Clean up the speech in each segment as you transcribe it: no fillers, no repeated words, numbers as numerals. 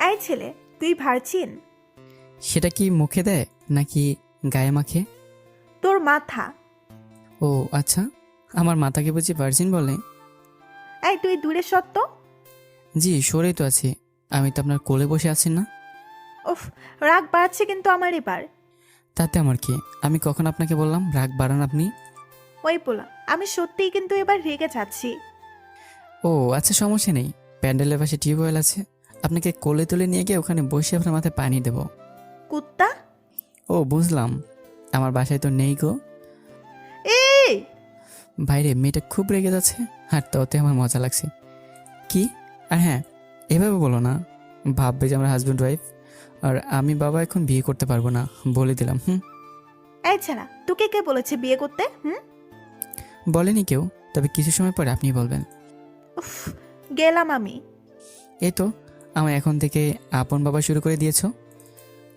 এই ছেলে, তুই ভার্জিন? সেটা কি মুখে দেয় নাকি গায়ে মাখে? তোর মাথা। ও আচ্ছা, আমার মাথাকে বুঝি ভার্জিন বলে? এই তুই দূরে সত্য। জি সরেই তো আছি, আমি তো আপনার কোলে বসে আছি না। উফ, রাগ বাড়াচ্ছে কিন্তু আমার এবার। তাতে আমার কি? আমি কখন আপনাকে বললাম রাগ বাড়ান আপনি? ওই পোলা, আমি সত্যিই কিন্তু এবার রেগে যাচ্ছি। ও আচ্ছা, সমস্যা নেই। প্যান্ডেলের পাশে টিউবওয়েল আছে, আপনাকে কোলে তুলে নিয়ে গিয়ে ওখানে বসে আপনার মাথায় পানি দেব। কুত্তা। ও বুঝলাম, আমার বাসায় তো নেই গো। এই বাইরে মেয়েটা খুব রেগে যাচ্ছে, আর তাতে আমার মজা লাগছে। কি? আর হ্যাঁ, এভাবে বলো না, ভাববে যে আমরা হাজব্যান্ড ওয়াইফ। আর আমি বাবা এখন বিয়ে করতে পারবো না, বলে দিলাম। এই ছাড়া, তোকে কে বলেছে বিয়ে করতে? বলেনি কেউ, তবে কিছু সময় পরে আপনি বলবেন। উফ, গেলাম আমি। এই তো, আমার এখন থেকে আপন বাবা শুরু করে দিয়েছো।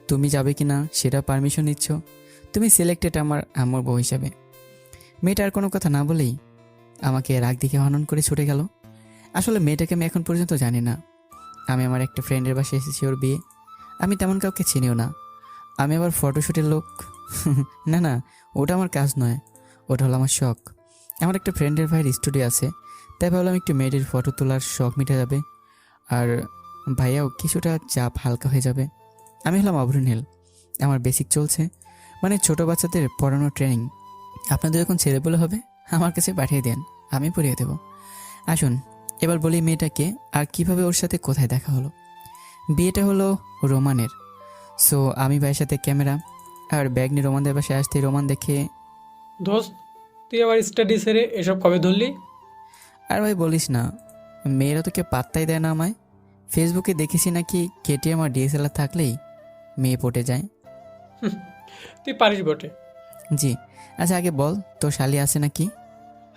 তুমি যাবে কি না সেটা পারমিশন নিচ্ছ। তুমি সিলেক্টেড আমার বউ হিসাবে। মেয়েটা আর কোনো কথা না বলেই আমাকে রাগ দিকে হনন করে ছুটে গেল। আসলে মেয়েটাকে আমি এখন পর্যন্ত জানি না। আমি আমার একটা ফ্রেন্ডের বাসায় এসেছি ওর বিয়ে। আমি তেমন কাউকে চিনিও না। আমি আবার ফটোশ্যুটের লোক। না না, ওটা আমার কাজ নয়, ওটা হলো আমার শখ। আমার একটা ফ্রেন্ডের ভাইয়ের স্টুডিও আছে, তাই ভাবলাম একটু মেয়েদের ফটো তোলার শখ মিটে যাবে, আর ভাইয়াও কিছুটা চাপ হালকা হয়ে যাবে। আমি হলাম অভ্রনীল, আমার বেসিক চলছে, মানে ছোট বাচ্চাদের পড়ানো ট্রেনিং। আপনাদের যখন ছেলে বলে হবে আমার কাছে পাঠিয়ে দেন, আমি পড়িয়ে দেব। আসুন এবার বলি মেয়েটাকে আর কিভাবে ওর সাথে কোথায় দেখা হলো। বিয়েটা হলো রোমানের। সো আমি ভাইয়ের সাথে ক্যামেরা আর ব্যাগ নিয়ে রোমানদের বাসায় আসতে রোমান দেখে। দোস্ত, তুই আবার স্টাডি সেরে এসব কবে ধরলি? আর ভাই বলিস না, মেয়েরা তো কেউ পাত্তাই দেয় না আমায়। ফেসবুকে দেখেছি নাকি কেটিএম আর ডিএসএলআর থাকলেই মেয়ে পটে যায়। তুই পারিস বটে। জি। আচ্ছা আগে বল, তোর শালি আছে নাকি?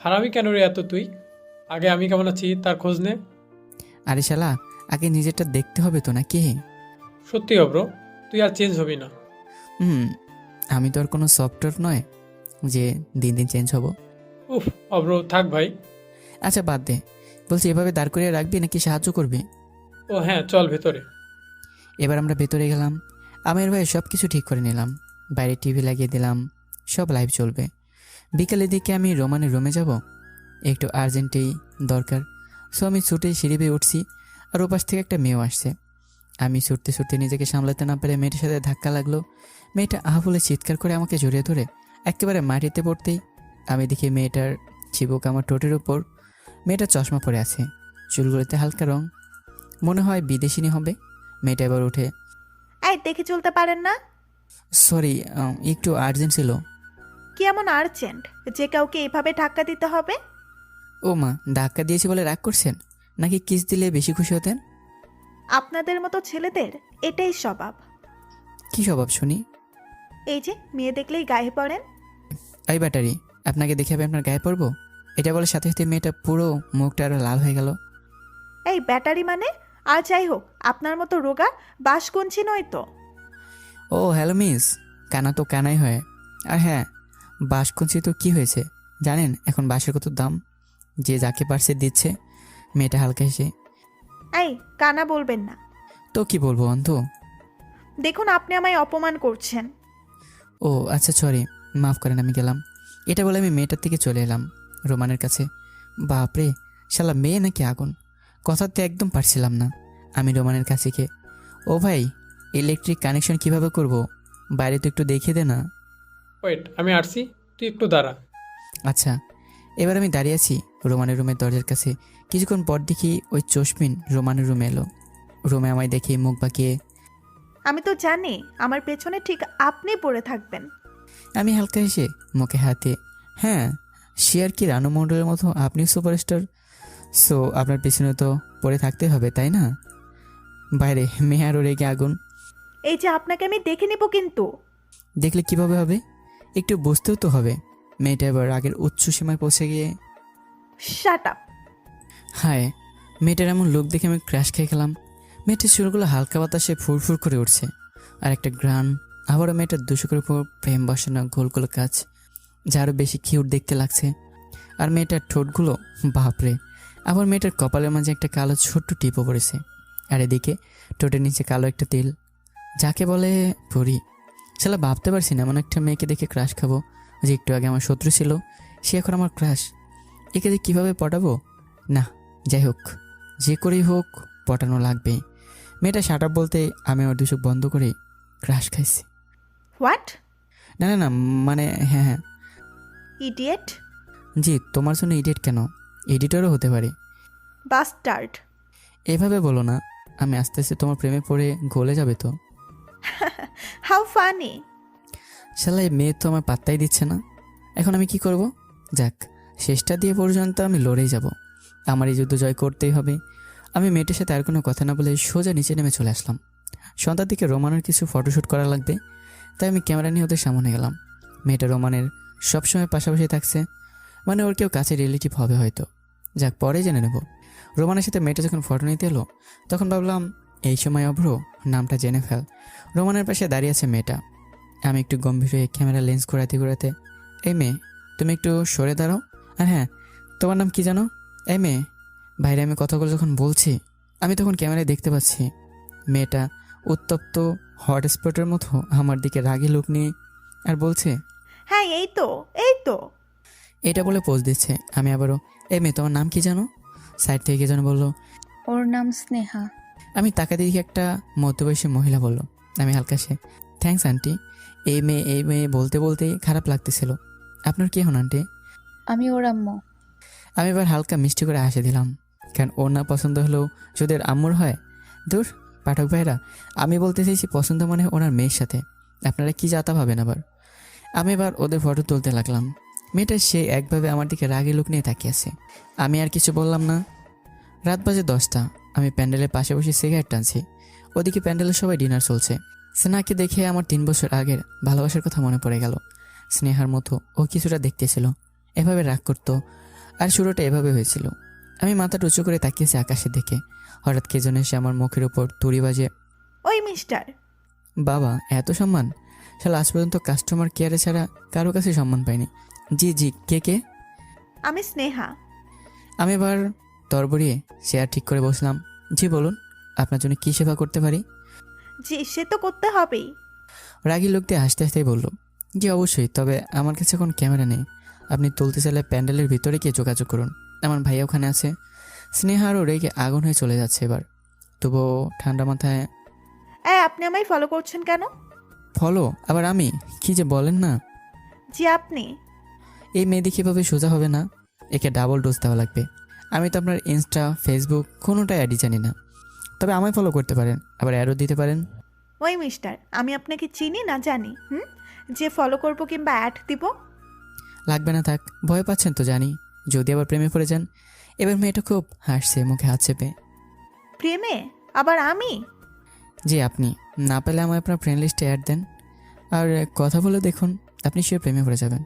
হারামি কেন রে এত তুই? আগে আমি কেমন আছি তার খোঁজ নে। আরে শালা, আগে নিজেরটা দেখতে হবে তো নাকি? সত্যি অব্র, তুই আর চেঞ্জ হবি না। হুম, আমি তো আর কোনো সফটওয়্যার নয় যে দিন দিন চেঞ্জ হব। উফ, অব্র থাক ভাই। আচ্ছা বাদ দে, বলছি এভাবে দাঁড় করিয়ে রাখবি নাকি সাহায্য করবি? ও হ্যাঁ, চল ভেতরে। এবার আমরা ভেতরে গেলাম। আমের ভাই সব কিছু ঠিক করে নিলাম, বাইরে টিভি লাগিয়ে দিলাম, সব লাইভ চলবে। বিকালের দিকে আমি রোমানের রুমে যাব, একটু আর্জেন্টেই দরকার। সো আমি ছুটে সিঁড়ি বেয়ে উঠছি, আর ওপাশ থেকে একটা মেয়েও আসছে। আমি ছুটতে ছুটতে নিজেকে সামলাতে না পেরে মেয়েটার সাথে ধাক্কা লাগলো। মেয়েটা আহ বলে চিৎকার করে আমাকে জড়িয়ে ধরে একেবারে মাটিতে পড়তেই আমি দেখি মেয়েটার চিবুক আমার ঠোঁটের উপর। মেয়েটা চশমা পরে আছে, চুলগুলোতে হালকা রং, মনে হয় বিদেশিনী হবে। মেয়েটা এবার উঠে। এই দেখে চলতে পারেন না? সরি, একটু আর্জেন্ট ছিল। কি এমন আর্জেন্ট যে কাউকে এভাবে ধাক্কা দিতে হবে? ও মা, ধাক্কা দিয়েছি বলে রাগ করছেন নাকি কিস দিলে বেশি খুশি হতেন? আপনাদের মতো ছেলেদের এটাই স্বভাব। কি স্বভাব শুনি? এই যে মেয়ে দেখলেই গায়ে পড়েন। এই ব্যাটারি, আপনাকে দেখে আমি আপনার গায়ে পড়বো? এটা বলে সাথে সাথে মেয়েটা পুরো মুখটা আরো লাল হয়ে গেল। এই ব্যাটারি মানে? আর যাই হোক, আপনার মতো রোগা বাঁশকুঞ্চি নয় তো। ও হ্যালো মিস, কানা তো কানাই হয়। আর হ্যাঁ, বাঁশ খুঁজছি তো কি হয়েছে জানেন এখন বাঁশের কত দাম? যে যাকে পারছে দিচ্ছে। মেয়েটা হালকা হেসে। এই কানা বলবেন না। তো কি বলবো অন্ধ? দেখুন, আপনি আমায় অপমান করছেন। ও আচ্ছা সরি, মাফ করেন, আমি গেলাম। এটা বলে আমি মেয়েটার থেকে চলে এলাম রোমানের কাছে। বাপরে, শালা মেয়ে নাকি আগুন, কথাতে একদম পারছিলাম না। আমি রোমানের কাছে গিয়ে, ও ভাই, ইলেকট্রিক কানেকশন কিভাবে করব? বাইরে তো একটু দেখিয়ে দে না। ওয়েট, আমি আসছি, তুই একটু দাঁড়া। আচ্ছা। এবার আমি দাঁড়িয়ে আছি রোমানের রুমের দরজার কাছে। কিছুক্ষণ পর দেখি ওই চশমিন রোমানের রুমে এলো। রুমে আমায় দেখি মুখ বাঁকিয়ে। আমি তো জানি আমার পেছনে ঠিক আপনি পড়ে থাকবেন। আমি হালকা হেসে মুখে হাতে, হ্যাঁ, সে আর কি রানু মণ্ডলের মতো আপনিও সুপারস্টার, সো আপনার পেছনে তো পড়ে থাকতে হবে তাই না? বাইরে মেয়ে আরও রেগে আগুন। এই যে আপনাকে আমি দেখে নিব কিন্তু। দেখলে কিভাবে হবে, একটু বুঝতেও তো হবে। মেয়েটা এবার আগের উচ্চ সীমায় পৌঁছে গিয়ে। Shut up. হায়, মেয়েটার এমন লোক দেখে আমি ক্র্যাশ খেয়ে গেলাম। মেয়েটার চুলগুলো হালকা বাতাসে ফুরফুর করে উঠছে, আর একটা গ্রান। আবারও মেয়েটার দুশোকের উপর প্রেম বসানো গোল গোল কাজ, যা আরও বেশি কিউট দেখতে লাগছে। আর মেয়েটার ঠোঁটগুলো বাপরে, আবার মেয়েটার কপালের মাঝে একটা কালো ছোট্ট টিপও পড়েছে। আর এদিকে ঠোঁটের নিচে কালো একটা তিল, যাকে বলে পরি। শালা ভাবতে পারছি না এমন একটা মেয়েকে দেখে ক্রাশ খাবো, যে একটু আগে আমার শত্রু ছিল সে এখন আমার ক্রাশ। একে যে কীভাবে পটাবো, না যাই হোক, যে করেই হোক পটানো লাগবে। মেয়েটা শাট আপ বলতে আমি আমার দুচোখ বন্ধ করে ক্রাশ খাইছি। হোয়াট? না না না, মানে হ্যাঁ হ্যাঁ। ইডিয়েট। জি, তোমার জন্য ইডিয়েট কেন, এডিটরও হতে পারে। বাস্টার্ড। এভাবে বলো না, আমি আস্তে আস্তে তোমার প্রেমে পড়ে গলে যাবে তো। How funny. শালা এই মেয়ে তো আমার পাত্তাই দিচ্ছে না, এখন আমি কি করব? যাক, শেষটা দিয়ে পর্যন্ত আমি লড়েই যাব, আমার এই যুদ্ধ জয় করতেই হবে। আমি মেয়েটার সাথে আর কোনো কথা না বলে সোজা নিচে নেমে চলে আসলাম। সন্ধ্যার দিকে রোমানের কিছু ফটোশ্যুট করা লাগবে, তাই আমি ক্যামেরা নিয়ে ওদের সামনে গেলাম। মেয়েটা রোমানের সবসময় পাশাপাশি থাকছে, মানে ওর কেউ কাছে রিলেটিভ হবে হয়তো। যাক, পরে জেনে নেব। রোমানের সাথে মেয়েটা যখন ফটো নিতে এলো তখন ভাবলাম এই সময় অভ্র নামটা জেনে ফেল। রোমানের পাশে দাঁড়িয়ে আছে মেয়েটা। আমি একটু গম্ভীর হয়ে ক্যামেরা লেন্স ঘোরাতে ঘোরাতে, এই মেয়ে তুমি একটু সরে দাঁড়াও, আর হ্যাঁ তোমার নাম কি জানো? এই মেয়ে, বাইরে আমি কথাগুলো যখন বলছি আমি তখন ক্যামেরায় দেখতে পাচ্ছি মেয়েটা উত্তপ্ত হটস্পটের মতো আমার দিকে রাগী লুক নিয়ে আর বলছে, হ্যাঁ এই তো, এই তো। এটা বলে পোজ দিচ্ছে। আমি আবারও, এই মেয়ে তোমার নাম কি জানো? সাইড থেকে যেন বললো, ওর নাম স্নেহা। আমি তাকাতে দেখি একটা মধ্যবয়সী মহিলা বলল। আমি হালকা সে, থ্যাঙ্কস আন্টি। এই মেয়ে বলতে বলতেই খারাপ লাগতেছিল। আপনার কি হন আন্টি? আমি ওর আম্মু। আমি এবার হালকা মিষ্টি করে হাসি দিলাম, কারণ ওর না পছন্দ হলেও যদি ওর আম্মুর হয়। দূর পাঠক ভাইরা, আমি বলতে চাইছি পছন্দ মানে ওনার মেয়ের সাথে। আপনারা কি যাতা ভাবেন আবার। আমি এবার ওদের ফটো তুলতে লাগলাম। মেয়েটা সে একভাবে আমার দিকে রাগী লোক নিয়ে তাকিয়ে আছে। আমি আর কিছু বললাম না। রাত বাজে 10টা। আমি প্যান্ডেলের পাশে বসে সিগারেট টানছি, ওদিকে প্যান্ডেলের সবাই ডিনার চলছে। স্নেহাকে দেখে আমার 3 বছর আগের ভালোবাসার কথা মনে পড়ে গেল। স্নেহার মতো ও কিছুটা দেখতেছিল, এভাবে রাগ করতো, আর শুরুটা এভাবে হয়েছিল। আমি মাথাটা উঁচু করে তাকিয়েছি আকাশের দিকে। হঠাৎ কে যেন এসে আমার মুখের উপর তুড়ি বাজে। ওই মিস্টার। বাবা, এত সম্মান! শালা আজ পর্যন্ত কাস্টমার কেয়ারে ছাড়া কারো কাছে সম্মান পাইনি। জি জি, কে? আমি স্নেহা। আমি এবার তরবরিয়ে চেয়ার ঠিক করে বসলাম। জি বলুন, আপনার জন্য কী সেবা করতে পারি? জি, সে তো করতে হবেই। রাগী লোক দিয়ে হাসতে হাসতেই বলল, জি অবশ্যই, তবে আমার কাছে এখন ক্যামেরা নেই। আপনি তুলতে চাইলে প্যান্ডেলের ভিতরে গিয়ে যোগাযোগ করুন, আমার ভাইয়া ওখানে আছে। স্নেহা আরও রেগে আগুন হয়ে চলে যাচ্ছে এবার। তবুও ঠান্ডা মাথায়, আপনি আমায় ফলো করছেন কেন? ফলো? আবার আমি? কি যে বলেন না। জি আপনি। এই মেয়ে দেখে এভাবে সোজা হবে না, একে ডাবল ডোজ দেওয়া লাগবে। আমি তো আপনার ইনস্টা ফেসবুক কোনোটাই অ্যাডই জানি না, তবে আমায় ফলো করতে পারেন, আবার অ্যাডও দিতে পারেন। ওই মিস্টার, আমি আপনাকে চিনি না জানি যে ফলো করব কিংবা অ্যাড দিব? লাগবে না থাক, ভয় পাচ্ছেন তো জানি, যদি আবার প্রেমে পড়ে যান। এবার মেয়েটা খুব হাসছে, মুখে হাত চেপে। প্রেমে? আবার আমি? জি আপনি, না পেলে আমায় আপনার ফ্রেন্ড লিস্টে অ্যাড দেন, আর কথা বলে দেখুন, আপনি শিওর প্রেমে পড়ে যাবেন।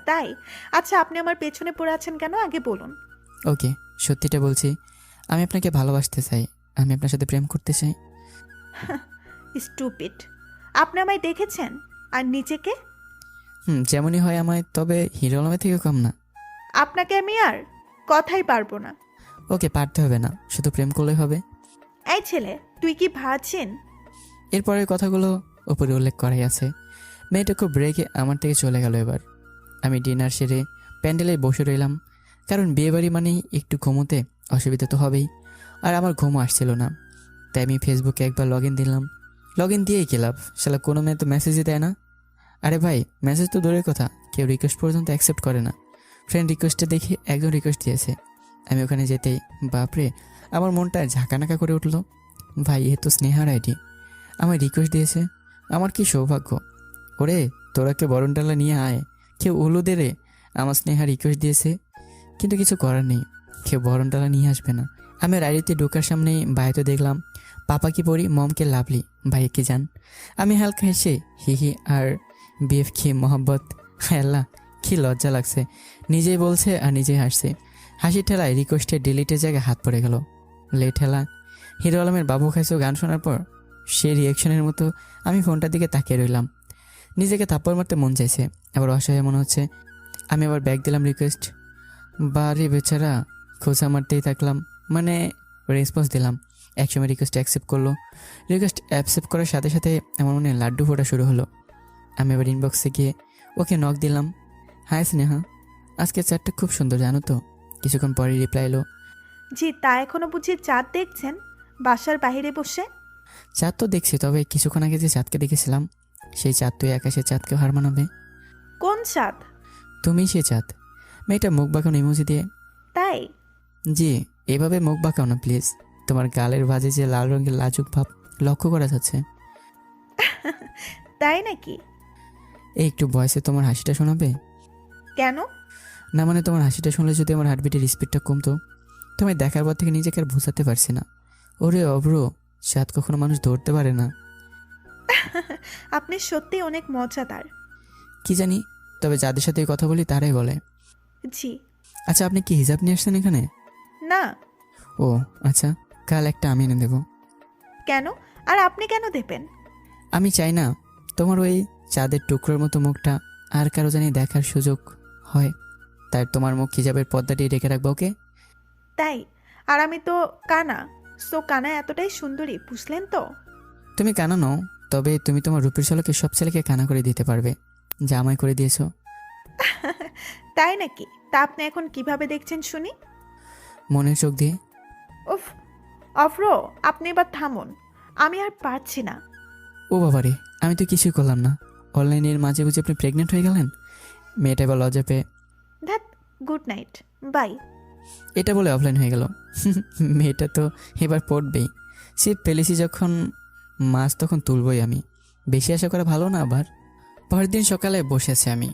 তাই? আচ্ছা, আপনি আমার পেছনে পড়ে আছেন কেন আগে বলুন। ওকে, সত্যিটা বলছি, আমি আপনাকে ভালোবাসতে চাই, আমি আপনার সাথে প্রেম করতে চাই। স্টুপিড। আপনি আমায় দেখেছেন? আর নিজেকে? যেমনই হয় আমায়, তবে হিরো আলমের থেকে কম না। আপনাকে আমি আর কথাই পারবো না। ওকে, পারতে হবে না, শুধু প্রেম করলেই হবে। এই ছেলে, তুই কি ভাবছেন? এরপরের কথাগুলো উপরে উল্লেখ করাই আছে। মেয়েটা খুব রেগে আমার থেকে চলে গেল। এবার আমি ডিনার সেরে প্যান্ডেলে বসে রইলাম, কারণ বিয়েবাড়ি মানেই একটু ঘুমোতে অসুবিধা তো হবেই, আর আমার ঘুমও আসছিল না। তাই আমি ফেসবুকে একবার লগ ইন দিলাম। লগ ইন দিয়েই গেলাম, শালা কোনো মেয়ে তো মেসেজই দেয় না। আরে ভাই, মেসেজ তো দূরের কথা, কেউ রিকোয়েস্ট পর্যন্ত অ্যাকসেপ্ট করে না। ফ্রেন্ড রিকোয়েস্টে দেখি একজন রিকোয়েস্ট দিয়েছে। আমি ওখানে যেতেই বাপরে, আমার মনটা ঝাঁকানাকা করে উঠলো। ভাই, এ তো স্নেহার আইডি, আমায় রিকোয়েস্ট দিয়েছে। আমার কি সৌভাগ্য। ওরে, তোরা কেউ বরণডালা নিয়ে আয়, কেউ উলু দে রে, আমার স্নেহা রিকোয়েস্ট দিয়েছে। কিন্তু কিছু করার নেই, কেউ বরণডালা নিয়ে আসবে না। আমি রাইডিতে ঢোকার সামনেই বাইরে দেখলাম পাপা কি পড়ি, মমকে লাভলি, ভাইকে যান। আমি হালকা হেসে হি আর বিএফ কি মোহাব্বত। আল্লাহ, কি লজ্জা লাগছে, নিজেই বলছে আর নিজেই হাসছে। হাসির ঠেলায় রিকোয়েস্টের ডিলিটের জায়গায় হাত পড়ে গেল। লে ঠেলা। হিরো আলমের বাবু খাইছো গান শোনার পর সেই রিয়াকশনের মতো আমি ফোনটার দিকে তাকিয়ে রইলাম। নিজেকে থাপ্পড় মারতে মন চাইছে, আবার অসহায় মনে হচ্ছে। আমি আবার ব্যাগ দিলাম রিকোয়েস্ট। বারে বেচারা খোঁচা মারতেই থাকলাম, মানে রেসপন্স দিলাম। একসময় রিকোয়েস্ট অ্যাকসেপ্ট করলো। রিকোয়েস্ট অ্যাকসেপ্ট করার সাথে সাথে আমার মনে লাড্ডু ফোটা শুরু হলো। আমি আবার ইনবক্সে গিয়ে ওকে নক দিলাম। হাই স্নেহা, আজকে চারটা খুব সুন্দর জানো তো। কিছুক্ষণ পরে রিপ্লাই এলো, জি, তা এখনো বুঝি চাঁদ দেখছেন বাসার বাইরে বসে? চাঁদ তো দেখছি, তবে কিছুক্ষণ আগে যে চাঁদকে দেখেছিলাম সেই চাঁদ তুই আকাশে চাঁদকে হার মানাবে। কোন চাঁদ? তুমি সে চাঁদ। মেয়েটা মুখ বাঁকানো ইমোজি দিয়ে। তাই? জি, এভাবে মুখ বাঁকাও না প্লিজ। তোমার গালের ভাঁজে যে লাল রঙের লাজুক ভাব লক্ষ্য করা যাচ্ছে। তাই নাকি? এই একটু ভয়েসে তোমার হাসিটা শোনাবে? কেন? না মানে তোমার হাসিটা শুনলে যদি আমার হার্টবিটের স্পিডটা কমতো। তোমায় দেখার পর থেকে নিজেকে আর বোঝাতে পারছি না। ওরে অব্র, চাঁদ কখনো মানুষ ধরতে পারে না। আপনি সত্যি অনেক মজাদার। কি জানি, তবে যাদের সাথে এই কথা বলি তারাই বলে। জি। আচ্ছা, আপনি কি হিজাব নিয়ে আসছেন এখানে? না। ও আচ্ছা, কাল একটা আমি এনে দেবো। কেন? আর আপনি কেন দেবেন? আমি চাই না তোমার ওই চাঁদের টুকরোর মতো মুখটা আর কারো জানি দেখার সুযোগ হয়। তাই তোমার মুখ হিজাবের পর্দাটি রেখে রাখবো, ওকে? তাই? আর আমি তো কানা, সো কানা এতটাই সুন্দরী, বুঝলেন তো? তুমি কানা নও, তবে তুমি তোমার রূপের ঝলকে সব ছেলেকে কানা করে দিতে পারবে, যা আমায় করে দিয়েছো। তাই নাকি? তা আপনি এখন কিভাবে দেখছেন শুনি? মনের চোখ দিয়ে। উফ, অফ্র, আপনি এবার থামুন, আমি আর পারছি না। ও বাবারে, আমি তো কিছুই করলাম না। অনলাইনের মাঝে বুঝে আপনি প্রেগনেন্ট হয়ে গেলেন। মেয়েটা এবার লজ্জা পেয়ে ধ্যাত, গুড নাইট, বাই। এটা বলে অফলাইন হয়ে গেল। মেয়েটা তো এবার পড়বেই। সে পেলেছি যখন মাছ তখন তুলবই আমি। বেশি আশা করা ভালো না। আবার পরের দিন সকালে বসে আছি আমি।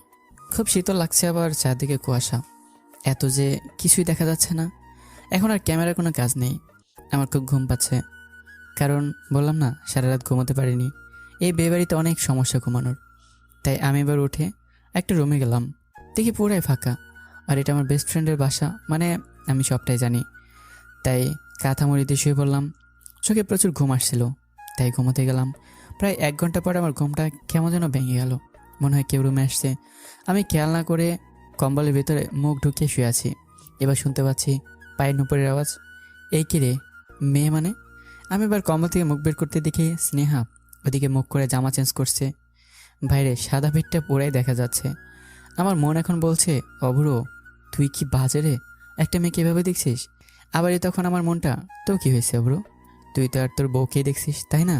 খুব শীতল লাগছে, আবার চারদিকে কুয়াশা এত যে কিছুই দেখা যাচ্ছে না। এখন আর ক্যামেরার কোনো কাজ নেই। আমার খুব ঘুম পাচ্ছে, কারণ বললাম না সারা রাত ঘুমোতে পারিনি। এই বিয়েবাড়িতে অনেক সমস্যা ঘুমানোর। তাই আমি এবার উঠে একটা রুমে গেলাম, দেখি পুরাই ফাঁকা। আর এটা আমার বেস্ট ফ্রেন্ডের বাসা, মানে আমি সবটাই জানি। তাই কাঁথা মুড়ি দিয়ে শুয়ে পড়লাম। চোখে প্রচুর ঘুম আসছিল, তাই ঘুমোতে গেলাম। প্রায় 1 ঘন্টা পরে আমার ঘুমটা কেমন যেন ভেঙে গেল। মনে হয় কেউ রুমে আসছে। আমি খেয়াল না করে কম্বলের ভেতরে মুখ ঢুকিয়ে শুয়ে আছি। এবার শুনতে পাচ্ছি পায়ের নুপুরের আওয়াজ। এই কি রে, মেয়ে মানে? আমি এবার কম্বল থেকে মুখ বের করতে দেখি স্নেহা ওদিকে মুখ করে জামা চেঞ্জ করছে। বাইরে সাদা পেটটা পুরাই দেখা যাচ্ছে। আমার মন এখন বলছে, অভ্র তুই কি বাজে রে, একটা মেয়েকে এভাবে দেখছিস? আবারই তখন আমার মনটা, তো কি হয়েছে অভ্র, তুই তো আর তোর বউকেই দেখছিস তাই না?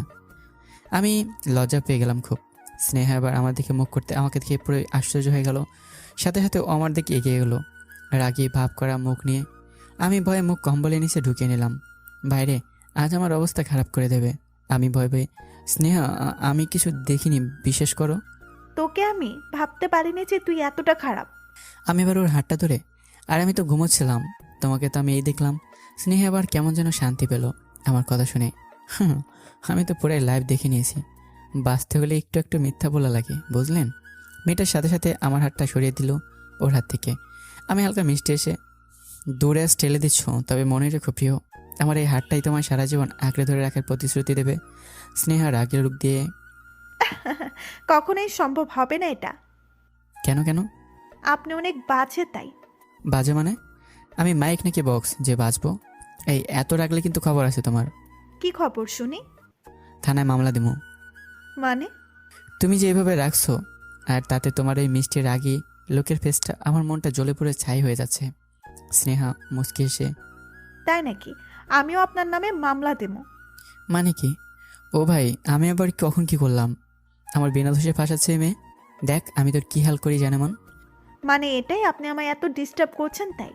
আমি লজ্জা পেয়ে গেলাম খুব। স্নেহা আবার আমার দিকে মুখ করতে আমাকে দেখে পুরো আশ্চর্য হয়ে গেল। সাথে সাথে ও আমার দিকে এগিয়ে গেলো রাগি ভাব করা মুখ নিয়ে। আমি ভয়ে মুখ কম্বলের নিচে ঢুকিয়ে নিলাম। বাইরে আজ আমার অবস্থা খারাপ করে দেবে। আমি ভয় পেয়ে, স্নেহা আমি কিছু দেখিনি, বিশেষ করো। তোকে আমি ভাবতে পারিনি যে তুই এতটা খারাপ। আমি এবার ওর হাতটা ধরে, আর আমি তো ঘুমোচ্ছিলাম, তোমাকে তো আমি এই দেখলাম। স্নেহা আবার কেমন যেন শান্তি পেল আমার কথা শুনে। আমি তো পুরাই লাইভ দেখে নিয়েছি। বাঁচতে হলে একটু একটু মিথ্যা বলা লাগে, বুঝলেন? মেয়েটার সাথে সাথে আমার হাতটা সরিয়ে দিল ওর হাত থেকে। আমি হালকা মিষ্টি এসে, দূরে আজ ঠেলে দিচ্ছ, তবে মনে রেখো প্রিয়, আমার এই হাতটাই তোমার সারা জীবন আঁকড়ে ধরে রাখার প্রতিশ্রুতি দেবে। স্নেহা রাগের রূপ দিয়ে, কখনোই সম্ভব হবে না এটা। কেন কেন? আপনি অনেক বাজে তাই। বাজে মানে? আমি মাইক নাকি বক্স যে বাজবো? এই এত রাগলে কিন্তু খবর আছে তোমার। কি খবর শুনি? থানায় মামলা দেবো। মানে? তুমি যে এভাবে রাখছো, আর তাতে তোমার এই মিষ্টি রাগী লোকের ফেসটা, আমার মনটা জ্বলে পুড়ে ছাই হয়ে যাচ্ছে। স্নেহা মুচকি এসে, তাই নাকি? আমিও আপনার নামে মামলা দেব। মানে কি? ও ভাই, আমি আবার কখন কি করলাম? আমার বিনা দোষে ফাঁসাচ্ছে এই মেয়ে। দেখ আমি তোর কি হাল করি জানে মন। মানে এটাই আপনি আমায় এত ডিস্টার্ব করছেন তাই?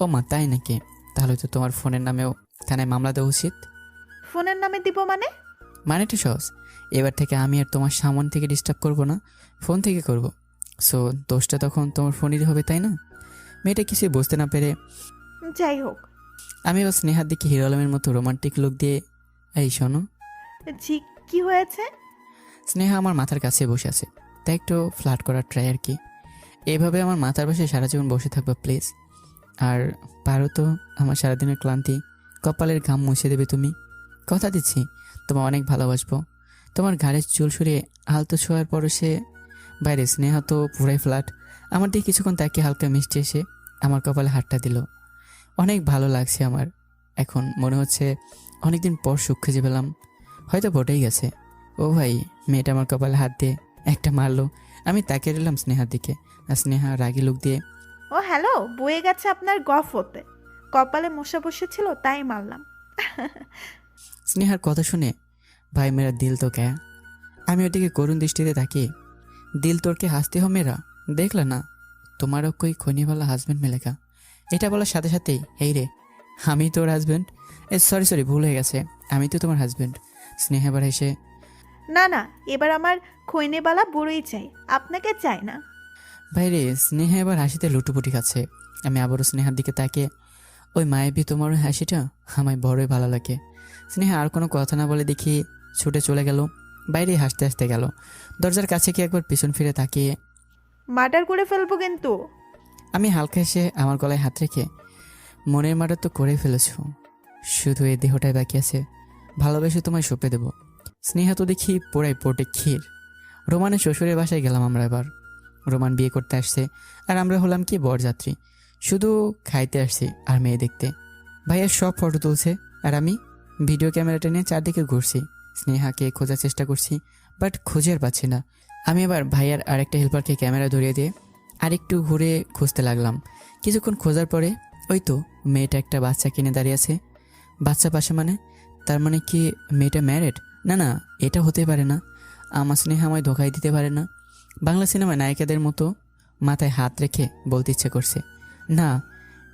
ও মা, তাই নাকি? তাহলে তো তোমার ফোনের নামেও থানায় মামলা দেওয়া উচিত। ফোনের নামে দিব মানে? মানেটা সহজ, এবার থেকে আমি আর তোমার সামন থেকে ডিস্টার্ব করব না, ফোন থেকে করব। সো দোষটা তখন তোমার ফোনেরই হবে, তাই না? মেয়েটা কিছুই বুঝতে না পেরে, যাই হোক। আমি ও স্নেহার দিকে হিরো আলমের মতো রোমান্টিক লুক দিয়ে, এই শোনো। জি, কি হয়েছে? স্নেহা আমার মাথার কাছে বসে আছে, তাই একটু ফ্লার্ট করার ট্রাই আর কি। এইভাবে আমার মাথার পাশে সারা জীবন বসে থাকবে প্লিজ। আর পারো তো আমার সারাদিনের ক্লান্তি, কপালের ঘাম মুছে দেবে তুমি। কথা দিচ্ছি তোমার অনেক ভালোবাসবো। তোমার ঘাড়ের চুল সরিয়ে আলতো ছোঁয়ার পরশে বাইরে স্নেহা তো পুরাই ফ্ল্যাট। আমার দিকে কিছুক্ষণ তাকিয়ে হালকা মিষ্টি এসে আমার কপালে হাতটা দিল। অনেক ভালো লাগছে আমার। এখন মনে হচ্ছে অনেকদিন পর সুখ খুঁজে পেলাম। হয়তো বটেই গেছে। ও ভাই, মেয়েটা আমার কপালে হাত দিয়ে একটা মারলো। আমি তাকিয়ে রইলাম স্নেহার দিকে, আর স্নেহা রাগি লুক দিয়ে, ও হ্যালো, বয়ে গেছে আপনার গফ হতে। কপালে মশা বসেছিল তাই মারলাম। স্নেহার কথা শুনে ভাই মেরা দিল তো ক্যা। আমি ওদিকে করুণ দৃষ্টিতে তাকিয়ে, দিল তোরকে হাসতে হো মেরা, দেখলা না তোমারও কই খনিওয়ালা হাজব্যান্ড মেলেকা। এটা বলার সাথে সাথেই, এই রে আমি তোর হাজব্যান্ড? সরি ভুল হয়ে গেছে, আমি তো তোমার হাজব্যান্ড। স্নেহা এবার এসে, না না, এবার আমার খৈনেবালা বুড়োই চাই, আপনাকে চাই না। ভাইরে, স্নেহা এবার হাসিতে লুটুপুটি খাচ্ছে। আমি আবারও স্নেহার দিকে তাকিয়ে, ওই মায়াবী তোমার ওই হাসিটা আমায় বড়ই ভালো লাগে। স্নেহা আর কোনো কথা না বলে দেখি ছুটে চলে গেল, বাইরে হাসতে হাসতে গেল। দরজার কাছে গিয়ে একবার পিছন ফিরে তাকিয়ে মার্ডার করে ফেলবো কিন্তু। আমি হালকা এসে আমার গলায় হাত রেখে, মনের মার্ডার তো করে ফেলেছ, শুধু এই দেহটাই বাকি আছে, ভালোবেসে তোমায় সঁপে দেব। স্নেহা তো দেখি পোড়াই পোটে ক্ষীর। রোমানের শ্বশুরের বাসায় গেলাম আমরা এবার। রোমান বিয়ে করতে আসছে, আর আমরা হলাম কি বরযাত্রী, শুধু খাইতে আসছি আর মেয়ে দেখতে। ভাইয়া সব ফটো তুলছে, আর আমি ভিডিও ক্যামেরাটা নিয়ে চারদিকে ঘুরছি। স্নেহাকে খোঁজার চেষ্টা করছি, বাট খুঁজে আর পাচ্ছি না। আমি এবার ভাইয়ার আরেকটা হেল্পারকে ক্যামেরা ধরিয়ে দিয়ে আরেকটু ঘুরে খুঁজতে লাগলাম। কিছুক্ষণ খোঁজার পরে ওই তো মেয়েটা একটা বাচ্চা কিনে দাঁড়িয়ে আছে। বাচ্চা পাশে মানে, তার মানে কি মেয়েটা ম্যারেড? না না, এটা হতে পারে না। আমার স্নেহা আমায় ধোকাই দিতে পারে না। বাংলা সিনেমায় নায়িকাদের মতো মাথায় হাত রেখে বলতে ইচ্ছে করছে, না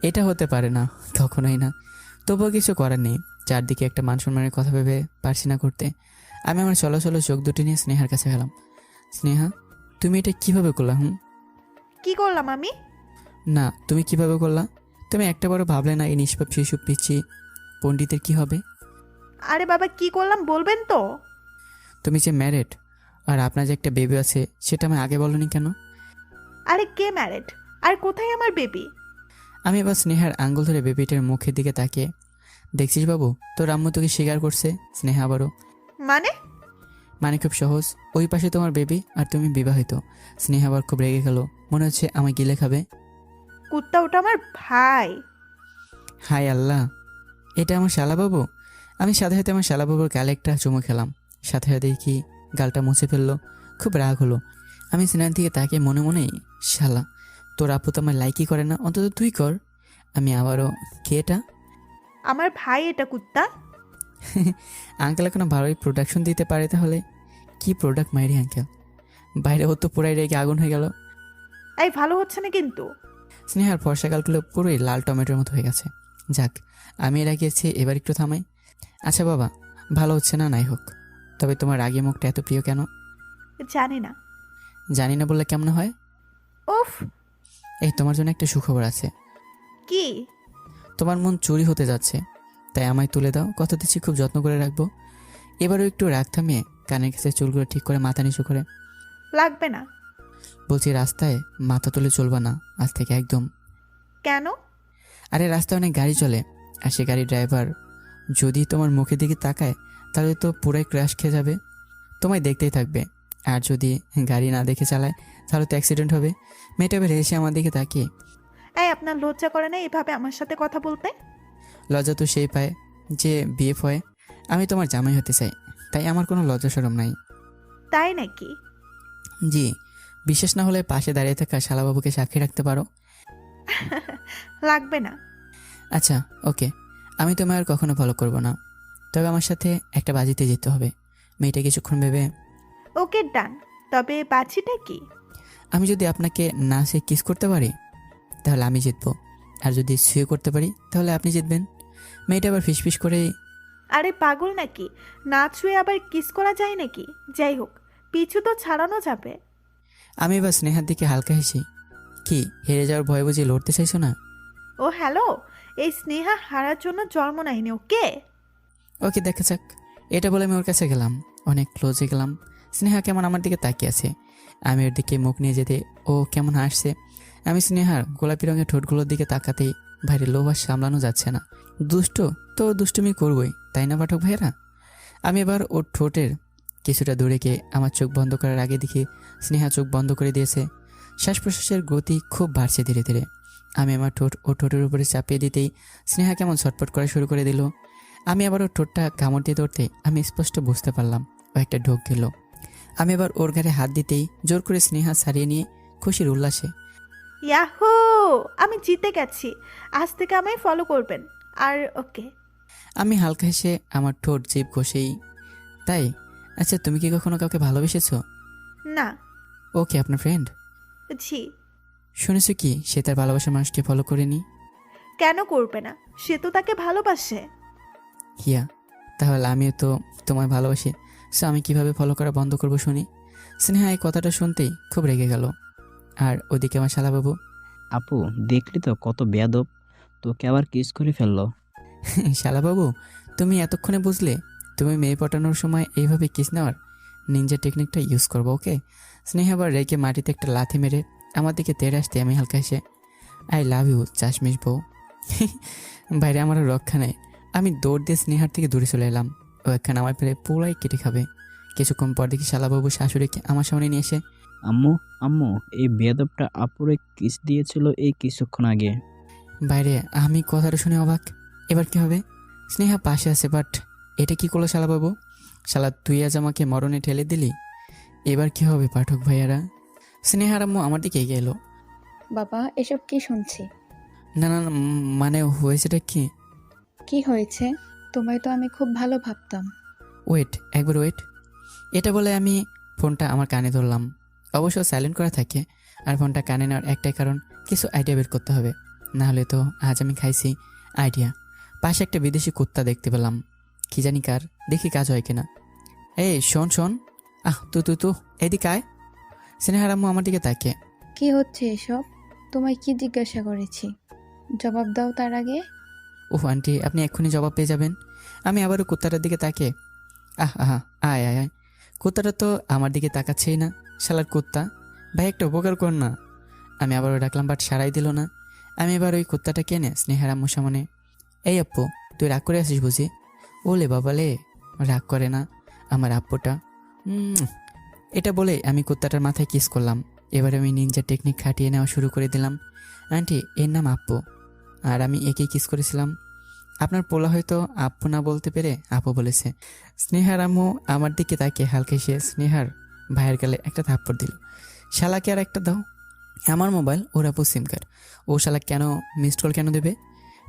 এটা হতে পারে না, কখনোই না। তবুও কিছু করার নেই, চারদিকে একটা মান সম্মানের কথা ভেবে পারছি না করতে। আমি আমার চলো চোখ দুটি নিয়ে স্নেহার কাছে গেলাম। স্নেহা, তুমি এটা কিভাবে করলা? কি করলাম আমি? না, তুমি কিভাবে করলা? তুমি একটা বড় ভাবলে না এই নিষ্পাপ শিশু পিচ্ছি পণ্ডিতের কি হবে? আরে বাবা, কি করলাম বলবেন তো? তুমি যে ম্যারেড আর আপনার যে একটা বেবি আছে, সেটা আমি আগে বলনি কেন? আরে কে ম্যারেড? আর কোথায় আমার বেবি? আমি এবার স্নেহার আঙ্গুল ধরে বেবিটার মুখের দিকে তাকিয়ে, দেখছিস বাবু, তোর আম্মু তোকে স্বীকার করছে। স্নেহা আবারও, মানে? মানে খুব সহজ, ওই পাশে তোমার বেবি আর তুমি বিবাহিত। স্নেহা আবার খুব রেগে গেল, মনে হচ্ছে আমায় গিলে খাবে। কুত্তা, ওটা আমার ভাই। হায় আল্লাহ, এটা আমার শালাবাবু? আমি সাথে সাথে আমার শালাবাবুর গালে একটা চুমু খেলাম। সাথে সাথে কি গালটা মুছে ফেললো। খুব রাগ হলো। আমি স্নেহার দিকে তাকে মনে মনেই, শালা তোর আপু তো আমার লাইকই করে না, অন্তত তুই কর। আমি আবারও, কে এটা? আমার ভাই এটা, কুত্তা। আঙ্কেল এখনো ভালোই প্রোডাকশন দিতে পারে তাহলে? কি প্রোডাক্ট মাইরি আঙ্কেল, বাইরে ও তো পুরাই রেগে আগুন হয়ে গেল। এই ভালো হচ্ছে না কিন্তু। স্নেহার ফর্সা গালগুলো পুরোই লাল টমেটোর মতো হয়ে গেছে। যাক, আমি রাগিয়েছি, এবার একটু থামাই। আচ্ছা বাবা, ভালো হচ্ছে না, নাই হোক, তবে তোমার রাগী মুখটা এত প্রিয় কেন? জানি না। জানি না বললে কেমন হয়? উফ। এই তোমার জন্য একটা সুখবর আছে। কি? তোমার মন চুরি হতে যাচ্ছে, তাই আমায় তুলে দাও, কথা দিচ্ছি খুব যত্ন করে রাখবো। এবারও একটু রাগ থামিয়ে কানের কাছে চুলগুলো ঠিক করে মাথা নিচু করে, লাগবে না। বলছি রাস্তায় মাথা তুলে চলবা না আজ থেকে একদম। কেন? আরে রাস্তায় অনেক গাড়ি চলে, আর সে গাড়ির ড্রাইভার যদি তোমার মুখের দিকে তাকায় তাহলে তো পুরাই ক্র্যাশ খেয়ে যাবে, তোমায় দেখতেই থাকবে। আর যদি গাড়ি না দেখে চালায় তাহলে তো অ্যাক্সিডেন্ট হবে। মেয়েটা এবার এসে আমার দিকে তাকিয়ে, এই আপনার লজ্জা করে না এভাবে আমার সাথে কথা বলতে? লজ্জা তো সেই পায় যে বিএফ হয়। আমি তোমার জামাই হতে চাই, তাই আমার কোনো লজ্জা শরম নাই। তাই নাকি? জি, বিশেষ না হলে পাশে দাঁড়িয়ে থাকা শালাবাবুকে সাক্ষী রাখতে পারো। লাগবে না। আচ্ছা ওকে, আমি তোমায় আর কখনো ফলো করব না, তবে আমার সাথে একটা বাজিতে যেতে হবে। মেয়েটা কিছুক্ষণ ভেবে, ওকে ডান। তবে বাছিটা কি? আমি যদি আপনাকে না সে কিস করতে পারি তাহলে আমি জিতবো, আর যদি শুয়ে করতে পারি তাহলে আপনি জিতবেন। মেয়েটা আবার ফিসফিস করে, আরে পাগল নাকি? না ছুঁয়ে আবার কিস করা যায় নাকি? যাই হোক, পিছু তো ছাড়ানো যাবে। আমি এবার স্নেহার দিকে হালকা হেসি, কি হেরে যাওয়ার ভয় বুঝি লড়তে চাইছো না? ও হ্যালো, এই স্নেহা হারার জন্য জন্ম নেয়নি, ওকে? ওকে দেখা যাক। এটা বলে আমি ওর কাছে গেলাম, অনেক ক্লোজে গেলাম। স্নেহা কেমন আমার দিকে তাকিয়ে আছে, আমি ওর দিকে মুখ নিয়ে যেতে ও কেমন হাসছে। আমি স্নেহার গোলাপি রঙের ঠোঁটগুলোর দিকে তাকাতেই ভাইরে লোভ আর সামলানো যাচ্ছে না। দুষ্ট তো দুষ্টুমি করবই, তাই না পাঠক ভাইয়েরা? আমি এবার ওর ঠোঁটের কিছুটা দূরে গিয়ে আমার চোখ বন্ধ করার আগে দেখি স্নেহা চোখ বন্ধ করে দিয়েছে। শ্বাস প্রশ্বাসের গতি খুব বাড়ছে ধীরে ধীরে। আমি আমার ঠোঁট ও ঠোঁটের উপরে চাপিয়ে দিতেই স্নেহা কেমন ছটফট করা শুরু করে দিল। আমি আবার ওর ঠোঁটটা কামড় দিয়ে ধরতে আমি স্পষ্ট বুঝতে পারলাম ও একটা ঢোক গেল। আমি আবার ওর ঘাড়ে হাত দিতেই জোর করে স্নেহা ছাড়িয়ে নিয়ে খুশির উল্লাসে, ইয়াহু, আমি জিতে গেছি। আজ থেকে আমায় ফলো করবেন। আর ওকে। আমি হালকা হেসে আমার ঠোঁট জিভ ঘষেই, তাই? আচ্ছা, তুমি কি কখনো কাউকে ভালোবেসেছো? না। ও কি আপনার ফ্রেন্ড? জি। শুনেছো কি সে তার ভালোবাসার মানুষকে ফলো করেনি? কেন করবে না? সে তো তাকে ভালোবাসে। হিয়া, তাহলে আমিও তো তোমায় ভালোবাসি, সো আমি কিভাবে ফলো করা বন্ধ করবো শুনি? স্নেহা এই কথাটা শুনতেই খুব রেগে গেল। আর ওদিকে আমার শালাবাবু, আপু, দেখলি তো কত বেয়াদব, তোকে আবার কিস করে ফেললো। শালাবাবু তুমি এতক্ষণে বুঝলে? তুমি মেয়ে পটানোর সময় এইভাবে কিস নেওয়ার নিনজা টেকনিকটা ইউজ করবো, ওকে? স্নেহা আবার রেগে মাটিতে একটা লাথি মেরে আমার দিকে তেড়ে আসতে আমি হালকা এসে, আই লাভ ইউ চাশমিশ বউ। বাইরে আমার আর রক্ষা নেই। আমি দৌড় দিয়ে স্নেহার থেকে দূরে চলে এলাম। ও একখানে আমার ফেলে পুরাই কেটে খাবে। কিছুক্ষণ পর দেখি শালাবাবু শাশুড়িকে আমার সামনে নিয়ে এসে, আম্মু, আম্মু, এই বেয়াদবটা আপুরে কিস দিয়েছিল এই কিছুক্ষণ আগে। বাইরে আমি কথাটা শুনে অবাক। এবার কি হবে? স্নেহা পাশে আছে, বাট এটা কি করলো শালাবাবু? শালা তুই আজ আমাকে মরণে ঠেলে দিলি। এবার কি হবে পাঠক ভাইয়ারা? স্নেহার আম্মু আমার দিকে এগিয়ে এলো। বাবা, এসব কি শুনছি? না না না, মানে হয়েছেটা কি? কি হয়েছে? তোমায় তো আমি খুব ভালো ভাবতাম। ওয়েট, একবার ওয়েট। এটা বলে আমি ফোনটা আমার কানে ধরলাম। অবশ্য সাইলেন্ট করা থাকে। আর ফোনটা কানে নেওয়ার একটাই কারণ, কিছু আইডিয়া বের করতে হবে, না হলে তো আজ আমি খাইছি আইডিয়া। পাশে একটা বিদেশি কুত্তা দেখতে পেলাম, কি জানি কার, দেখি কাজ হয় কিনা। এই শোন শোন, তু এদিকে আয়। স্নেহার আম্মু আমার দিকে তাকিয়ে, কি হচ্ছে এসব? তোমায় কি জিজ্ঞাসা করেছি? জবাব দাও তার আগে। ওহ আন্টি, আপনি এক্ষুনি জবাব পেয়ে যাবেন। আমি আবারও কুত্তাটার দিকে তাকিয়ে, আহা, আয় আয় আয়। কুত্তাটা তো আমার দিকে তাকাচ্ছেই না। শালার কুত্তা, ভাই একটা উপকার কর না। আমি আবারও ডাকলাম, বাট সারাই দিল না। আমি এবার ওই কুত্তাটা কেনে স্নেহার আম্মুর সামনে, এই আপ্পু তুই রাগ করে আসিস বুঝি? ওলে বাবালে, রাগ করে না আমার আপ্পুটা। এটা বলে আমি কুত্তাটার মাথায় কিস করলাম। এবার আমি নিনজা টেকনিক খাটিয়ে নেওয়া শুরু করে দিলাম। আন্টি, এর নাম আপ্পু, আর আমি একেই কিস করেছিলাম। আপনার পোলা হয়তো আপ্পু না বলতে পেরে আপু বলেছে। স্নেহার আম্মু আমার দিকে তাকিয়ে হালকা এসে স্নেহার ভাইয়ের গালে একটা থাপ্পড় দিল। শালাকে আর একটা দাও। আমার মোবাইল, ওর আপু সিম কার্ড, ও শালা কেন মিসড কল কেন দেবে?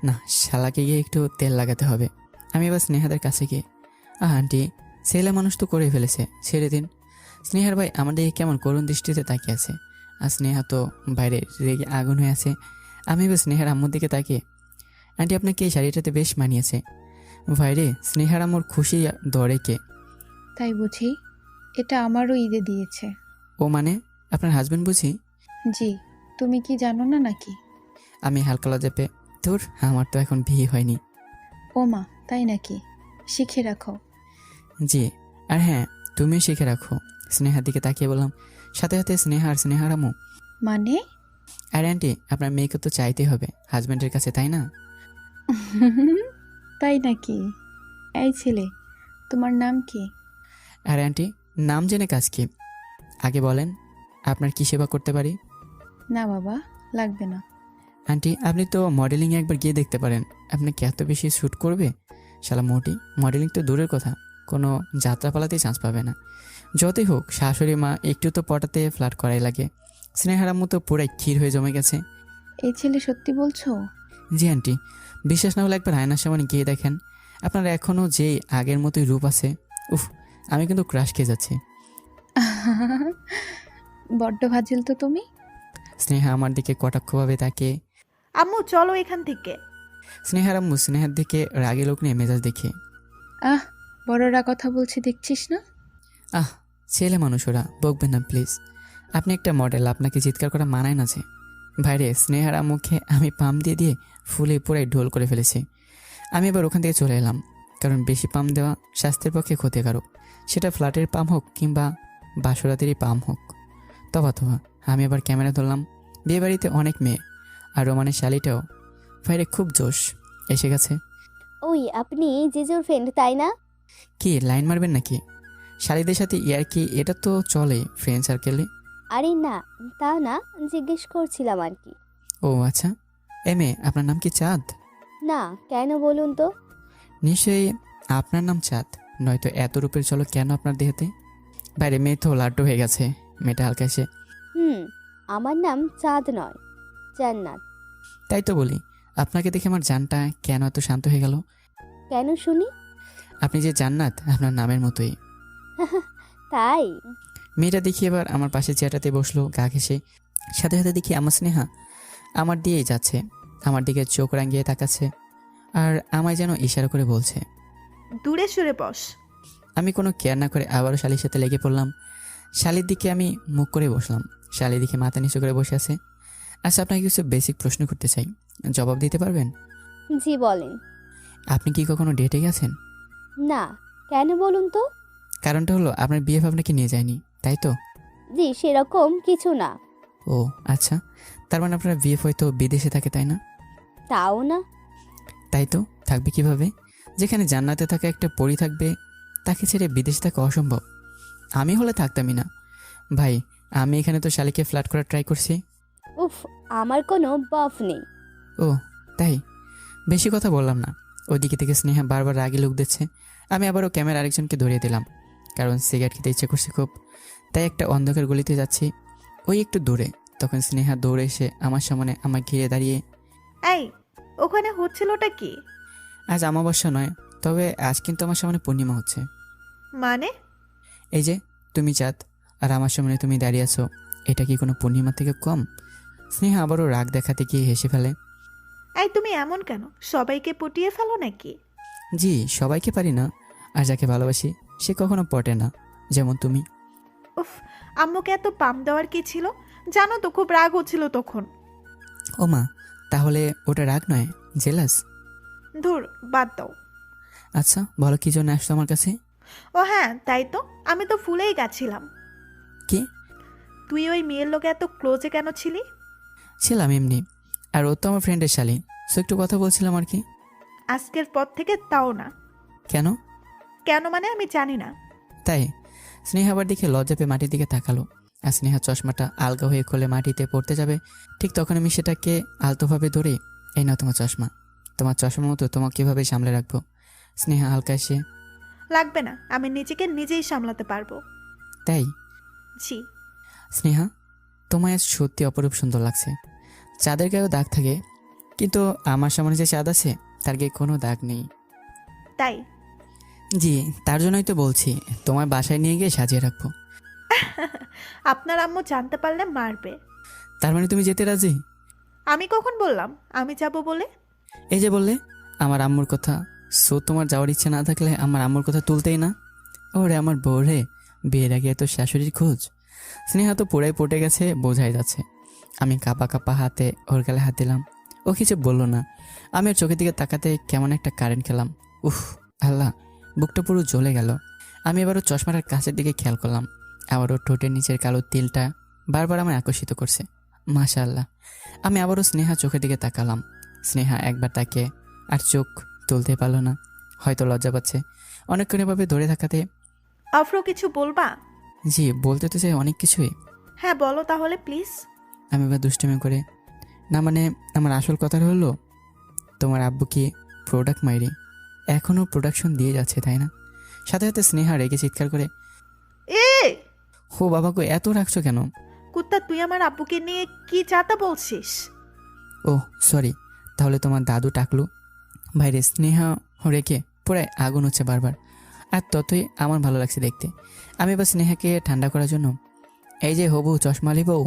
না, শালাকে গিয়ে একটু তেল লাগাতে হবে। আমি এবার স্নেহাদের কাছে গিয়ে, আন্টি ছেলে মানুষ তো করেই ফেলেছে, ছেড়ে দিন। স্নেহার ভাই আমার দিকে কেমন করুণ দৃষ্টিতে তাকিয়ে আছে, আর স্নেহা তো বাইরে রেগে আগুন হয়ে আছে। আমি এবার স্নেহার আম্মুর দিকে তাকিয়ে, আন্টি আপনাকে এই শাড়িটাতে বেশ মানিয়েছে। ভাইরে, স্নেহার আম্মুর খুশি দরে কে? তাই বুঝি? এটা আমারও ঈদে দিয়েছে। ও মানে আপনার হাজবেন্ড বুঝি? জি। তুমি কি জানো না নাকি? আমি হালকা লজ্জা পেয়ে, তোর আমার তো এখন বিয়ে হয়নি। ও মা, তাই নাকি? শিখে রাখো। জি, আর হ্যাঁ তুমিও শিখে রাখো। স্নেহার দিকে তাকিয়ে বললাম, সাথে সাথে স্নেহা আর স্নেহার আম্মু, মানে? আর আন্টি আপনার মেয়েকে তো চাইতেই হবে হাজবেন্ডের কাছে, তাই না? তাই নাকি? এই ছেলে, তোমার নাম কি? আর আন্টি, নাম জেনে কাজ কি? আগে বলেন আপনার কি সেবা করতে পারি? না বাবা, লাগবে না। আন্টি আপনি তো মডেলিংয়ে একবার গিয়ে দেখতে পারেন, আপনাকে এত বেশি শ্যুট করবে। শালা মোটি, মডেলিং তো দূরের কথা, কোনো যাত্রাপালাতেই চান্স পাবে না। যতই হোক শাশুড়ি মা, একটু তো পটাতে ফ্লার্ট করাই লাগে। স্নেহার আম্মু তো পুরাই ক্ষীর হয়ে জমে গেছে। এই ছেলে সত্যি বলছো? জি আন্টি, বিশ্বাস না হলে একবার আয়নার সামনে গিয়ে দেখেন, আপনার এখনও যে আগের মতোই রূপ আছে। উফ, আমি কিন্তু ক্রাশ খেয়ে যাচ্ছি। বড্ড ফাজিল তো তুমি। স্নেহা আমার দিকে কটাক্ষভাবে তাকে, আম্মু চলো এখান থেকে। স্নেহার আম্মু স্নেহার দিকে রাগে লোক নিয়ে মেজাজ দেখে, আহ, বড়রা কথা বলছে দেখছিস না? ছেলে মানুষ, ওরা বকবেন না প্লিজ। আপনি একটা মডেল, আপনাকে চিৎকার করা মানায় না যে। ভাইরে, স্নেহার আম্মুকে আমি পাম দিয়ে দিয়ে ফুলে পুরাই ঢোল করে ফেলেছি। আমি এবার ওখান থেকে চলে এলাম, কারণ বেশি পাম দেওয়া স্বাস্থ্যের পক্ষে ক্ষতিকারক, সেটা ফ্ল্যাটের পাম হোক কিংবা বাসরাতেরই পাম হোক। তবা আমি এবার ক্যামেরা ধরলাম। বিয়েবাড়িতে অনেক মেয়ে, আর রোমানের শালিটাও ভাইরে খুব জোশ এসে গেছে। ওই আপনি জিজুর ফ্রেন্ড তাই না? কি লাইন মারবেন নাকি? শালিদের সাথে ইয়ার কি, এটা তো চলে ফ্রেন্ড সার্কেলে। আরে না, তা না, জিজ্ঞেস করছিলাম আর কি। ও আচ্ছা। মেয়ে, আপনার নাম কি চাঁদ? না, কেন বলুন তো? নিশ্চয়ই আপনার নাম চাঁদ, নয়তো এত রূপের চলো কেন আপনার দেহেতে? বাইরে মেয়ে তো লাড্ডু হয়ে গেছে। মেয়েটা হালকা এসে, আমার নাম চাঁদ নয়, জান্নাত। তাই তো বলি, আপনাকে দেখে আমার জানটা কেন এত শান্ত হয়ে গেল? কেন শুনি? আপনি যে জান্নাত আপনার নামের মতোই। তাই? মেয়েটা দেখি এবার আমার পাশে চেয়ারটাতে বসলো গা ঘেঁষে। সাথে সাথে দেখি আমার স্নেহা আমার দিয়েই যাচ্ছে, আমার দিকে চোখ রাঙিয়ে তাকাচ্ছে আর আমায় যেন ইশারা করে বলছে। দূরে সরে বস। আমি কোনো কেয়ার না করে আবারও শালির সাথে লেগে পড়লাম। শালির দিকে আমি মুখ করে বসলাম। শালি দিকে মাথা নিচু করে বসে আছে। আচ্ছা, আপনাকে কিছু বেসিক প্রশ্ন করতে চাই, জবাব দিতে পারবেন? জি বলেন। আপনি কি কখনো ডেটে গেছেন? না, কেন বলুন তো? কারণটা হলো আপনার বিয়ে ভাবনাকে নিয়ে যায়নি, তাই তো? জি, সেরকম কিছু না। ও আচ্ছা, তার মানে আপনার বিয়ে হয়তো বিদেশে থাকে, তাই না? তাও না। তাই তো, থাকবে কিভাবে? যেখানে জান্নাতে থাকা একটা পরী থাকবে, তাকে ছেড়ে বিদেশে থাকা অসম্ভব। আমি হলে থাকতামই না। ভাই, আমি এখানে তো শালিকে ফ্ল্যাট করার ট্রাই করছি। উফ, আমার কোনো বাফ নেই। ও তাই? বেশি কথা বললাম না। ওইদিকে থেকে স্নেহা বারবার রাগি লুক দিচ্ছে। আমি আবারও ক্যামেরা আরেকজনকে ধরিয়ে দিলাম, কারণ সিগারেট খেতে ইচ্ছে করছে খুব। তাই একটা অন্ধকার গলিতে যাচ্ছি, ওই একটু দূরে। তখন স্নেহা দৌড়ে এসে আমার সামনে আমার ঘিরে দাঁড়িয়ে, এই, ওখানে হচ্ছিলটা কি? আজ অমাবস্যা নয়, তবে আজ কিন্তু আমার সামনে পূর্ণিমা হচ্ছে। মানে? এই যে তুমি চাঁদ আর আমার সামনে তুমি দাঁড়িয়ে আছো, এটা কি কোনো পূর্ণিমা থেকে কম? স্নেহা আবারও রাগ দেখাতে গিয়ে হেসে ফেলে। এই, তুমি এমন কেন? সবাইকে পটিয়ে ফেলো নাকি? জি, সবাইকে পারি না, আর যাকে ভালোবাসি সে কখনো পটে না, যেমন তুমি। উফ, আম্মুকে এত পাম দেওয়ার কি ছিল? জানো তো, খুব রাগ হচ্ছিল তখন। ও মা, তাহলে ওটা রাগ নয়, জেলাস? ধুর, বাদ দাও। আচ্ছা বলো, কি জন্য আসছো আমার কাছে? ও হ্যাঁ, তাই তো, আমি তো ভুলেই গেছিলাম। কি? তুই ওই মেয়ের লোকে এত ক্লোজে কেন ছিলি? ছিলাম এমনি, আর ও তো আমার ফ্রেন্ডের শালী, সো একটু কথা বলছিলাম আর কি। আজকের পর থেকে তাও না। কেন? কেন মানে আমি জানি না। তাই? স্নেহা আবার দিকে লজ্জা পেয়ে মাটির দিকে তাকালো। আর স্নেহা চশমাটা আলগা হয়ে খুলে মাটিতে পড়তে যাবে, ঠিক তখন আমি সেটাকে আলতোভাবে ধরে, এই নাও তোমার চশমা। তোমার চশমার মতো তোমাকে কীভাবে সামলে রাখবো? স্নেহা হালকা এসে, লাগবে না, আমি নিজেকে নিজেই সামলাতে পারবো। তাই? জি। স্নেহা, তোমায় আজ সত্যি অপরূপ সুন্দর লাগছে। চাঁদের গায়েও দাগ থাকে, কিন্তু আমার সামনে যে চাঁদ আছে তার গায়ে কোনো দাগ নেই। তাই? জি, তার জন্যই তো বলছি তোমার বাসায় নিয়ে গিয়ে সাজিয়ে রাখবো। আপনার আম্মু জানতে পারলে মারবে। তার মানে তুমি যেতে রাজি? আমি কখন বললাম আমি যাব বলে? এই যে বললে আমার আম্মুর কথা, সো তোমার যাওয়ার ইচ্ছে না থাকলে আমার আম্মুর কথা তুলতেই না। ওরে আমার বউ রে, বিয়ের আগে এত শাশুড়ির খোঁজ। স্নেহা তো পুরাই পটে গেছে, বোঝাই যাচ্ছে। আমি কাঁপা কাঁপা হাতে ওর গালে হাত দিলাম। ও কিছু বললো না। আমি ওর চোখের দিকে তাকাতে কেমন একটা কারেন্ট খেলাম। উফ আল্লাহ, বুকটা পুরো জ্বলে গেল। আমি এবার ওর চশমাটার কাছের দিকে খেয়াল করলাম। আবার ওর ঠোঁটের নিচের কালো তিলটা বারবার আমায় আকর্ষিত করছে। মাশাআল্লাহ। আমি আবারও স্নেহা চোখের দিকে তাকালাম। স্নেহা একবার তাকে আর চোখ তুলতে পারলো না, হয়তো লজ্জা পাচ্ছে। অনেকক্ষণ এভাবে ধরে থাকাতে, আফরো, কিছু বলবা? জি বলতে তো চাই অনেক কিছুই। হ্যাঁ বলো তাহলে প্লিজ। আমি এবার দুষ্টুমি করে, না মানে আমার আসল কথাটা হলো, তোমার আব্বু কি প্রোডাক্ট মাইরি এখনও প্রোডাকশন দিয়ে যাচ্ছে, তাই না? সাথে সাথে স্নেহা রেগে চিৎকার করে, এ হো বাবা গো, এত রাখছো কেন? কুত্তা, তুই আমার আব্বুকে নিয়ে কি চাতা বলছিস? ও সরি, তাহলে তোমার দাদু টাকলু। বাইরে স্নেহা রেখে পুরাই আগুন হচ্ছে বারবার, আর ততই আমার ভালো লাগছে দেখতে। আমি এবার স্নেহাকে ঠান্ডা করার জন্য, এই যে হবু চশমালি বউ,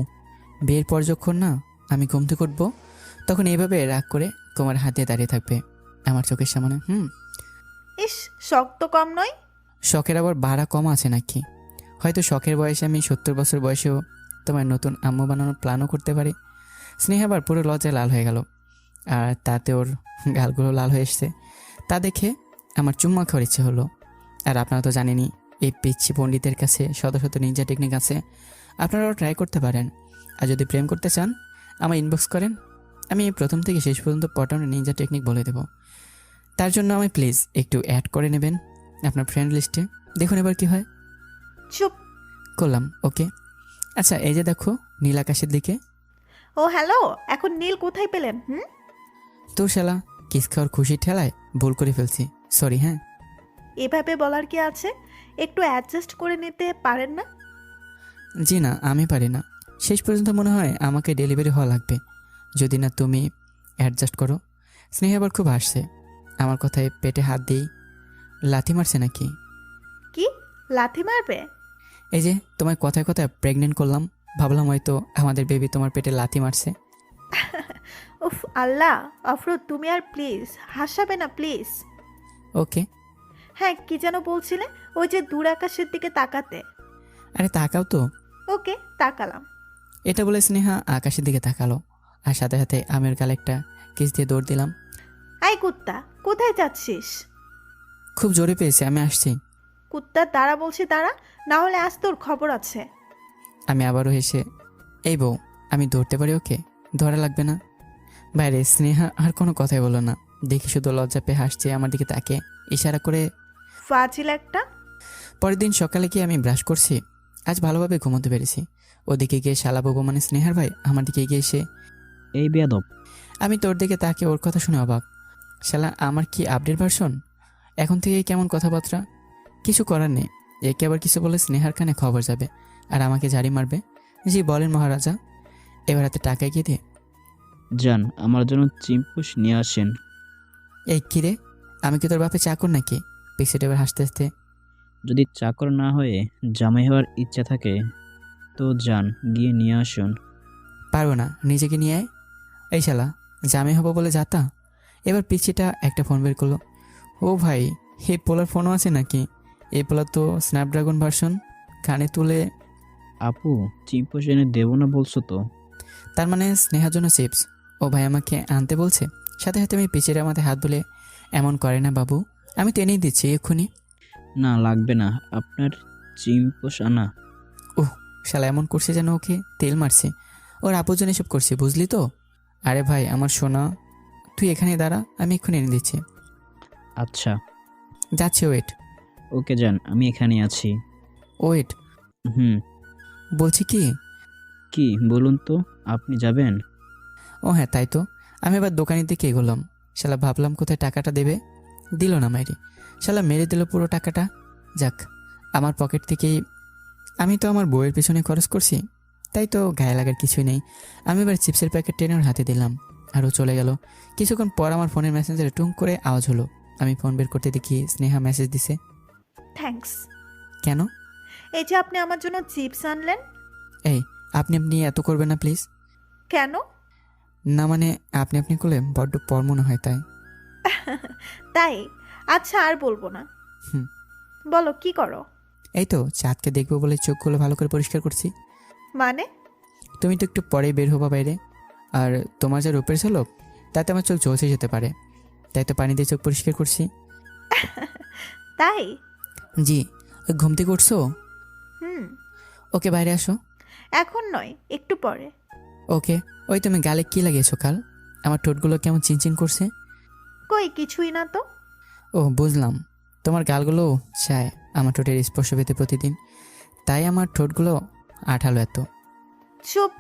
বিয়ের পর যখন না আমি ঘুম থেকে উঠবো, তখন এইভাবে রাগ করে তোমার হাতে দাঁড়িয়ে থাকবে আমার চোখের সামনে। ইস, শক্ত কম নয়। শখের আবার বাড়া কম আছে নাকি? হয়তো শখের বয়সে আমি 70 বছর বয়সেও তোমার নতুন আম্মু বানানোর প্ল্যানও করতে পারি। স্নেহা আবার পুরো লজ্জায় লাল হয়ে গেল, আর তাতে ওর গালগুলো লাল হয়ে এসছে। তা দেখে আমার চুম্মা খাওয়ার ইচ্ছে হলো। আর আপনারা তো জানেনই, এই পিচ্ছি পণ্ডিতের কাছে শত শত নিনজা টেকনিক আছে, আপনারাও ট্রাই করতে পারেন। আর যদি প্রেম করতে চান আমার ইনবক্স করেন, আমি প্রথম থেকে শেষ পর্যন্ত পটানোর নিনজা টেকনিক বলে দেব। তার জন্য আমি প্লিজ একটু অ্যাড করে নেবেন আপনার ফ্রেন্ড লিস্টে। দেখুন এবার কি হয়। চুপ। করলাম, ওকে। আচ্ছা এই যে দেখো নীল আকাশের দিকে। ও হ্যালো, এখন নীল কোথায় পেলেন? তোর শালা কিস খাওয়ার খুশির ঠেলায় ভুল করে ফেলছি, সরি। হ্যাঁ এভাবে বলার কি আছে? একটু অ্যাডজাস্ট করে নিতে পারেন না? জি না, আমি পারি না। শেষ পর্যন্ত মনে হয় আমাকে ডেলিভারি হওয়া লাগবে, যদি না তুমি অ্যাডজাস্ট করো। স্নেহ আবার খুব হাসছে আমার কথায়, পেটে হাত দিই। লাথি মারছে নাকি? কি লাথি মারবে? এই যে তোমার কথায় কথায় প্রেগনেন্ট করলাম, ভাবলাম হয়তো আমাদের বেবি তোমার পেটে লাথি মারছে। উফ আল্লাহ, অফরোজ তুমি আর প্লিজ হাসাবে না প্লিজ। ওকে। হ্যাঁ কি যেন বলছিলে? ওই যে দূর আকাশের দিকে তাকাতে। আরে তাকাও তো। ওকে তাকালাম। এটা বলে স্নেহা আকাশের দিকে তাকালো, আর সাথে সাথে আমের গালে একটা কিস দিয়ে দৌড় দিলাম। আই কুত্তা, কোথায় যাচ্ছিস? খুব জোরে পেয়েছে, আমি আসছি। কুত্তা দাঁড়া বলছি, দাঁড়া, না হলে আজ তোর খবর আছে। আমি আবারও হেসে, এই বউ আমি ধরতে পারি ওকে, ধরা লাগবে না। বাইরে স্নেহা আর কোনো কথাই বলো না, দেখি শুধু লজ্জা পেয়ে হাসছে আমার দিকে, তাকে ইশারা করে। ফাজিল একটা। পরের দিন সকালে গিয়ে আমি ব্রাশ করছি, আজ ভালোভাবে ঘুমোতে পেরেছি। ওদিকে গিয়ে শালা বাবু মানে স্নেহার ভাই আমার দিকে এগিয়ে এসে, এই বেয়াদব, আমি তোর দিকে তাকে ওর কথা শুনে অবাক। শালা আমার কি আপডেট ভার্সন? এখন থেকে কেমন কথাবার্তা? কিছু করার নেই, একে আবার কিছু বলে স্নেহার কানে খবর যাবে আর আমাকে জারি মারবে। জি বলেন মহারাজা। এবার হাতে টাকা এগিয়ে দিয়ে, যান আমার জন্য চিম্পুস নিয়ে আসেন। এই কিরে, আমি কি তোর বাপে চাকর নাকি? পিছিয়ে এবার হাসতে হাসতে, যদি চাকর না হয়ে জামাই হওয়ার ইচ্ছা থাকে তো যান গিয়ে নিয়ে আসুন। পারবো না, নিজেকে নিয়ে আয়। এই শালা জামে হবো বলে যাতা। এবার পিছিটা একটা ফোন বের করলো। ও ভাই, হে পোলার ফোনও আছে নাকি? এই পোলার তো স্ন্যাপড্রাগন ভার্সন। কানে তুলে, আপু চিম্পুস এনে দেবো না বলছো তো? তার মানে স্নেহার জন্য চিপস। ও ভাই আমাকে আনতে বলছে। সাথে সাথে আমি পিছিয়ে আমাদের হাত বলে, এমন করে না বাবু, আমি তো এনেই দিচ্ছি এক্ষুনি। না লাগবে না, আপনার চিম্পুস আনা। শালা এমন করছে যেন ওকে তেল মারছে। ওর আপজন এসব করছে, বুঝলি তো? আরে ভাই আমার সোনা, তুই এখানে দাঁড়া, আমি এক্ষুনি এনে দিচ্ছি। আচ্ছা যাচ্ছে, ওয়েট। ওকে যান, আমি এখানে আছি। ওয়েট হুম। বলছি কি? কি বলুন তো, আপনি যাবেন? ও হ্যাঁ তাই তো। আমি এবার দোকানের দিকে এগোলাম। শালা ভাবলাম কোথায় টাকাটা দেবে, দিল না মাইরি। শালা মেরে দিল পুরো টাকাটা। যাক, আমার পকেট থেকেই। আমি তো আমার বউয়ের পেছনে খরচ করছি, তাই তো গায়ে লাগার কিছুই নেই। আমি এবার চিপসের প্যাকেট টেনে ওর হাতে দিলাম, আর ও চলে গেল। কিছুক্ষণ পর আমার ফোনের মেসেঞ্জারে টুং করে আওয়াজ হলো। আমি ফোন বের করতে দেখি স্নেহা মেসেজ দিছে। থ্যাঙ্কস। কেন? এই যে আপনি আমার জন্য চিপস আনলেন। এই আপনি আপনি এত করবেন না প্লিজ। কেন? না মানে আপনি আপনি করলে বড্ড পর মনে হয়, তাই। তাই? আচ্ছা আর বলবো না। হুম। বলো কি করো? এই তো চাঁদকে দেখবো বলে চোখগুলো ভালো করে পরিষ্কার করছি। মানে? তুমি তো একটু পরেই বের হবা বাইরে, আর তোমার যা রূপের ঝলক তাতে আমার চোখ ঝলসে যেতে পারে, তাই তো পানি দিয়ে চোখ পরিষ্কার করছি। তাই? জি। ওই ঘুম থেকে উঠছো? হুম। ওকে বাইরে আসো। এখন নয়, একটু পরে। ওকে। ওই তুমি গালে কি লাগিয়েছো কাল? আমার ঠোঁটগুলো কেমন চিনচিন করছে। কই কিছুই না তো। ও বুঝলাম, তোমার গালগুলো চায় আমার ঠোঁটের স্পর্শ পেতে প্রতিদিন, তাই আমার ঠোঁটগুলো আঠালো এত। চুপ।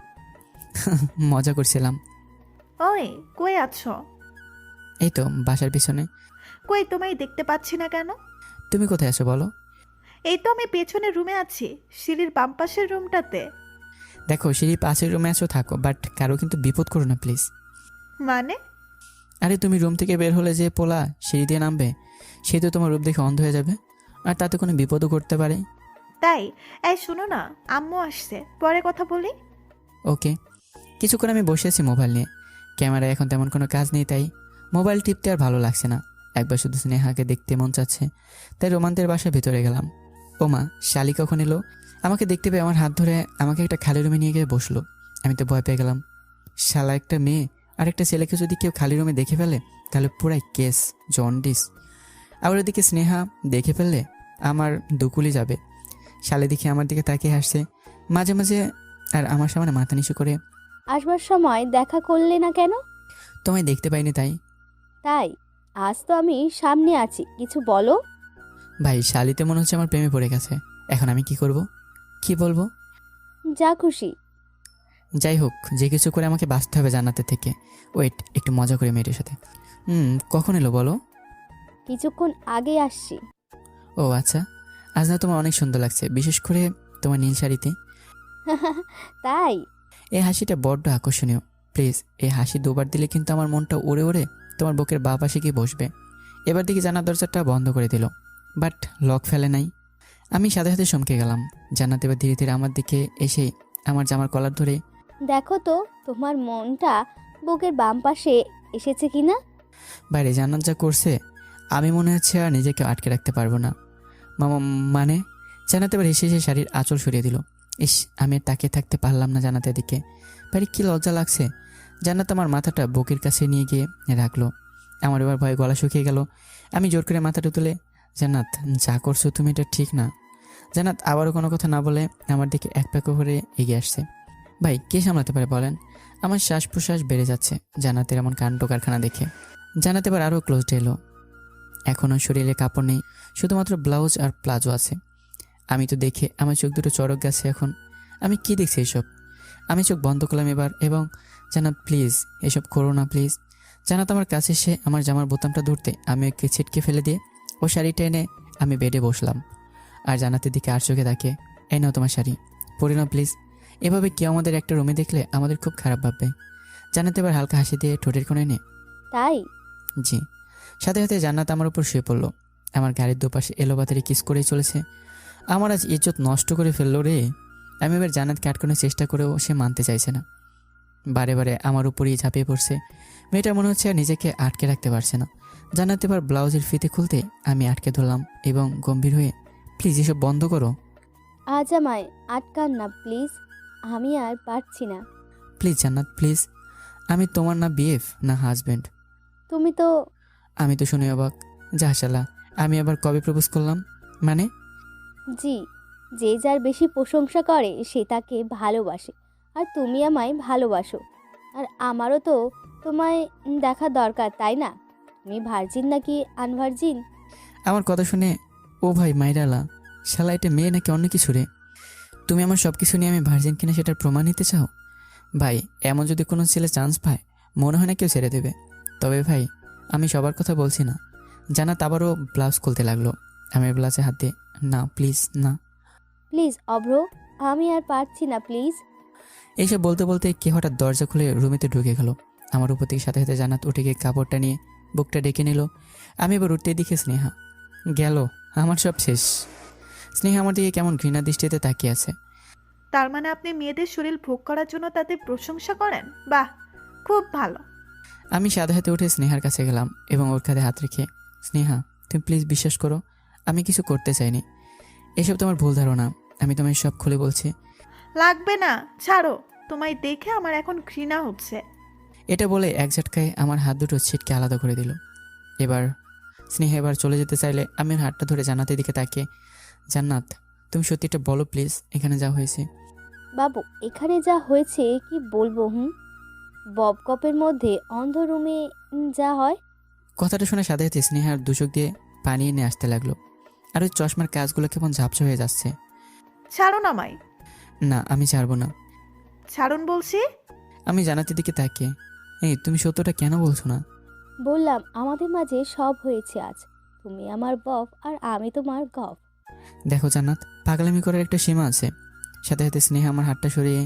মজা করছিলাম। ওই কই আছো? এই তো বাসার পিছনে। কই তোমায় দেখতে পাচ্ছি না কেন? তুমি কোথায় আছো বলো? এই তো আমি পেছনের রুমে আছি, সিঁড়ির বাম পাশের রুমটাতে। দেখো সিঁড়ি পাশের রুমে আছো থাকো, বাট কারো কিন্তু বিপদ করো না প্লিজ। মানে? আরে তুমি রুম থেকে বের হলে যে পোলা সিঁড়ি দিয়ে নামবে, সে তো তোমার রূপ দেখে অন্ধ হয়ে যাবে, আর তাতে কোনো বিপদও ঘটতে পারে। তাই? এই শোনো না, আম্মু আসছে, পরে কথা বলি। ওকে। কিছুক্ষণ আমি বসে আছি মোবাইল নিয়ে। ক্যামেরায় এখন তেমন কোনো কাজ নেই, তাই মোবাইল টিপতে আর ভালো লাগছে না। একবার শুধু স্নেহাকে দেখতে মন চাচ্ছে, তাই রোমান্তের বাসার ভিতরে গেলাম। ওমা, শালি কখন এলো? আমাকে দেখতে পেয়ে আমার হাত ধরে আমাকে একটা খালি রুমে নিয়ে গিয়ে বসলো। আমি তো ভয় পেয়ে গেলাম। শালা একটা মেয়ে আর একটা ছেলেকে যদি কেউ খালি রুমে দেখে ফেলে তাহলে পুরাই কেস, জন্ডিস। আবার ওদিকে স্নেহা দেখে ফেললে আমার দুকুলি যাবে। শালে দেখে আমার দিকে তাকিয়ে হাসছে মাঝে মাঝে, আর আমার সামনে মাথা নিচু করে। আসবার সময় দেখা করলে না কেন? তোমায় দেখতে পাইনি তাই। তাই? আজ তো আমি সামনে আছি, কিছু বলো। ভাই শালিতে মনে হচ্ছে আমার প্রেমে পড়ে গেছে। এখন আমি কি করব, কি বলবো? যা খুশি। যাই হোক, যে কিছু করে আমাকে বাঁচতে হবে জান্নাতে থেকে। ওয়েট, একটু মজা করে মেয়েটার সাথে। কখন এলো বলো? কিছুক্ষণ আগে আসছি। ও আচ্ছা। আজ না তোমার অনেক সুন্দর লাগছে, বিশেষ করে তোমার নীল শাড়িতে। তাই? এই হাসিটা বড্ড আকর্ষণীয়। প্লিজ, এই হাসি দুবার দিলে কিন্তু আমার মনটা উড়ে উড়ে তোমার বুকের বাঁ পাশে গিয়ে বসবে। এবার দিকে জানার দরজাটা বন্ধ করে দিল, বাট লক ফেলে নাই। আমি সাথে সাথে চমকে গেলাম। জান্নাত এবার ধীরে ধীরে আমার দিকে এসে আমার জামার কলার ধরে, দেখো তো তোমার মনটা বুকের বাম পাশে এসেছে কিনা। বাইরে জান্নাত যা করছে আমি মনে হচ্ছে আর নিজেকে আটকে রাখতে পারবো না। মামা, মানে? জান্নাত এবার হেসে হেসে শাড়ির আঁচল সরিয়ে দিল। ইস, আমি আর তাকিয়ে থাকতে পারলাম না জান্নাতের দিকে। বাইরে কি লজ্জা লাগছে। জান্নাত আমার মাথাটা বুকের কাছে নিয়ে গিয়ে রাখলো। আমার এবার ভয়ে গলা শুকিয়ে গেল। আমি জোর করে মাথাটা তুলে, জান্নাত যা করছো তুমি এটা ঠিক না। জান্নাত আবারও কোনো কথা না বলে আমার দিকে এক প্যাকো করে এগিয়ে আসছে। ভাই, কে সামলাতে পারে বলেন? আমার শ্বাস প্রশ্বাস বেড়ে যাচ্ছে জান্নাতের এমন কাণ্ড কারখানা দেখে। জান্নাত এবার আরও ক্লোজড এলো। এখনও শরীরে কাপড় নেই, শুধুমাত্র ব্লাউজ আর প্লাজো আছে। আমি তো দেখে আমার চোখ দুটো চড়ক গেছে এখন। আমি কি দেখছি এসব? আমি চোখ বন্ধ করলাম এবার এবং, জান্নাত প্লিজ এসব করো না প্লিজ। জান্নাত আমার কাছে এসে আমার জামার বোতামটা ধরতে আমি ওকে ছিটকে ফেলে দিয়ে ও শাড়িটা এনে আমি বেডে বসলাম। আর জান্নাতের দিকে আর চোখে তাকে, এই নাও তোমার শাড়ি, পরে নাও প্লিজ। এভাবে কেউ আমাদের একটা রুমে দেখলে আমাদের খুব খারাপ ভাববে। জান্নাত এবার হালকা হাসি দিয়ে ঠোঁটের কোণে নে। তাই? জি। সাথে সাথে জান্নাত আমার উপর শুয়ে পড়লো। আমার গাড়ির দুপাশে এলোপাতাড়ি কিস করেই চলেছে। আমার আজ ইজ্জত নষ্ট করে ফেললো রে। আমি এবার জান্নাতকে আটকানোর চেষ্টা করেও সে মানতে চাইছে না, বারে বারে আমার উপরেই ঝাঁপিয়ে পড়ছে। মেয়েটা মনে হচ্ছে আর নিজেকে আটকে রাখতে পারছে না। জান্নাত এবার ব্লাউজের ফিতে খুলতে আমি আটকে ধরলাম এবং গম্ভীর হয়ে, প্লিজ এসব বন্ধ করো। আজ আমায় আটকান না প্লিজ, আমি আর পারছি না। প্লিজ জান্নাত প্লিজ, আমি তোমার না বিএফ না হাজব্যান্ড। তুমি তো। আমি তো শুনে অবাক। যা শালা, আমি আবার কবে প্রপোজ করলাম? মানে? জি, যে যার বেশি প্রশংসা করে সে তাকে ভালোবাসে, আর তুমি আমায় ভালোবাসো। আর আমারও তো তোমায় দেখা দরকার, তাই না? তুমি ভার্জিন নাকি আনভার্জিন? আমার কথা শুনে, ও ভাই মাইরালা, শালা এটা মেয়ে নাকি অন্য কিছু রে? তুমি আমার সব কিছু নিয়ে আমি ভার্জিন কিনা সেটার প্রমাণ নিতে চাও? ভাই, এমন যদি কোনো ছেলে চান্স পায় মনে হয় না কেউ ছেড়ে দেবে। তবে ভাই, আমি সবার কথা বলছি না। জান্নাত আবারও ব্লাউজ খুলতে লাগলো। আমি ব্লাউজে হাত দিয়ে, না প্লিজ না। প্লিজ অভ্র, আমি আর পারছি না প্লিজ। এইসব বলতে বলতে কে হঠাৎ দরজা খুলে রুমেতে ঢুকে গেল। আমার উপর থেকে সাথে সাথে জান্নাত উঠে গিয়ে কাপড়টা নিয়ে বুকটা ডেকে নিল। আমি এবার উঠতে দেখে স্নেহা গেল। আমার সব শেষ। স্নেহা আমার দিকে কেমন ঘৃণা দৃষ্টিতে তাকিয়ে আছে। তার মানে আপনি মেয়েদের শরীর ভোগ করার জন্য তাদের প্রশংসা করেন? বাহ, খুব ভালো। আমি সাথে হাতে উঠে স্নেহার কাছে গেলাম এবং ওর কাঁধে হাত রেখে, স্নেহা তুমি প্লিজ বিশ্বাস করো, আমি কিছু করতে চাইনি। এসব তোমার ভুল ধারণা। আমি তোমায় সব খুলে বলছি। লাগবে না, ছাড়ো। তোমায় দেখে আমার এখন ঘৃণা হচ্ছে। এটা বলে এক ঝটকায় আমার হাত দুটো ছিটকে আলাদা করে দিল। এবার স্নেহা এবার চলে যেতে চাইলে আমি ওর হাতটা ধরে জান্নাতের দিকে তাকিয়ে, জান্নাত তুমি সত্যিটা বলো প্লিজ, এখানে যা হয়েছে। বাবু, এখানে যা হয়েছে কি বলবো? বব কপের মধ্যে অন্ধ রুমে যা হয়। কথাটা শুনে সাথে সাথে স্নেহার দুচোখ দিয়ে পানি এনে আসতে লাগলো। আর ওই চশমার কাজগুলো কেমন ঝাপসা হয়ে যাচ্ছে। ছাড়ুন আমায়। না, আমি ছাড়বো না। ছাড়ুন বলছি। আমি জান্নাতের দিকে তাকিয়ে, এই তুমি সত্যটা কেন বলছো না? বললাম আমাদের মাঝে সব হয়েছে আজ। তুমি আমার বব আর আমি তোমার গপ। দেখো জান্নাত, পাগলামি করার একটা সীমা আছে। সাথে সাথে স্নেহা আমার হাতটা সরিয়ে,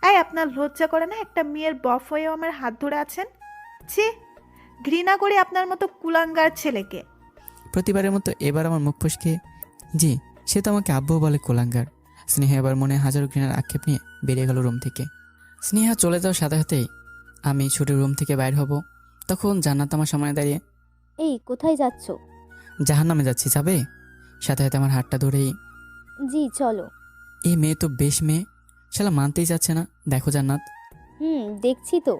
এই, আপনার লজ্জা করে না একটা মেয়ের বফ হয়েও আমার হাত ধরে আছেন? ছি, ঘৃণা করি আপনার মতো কুলাঙ্গার ছেলেকে। প্রতিবারের মতো এবার আমার মুখ ফসকে, জি সে তো আমাকে আব্বু বলে কোলাঙ্গার। স্নেহা এবার মনে হাজারো ঘৃণার আক্ষেপ নিয়ে বেরিয়ে গেল রুম থেকে। স্নেহা চলে যাওয়ার সাথে সাথেই আমি ছুটে রুম থেকে বাইর হব। তখন জান্নাত আমার সামনে দাঁড়িয়ে, এই কোথায় যাচ্ছ? জাহান্নামে যাচ্ছি, যাবে? সাথে সাথে আমার হাতটা ধরেই, জি চলো। এই মেয়ে তো বেশ মেয়ে, শালা মানতেই যাচ্ছে না। দেখো জান্নাত, দেখছি তো।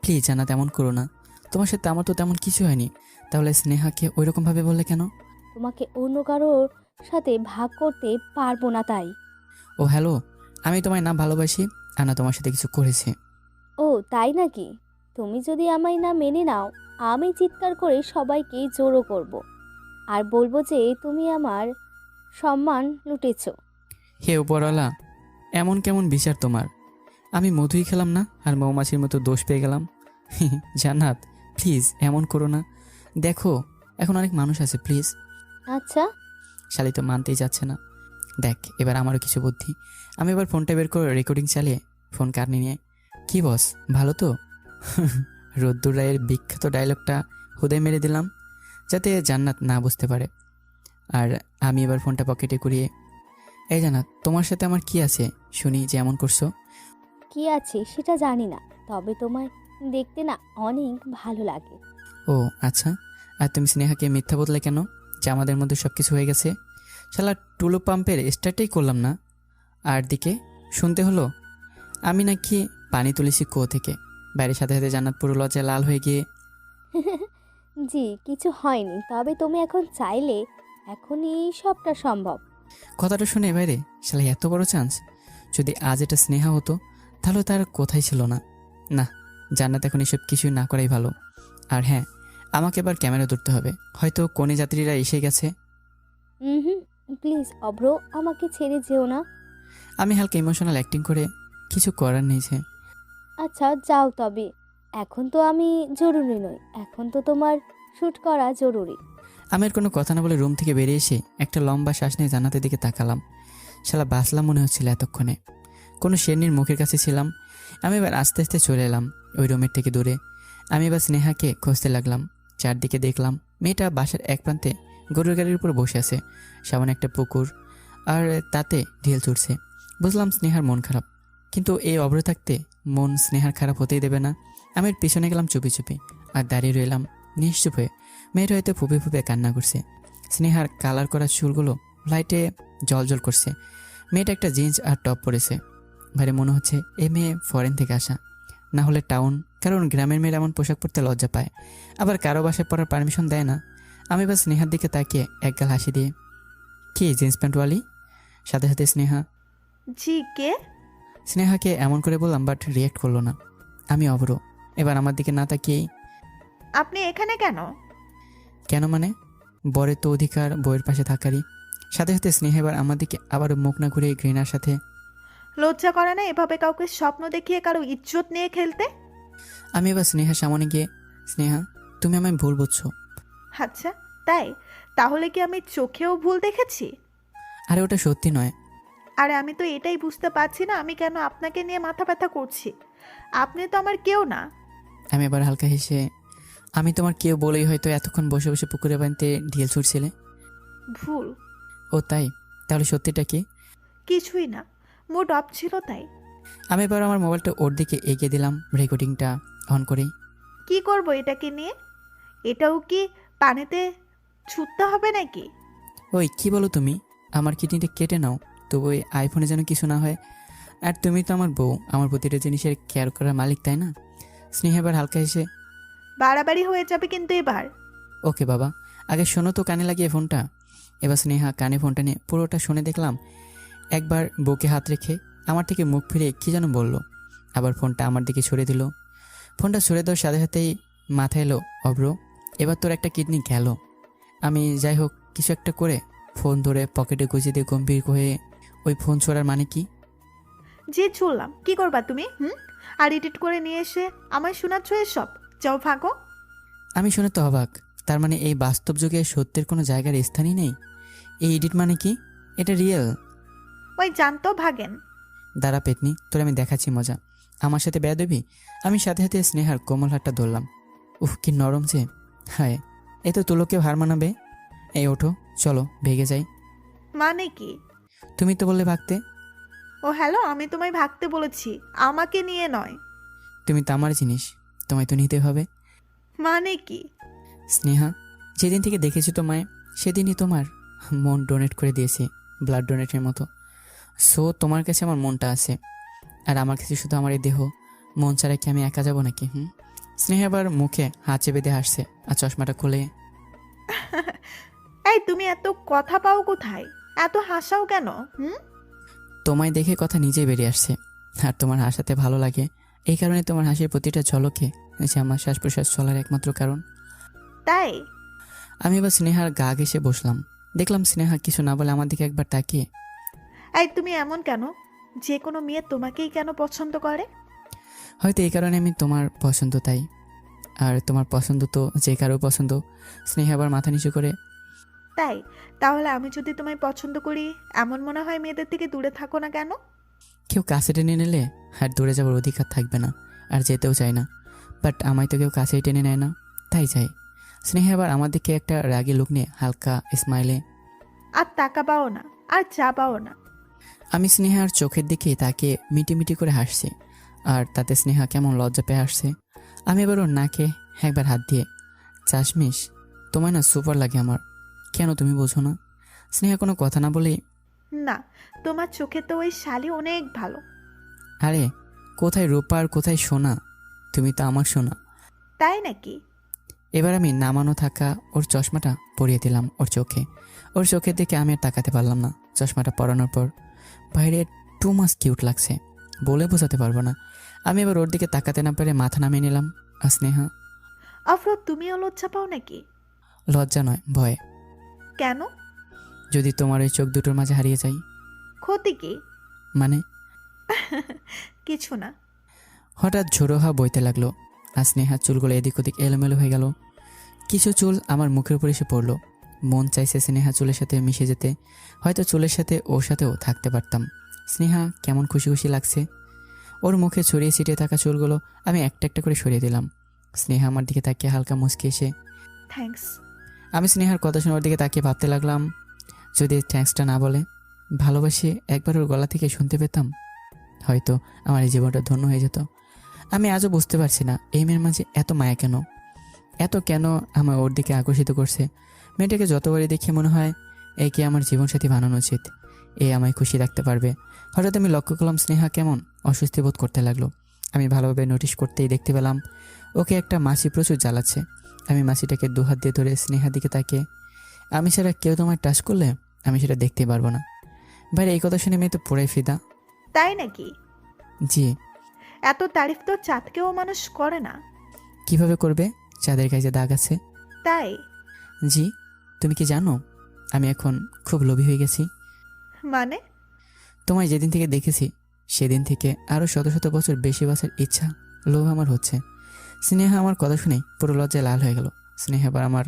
প্লিজ জান্নাত এমন করো না। তোমার সাথে আমার তো তেমন কিছু হয়নি, তাহলে স্নেহাকে ওইরকমভাবে বললে কেন? তোমাকে অন্য কারোর সাথে ভাগ করতে পারবো না তাই। ও হ্যালো, আমি তোমায় না ভালোবাসি আর না তোমার সাথে কিছু করেছি। ও তাই নাকি? তুমি যদি আমায় না মেনে নাও, আমি চিৎকার করে সবাইকে জড়ো করব। আর বলবো যে তুমি আমার সম্মান লুটেছো। হে উপরওয়ালা, এমন কেমন বিচার তোমার? আমি মধুই খেলাম না আর মৌমাছির মতো দোষ পেয়ে গেলাম? জান্নাত, প্লিজ এমন করো না। দেখো, এখন অনেক মানুষ আছে, প্লিজ। আচ্ছা, শালি তো মানতেই যাচ্ছে না। দেখ, এবার আমারও কিছু বুদ্ধি। আমি এবার ফোনটা বের করে রেকর্ডিং চালিয়ে ফোন কানে নিয়ে, কি বস, ভালো তো? রোদ্দুর রায়ের বিখ্যাত ডায়লগটা হুদে মেরে দিলাম, যাতে জান্নাত না বুঝতে পারে। আর আমি এবার ফোনটা পকেটে কুড়িয়ে, এই জান্নাত, তোমার সাথে আমার কি আছে শুনি যে এমন করছো? কি আছে সেটা জানি না, তবে তোমায় দেখতে না অনেক ভালো লাগে। ও আচ্ছা, আর তুমি স্নেহাকে মিথ্যা বললে কেন যে আমাদের মধ্যে সব কিছু হয়ে গেছে? শালা টুলু পাম্পের স্টার্টই করলাম না, আর দিকে শুনতে হলো আমি নাকি পানি তুলেছি কুয়ো থেকে। বাইরের সাথে সাথে জান্নাত পুরো লজ্জায় লাল হয়ে গিয়ে, জি কিছু হয়নি, তবে তুমি এখন চাইলে এখনই সবটা সম্ভব। কথাটা শুনে বাইরে শালা এত বড় চান্স! যদি আজ এটা স্নেহা হতো তাহলে তার কোথায় ছিল না। না, জান্নাত এখন এসব কিছুই না করাই ভালো। আর হ্যাঁ, আমাকে এবার ক্যামেরা ধরতে হবে, হয়তো কনে যাত্রীরা এসে গেছে। হুম, প্লিজ অভ্র, আমাকে ছেড়ে যেও না। আমি হালকা ইমোশনাল অ্যাক্টিং করে, কিছু করার নেই যে। আচ্ছা যাও, তবে এখন তো আমি জরুরি নই, এখন তো তোমার শ্যুট করা জরুরি। আমি আর কোনো কথা না বলে রুম থেকে বেরিয়ে এসে একটা লম্বা শ্বাস নিয়ে জান্নাতের দিকে তাকালাম। শালা বাসলাম মনে হচ্ছিল এতক্ষণে, কোনো শেরনির মুখের কাছে ছিলাম। আমি এবার আস্তে আস্তে চলে এলাম ওই রুমের থেকে দূরে। আমি এবার স্নেহাকে খুঁজতে লাগলাম। চারদিকে দেখলাম মেয়েটা বাসার এক প্রান্তে গরুর গাড়ির উপর বসে আছে, সামনে একটা পুকুর, আর তাতে ঢিল ছুটছে। বুঝলাম স্নেহার মন খারাপ, কিন্তু এই অভ্র থাকতে মন স্নেহার খারাপ হতেই দেবে না। আমি এর পিছনে গেলাম চুপি চুপি, আর দাঁড়িয়ে রইলাম নিশ্চুপ হয়ে। মেয়েটা হয়তো ফুপে ফুপে কান্না করছে। স্নেহার কালার করা চুলগুলো লাইটে জল করছে। মেয়েটা একটা জিন্স আর টপ পরেছে। ভারে মনে হচ্ছে এ মেয়ে ফরেন থেকে আসা, না হলে টাউন, কারণ গ্রামের মেয়েরা এমন পোশাক পরতে লজ্জা পায়, আবার কারো বাসায় পরার পারমিশন দেয় না। আমি বাস স্নেহার দিকে তাকিয়ে একগাল হাসি দিয়ে, কি জিন্স প্যান্টওয়ালি? সাথে সাথে স্নেহা। জি কে? স্নেহাকে এমন করে বললাম, বাট রিয়েক্ট করলো না। আমি অভ্র। এবার আমার দিকে না তাকিয়েই, আপনি এখানে কেন? কেন মানে? বরের তো অধিকার বইয়ের পাশে থাকারই। সাথে সাথে স্নেহা এবার আমার দিকে আবার মুখ না ঘুরে ঘৃণার সাথে, লজ্জা করে না এভাবে কাউকে স্বপ্ন দেখিয়ে কারো ইজ্জত নিয়ে খেলতে? আমি এবার স্নেহার সামনে গিয়ে, স্নেহা, তুমি আমায় ভুল বুঝছো। আচ্ছা তাই? তাহলে কি আমি চোখেও ভুল দেখেছি? আরে ওটা সত্যি নয়। আরে আমি তো এটাই বুঝতে পারছি না আমি কেন আপনাকে নিয়ে মাথা ব্যথা করছি। আপনি তো আমার কেউ না। আমি এবার হালকা হেসে, আমি তোমার কেউ বলেই হয়তো এতক্ষণ বসে বসে পুকুরে বানতে ঢিল ছুটছিলে। ভুল? ও তাই? তাহলে সত্যিটা কি? কিছুই না, মুড অফ ছিল তাই। আমি এবার আমার মোবাইলটা ওর দিকে এগিয়ে দিলাম, রেকর্ডিংটা অন করেই। কি করব এটাকে নিয়ে? এটাও কি পানিতে ছুটতে হবে নাকি? ওই কি বলো তুমি? আমার কিডনিটা কেটে নাও, তবু ওই আইফোনে যেন কিছু না হয়। আর তুমি তো আমার বউ, আমার প্রতিটা জিনিসের কেয়ার করার মালিক, তাই না? স্নেহা এবার হালকা হেসে, বাড়াবাড়ি হয়ে যাবে কিন্তু এবার। ওকে বাবা, আগে শোনো তো কানে লাগিয়ে ফোনটা। এবার স্নেহা কানে ফোনটা নিয়ে পুরোটা শুনে দেখলাম একবার বুকে হাত রেখে আমার থেকে মুখ ফিরে কি যেন বলল, আবার ফোনটা আমার দিকে ছুড়ে দিল। ফোনটা ছুড়ে দেওয়ার সাথে সাথেই মাথায় এলো, অভ্র, এবার তোর একটা কিডনি গেল। আমি যাই হোক কিছু একটা করে ফোন ধরে পকেটে গুঁজে দিয়ে গম্ভীর হয়ে, ওই ফোন ছোড়ার মানে কি? যে চললাম, কি করবা তুমি? আর এডিট করে নিয়ে এসে আমায় শোনাচ্ছ এসব? যাও ভাগো। আমি শুনে তো অবাক। তার মানে এই বাস্তব যুগে সত্যের কোনো জায়গার স্থানই নেই? এই এডিট মানে কি? এটা রিয়েল? ওই জানতো ভাগেন। দাঁড়া পেতনি, তোর আমি দেখাচ্ছি মজা। আমার সাথে বেয়াদবি? আমি সাথে সাথে স্নেহার কোমল হাতটা ধরলাম। উফ কি নরম যে! হায়, এ তো তুলোকে হার মানাবে। এই ওঠো, চলো ভেগে যাই। মানে কি? তুমি তো বললে ভাগতে। ও হ্যালো, আমি তোমায় ভাগতে বলেছি, আমাকে নিয়ে নয়। তুমি তো আমার জিনিস, তোমায় তো নিতে হবে। মানে কি? স্নেহা, যেদিন থেকে দেখেছি তোমায় সেদিনই তোমার মন ডোনেট করে দিয়েছি, ব্লাড ডোনেটের মতো। সো তোমার কাছে আমার মনটা আছে, আর আমার কাছে শুধু আমার এই দেহ। মন ছাড়া কি আমি একা যাবো নাকি? স্নেহা আবার মুখে হাত চেপে দিয়ে হাসছে আর চশমাটা খুলে, এই তুমি এত কথা পাও কোথায়? এত হাসাও কেন? তোমায় দেখে কথা নিজেই বেরিয়ে আসছে। আর তোমার হাসাতে ভালো লাগে, এই কারণে তোমার হাসির প্রতিটা ঝলকে যে আমার শ্বাস প্রশ্বাস চলার একমাত্র কারণ। তাই? আমি এবার স্নেহার গা ঘেঁষে বসলাম। দেখলাম স্নেহা কিছু না বলে আমার দিকে একবার তাকিয়ে, এই তুমি এমন কেন? যে কোনো মেয়ে তোমাকেই কেন পছন্দ করে? হয়তো এই কারণে আমি তোমার পছন্দ তাই। আর তোমার পছন্দ তো যে কারো পছন্দ। স্নেহা আবার মাথা নিচু করে। তাই? তাহলে আমি যদি তোমায় পছন্দ করি, এমন মনে হয় মেয়েদের থেকে দূরে থাকো না কেন? কেউ কাছে টেনে নিলে আর দূরে যাওয়ার অধিকার থাকবে না, আর যেতেও চায় না। বাট আমায় তো কেউ কাছেই টেনে নেয় না, তাই চাই। স্নেহা আবার আমার দিকে একটা রাগী লুক নিয়ে হালকা স্মাইলে। আর তাকাবাও না, আর যাবাও না। আমি স্নেহার চোখের দিকে তাকে মিটি করে হাসছি, আর তাতে স্নেহা কেমন লজ্জা পেয়ে আসছে। আমি এবার ওর নাকে একবার হাত দিয়ে, চাশমিশ, তোমায় না সুপার লাগে আমার, কেন তুমি বোঝো না? স্নেহা কোনো কথা না বলেই, না, তোমার চোখে তো ওই শালি অনেক ভালো। আরে কোথায় রূপা আর কোথায় সোনা, তুমি তো আমার সোনা। তাই নাকি? এবার আমি নামানো থাকা ওর চশমাটা পরিয়ে দিলাম ওর চোখে। ওর চোখের দিকে আমি আর তাকাতে পারলাম না। চশমাটা পরানোর পর বাইরে টু মাস কিউট লাগছে, বলে বোঝাতে পারবো না। আমি এবার ওর দিকে তাকাতে না পেরে মাথা নামিয়ে নিলাম। আর স্নেহা, আফরোজ, তুমিও লজ্জা পাও নাকি? লজ্জা নয়, ভয়। কেন? যদি তোমার ওই চোখ দুটোর মাঝে হারিয়ে যাই। ক্ষতি কি? মানে? কিছু না। হঠাৎ ঝোড়ো হাওয়া বইতে লাগলো, আর স্নেহার চুলগুলো এদিক ওদিক এলোমেলো হয়ে গেল। কিছু চুল আমার মুখের উপর এসে পড়লো। মন চাইছে স্নেহা চুলের সাথে মিশে যেতে, হয়তো চুলের সাথে ওর সাথেও থাকতে পারতাম। স্নেহা কেমন খুশি খুশি লাগছে। ওর মুখে ছড়িয়ে ছিটিয়ে থাকা চুলগুলো আমি একটা একটা করে সরিয়ে দিলাম। স্নেহা আমার দিকে তাকিয়ে হালকা মুচকি এসে। থ্যাঙ্কস। আমি স্নেহার কথা শুনে ওর দিকে তাকিয়ে ভাবতে লাগলাম, যদি থ্যাঙ্কসটা না বলে, ভালোবাসি একবার ওর গলা থেকে শুনতে পেতাম, হয়তো আমার এই জীবনটা ধন্য হয়ে যেত। আমি আজও বুঝতে পারছি না এই মেয়ের মাঝে এত মায়া কেন, এত কেন আমার ওর দিকে আকর্ষিত করছে। মেয়েটাকে যতবারই দেখে মনে হয় একে আমার জীবনসাথী বানানো উচিত, এ আমায় খুশি রাখতে পারবে। হঠাৎ আমি লক্ষ্য করলাম স্নেহা কেমন অস্বস্তি বোধ করতে লাগলো। আমি ভালোভাবে নোটিশ করতেই দেখতে পেলাম ওকে একটা মাছি প্রচুর জ্বালাচ্ছে। আমি মাছিটাকে দুহাত দিয়ে ধরে স্নেহার দিকে তাকিয়ে, আমি ছাড়া কেউ তোমায় টাচ করলে আমি সেটা দেখতে পারবো না। ভাই এই কথা শুনে মেয়ে তো পুরাই ফিদা। তাই নাকি? জি। এত তারিফ তো চাঁদকেও মানুষ করে না। কিভাবে করবে? চাঁদের গায়ে যে দাগ আছে। তাই? জি। তুমি কি জানো আমি এখন খুব লোভী হয়ে গেছি? মানে? তোমায় যেদিন থেকে দেখেছি সেদিন থেকে আরও শত শত বছর বেশি বাঁচার ইচ্ছা, লোভ আমার হচ্ছে। স্নেহা আমার কথা শুনে পুরো লজ্জায় লাল হয়ে গেল। স্নেহা আবার আমার